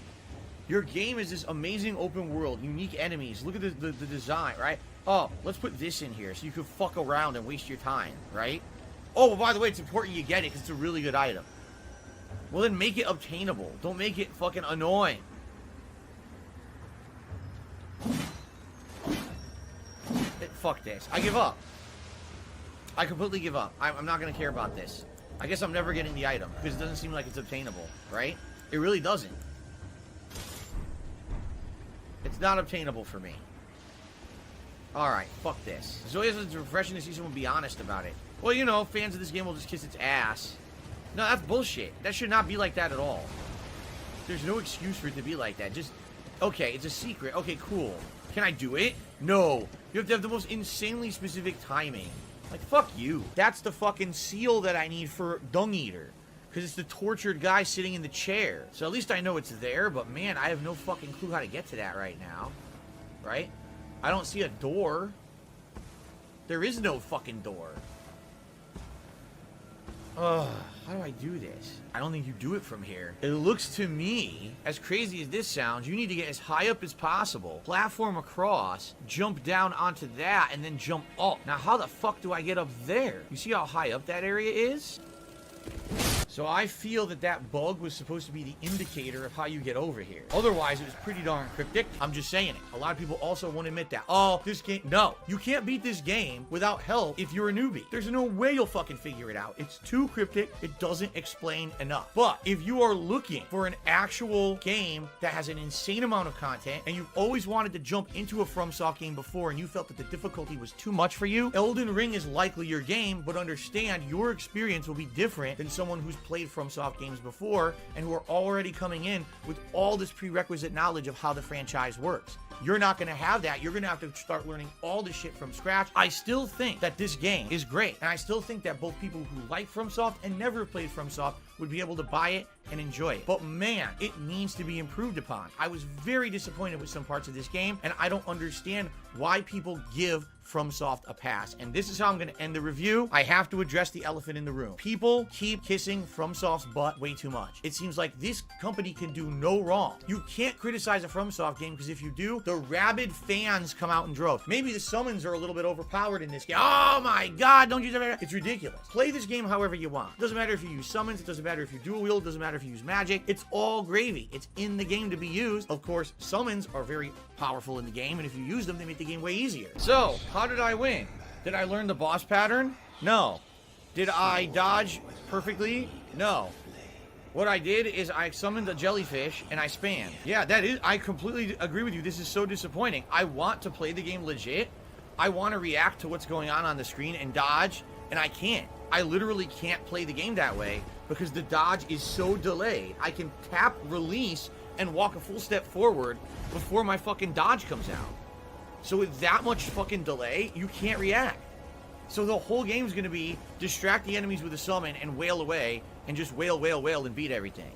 Your game is this amazing open world, unique enemies. Look at the design, right? Oh, let's put this in here so you can fuck around and waste your time, right? Oh, well, by the way, it's important you get it because it's a really good item. Well, then make it obtainable. Don't make it fucking annoying. Fuck this. I give up. I completely give up. I'm not going to care about this. I guess I'm never getting the item because it doesn't seem like it's obtainable, right? It really doesn't. It's not obtainable for me. Alright, fuck this. It's always refreshing to see someone be honest about it. Well, you know, fans of this game will just kiss its ass. No, that's bullshit. That should not be like that at all. There's no excuse for it to be like that. Just, okay, it's a secret. Okay, cool. Can I do it? No. You have to have the most insanely specific timing. Like, fuck you. That's the fucking seal that I need for Dung Eater. Because it's the tortured guy sitting in the chair. So at least I know it's there, but man, I have no fucking clue how to get to that right now. Right? I don't see a door. There is no fucking door. Ugh, how do I do this? I don't think you do it from here. It looks to me, as crazy as this sounds, you need to get as high up as possible, platform across, jump down onto that, and then jump up. Now, how the fuck do I get up there? You see how high up that area is? So I feel that that bug was supposed to be the indicator of how you get over here. Otherwise, it was pretty darn cryptic. I'm just saying it. A lot of people also won't admit that. Oh, this game... No. You can't beat this game without help if you're a newbie. There's no way you'll fucking figure it out. It's too cryptic. It doesn't explain enough. But if you are looking for an actual game that has an insane amount of content, and you've always wanted to jump into a FromSoft game before, and you felt that the difficulty was too much for you, Elden Ring is likely your game, but understand your experience will be different than someone who's played FromSoft games before and who are already coming in with all this prerequisite knowledge of how the franchise works. You're not going to have that. You're going to have to start learning all this shit from scratch. I still think that this game is great, and I still think that both people who like FromSoft and never played FromSoft would be able to buy it and enjoy it. But man, it needs to be improved upon. I was very disappointed with some parts of this game, and I don't understand why people give FromSoft a pass. And this is how I'm going to end the review. I have to address the elephant in the room. People keep kissing FromSoft's butt way too much. It seems like this company can do no wrong. You can't criticize a FromSoft game because if you do, the rabid fans come out in droves. Maybe the summons are a little bit overpowered in this game. Oh my god, don't use that. It's ridiculous. Play this game however you want. It doesn't matter if you use summons. It doesn't matter if you dual wield. It doesn't matter if you use magic. It's all gravy. It's in the game to be used. Of course, summons are very powerful in the game, and if you use them, they make the game way easier. So, how did I win? Did I learn the boss pattern? No. Did I dodge perfectly? No. What I did is I summoned a jellyfish and I spammed. Yeah, that is, I completely agree with you. This is so disappointing. I want to play the game legit. I want to react to what's going on the screen and dodge, and I can't. I literally can't play the game that way because the dodge is so delayed. I can tap release and walk a full step forward before my fucking dodge comes out. So with that much fucking delay, you can't react. So the whole game's gonna be distract the enemies with a summon and wail away and just wail, wail, wail and beat everything.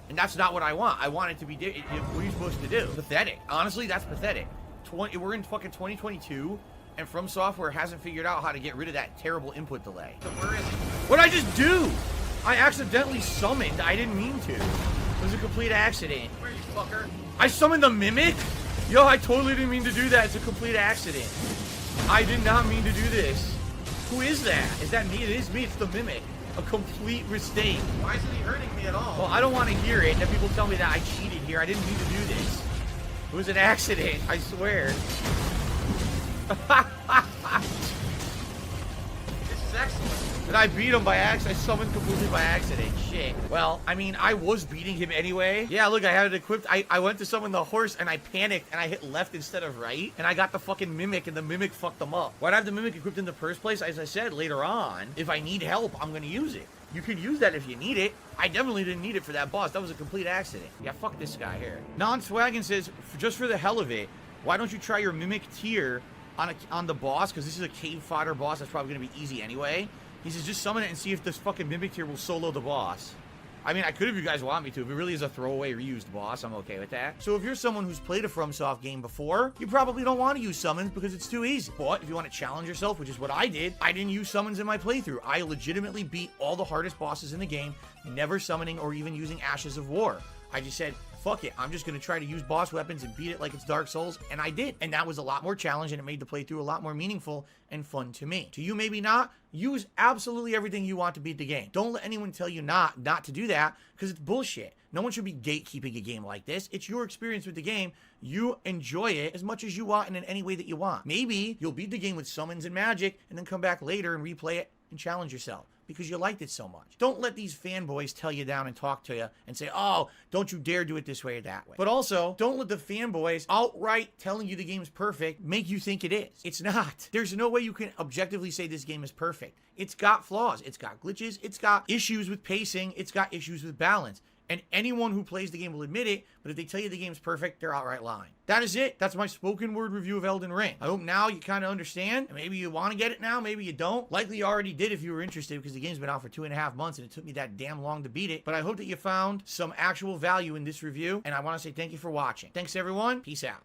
And that's not what I want. I want it to be, what are you supposed to do? Pathetic. Honestly, that's pathetic. We're in fucking 2022 and From Software hasn't figured out how to get rid of that terrible input delay. So where is it? What'd I just do? I accidentally summoned. I didn't mean to. It was a complete accident. Where are you, fucker? I summoned the Mimic? Yo, I totally didn't mean to do that. It's a complete accident. I did not mean to do this. Who is that? Is that me? It is me. It's the Mimic. A complete mistake. Why isn't he hurting me at all? Well, I don't want to hear it. And if people tell me that I cheated here, I didn't mean to do this. It was an accident. I swear. This is excellent. Did I beat him by accident? I summoned completely by accident. Shit. Well, I mean, I was beating him anyway. Yeah, look, I had it equipped. I went to summon the horse and I panicked and I hit left instead of right. And I got the fucking mimic and the mimic fucked them up. Why'd I have the mimic equipped in the first place? As I said, later on, if I need help, I'm gonna use it. You can use that if you need it. I definitely didn't need it for that boss. That was a complete accident. Yeah, fuck this guy here. Non-Swaggin says, just for the hell of it, why don't you try your mimic tier on the boss? Because this is a cave fodder boss. That's probably gonna be easy anyway. He says, just summon it and see if this fucking mimic tier will solo the boss. I mean, I could if you guys want me to. If it really is a throwaway reused boss, I'm okay with that. So if you're someone who's played a FromSoft game before, you probably don't want to use summons because it's too easy. But if you want to challenge yourself, which is what I did, I didn't use summons in my playthrough. I legitimately beat all the hardest bosses in the game, never summoning or even using Ashes of War. I just said, fuck it, I'm just going to try to use boss weapons and beat it like it's Dark Souls, and I did. And that was a lot more challenging, and it made the playthrough a lot more meaningful and fun to me. To you, maybe not. Use absolutely everything you want to beat the game. Don't let anyone tell you not to do that, because it's bullshit. No one should be gatekeeping a game like this. It's your experience with the game. You enjoy it as much as you want and in any way that you want. Maybe you'll beat the game with summons and magic, and then come back later and replay it and challenge yourself, because you liked it so much. Don't let these fanboys tell you down and talk to you and say, oh, don't you dare do it this way or that way. But also, don't let the fanboys outright telling you the game's perfect make you think it is. It's not. There's no way you can objectively say this game is perfect. It's got flaws. It's got glitches. It's got issues with pacing. It's got issues with balance. And anyone who plays the game will admit it, but if they tell you the game's perfect, they're outright lying. That is it. That's my spoken word review of Elden Ring. I hope now you kind of understand. Maybe you want to get it now, maybe you don't. Likely you already did if you were interested, because the game's been out for 2.5 months and it took me that damn long to beat it. But I hope that you found some actual value in this review, and I want to say thank you for watching. Thanks everyone. Peace out.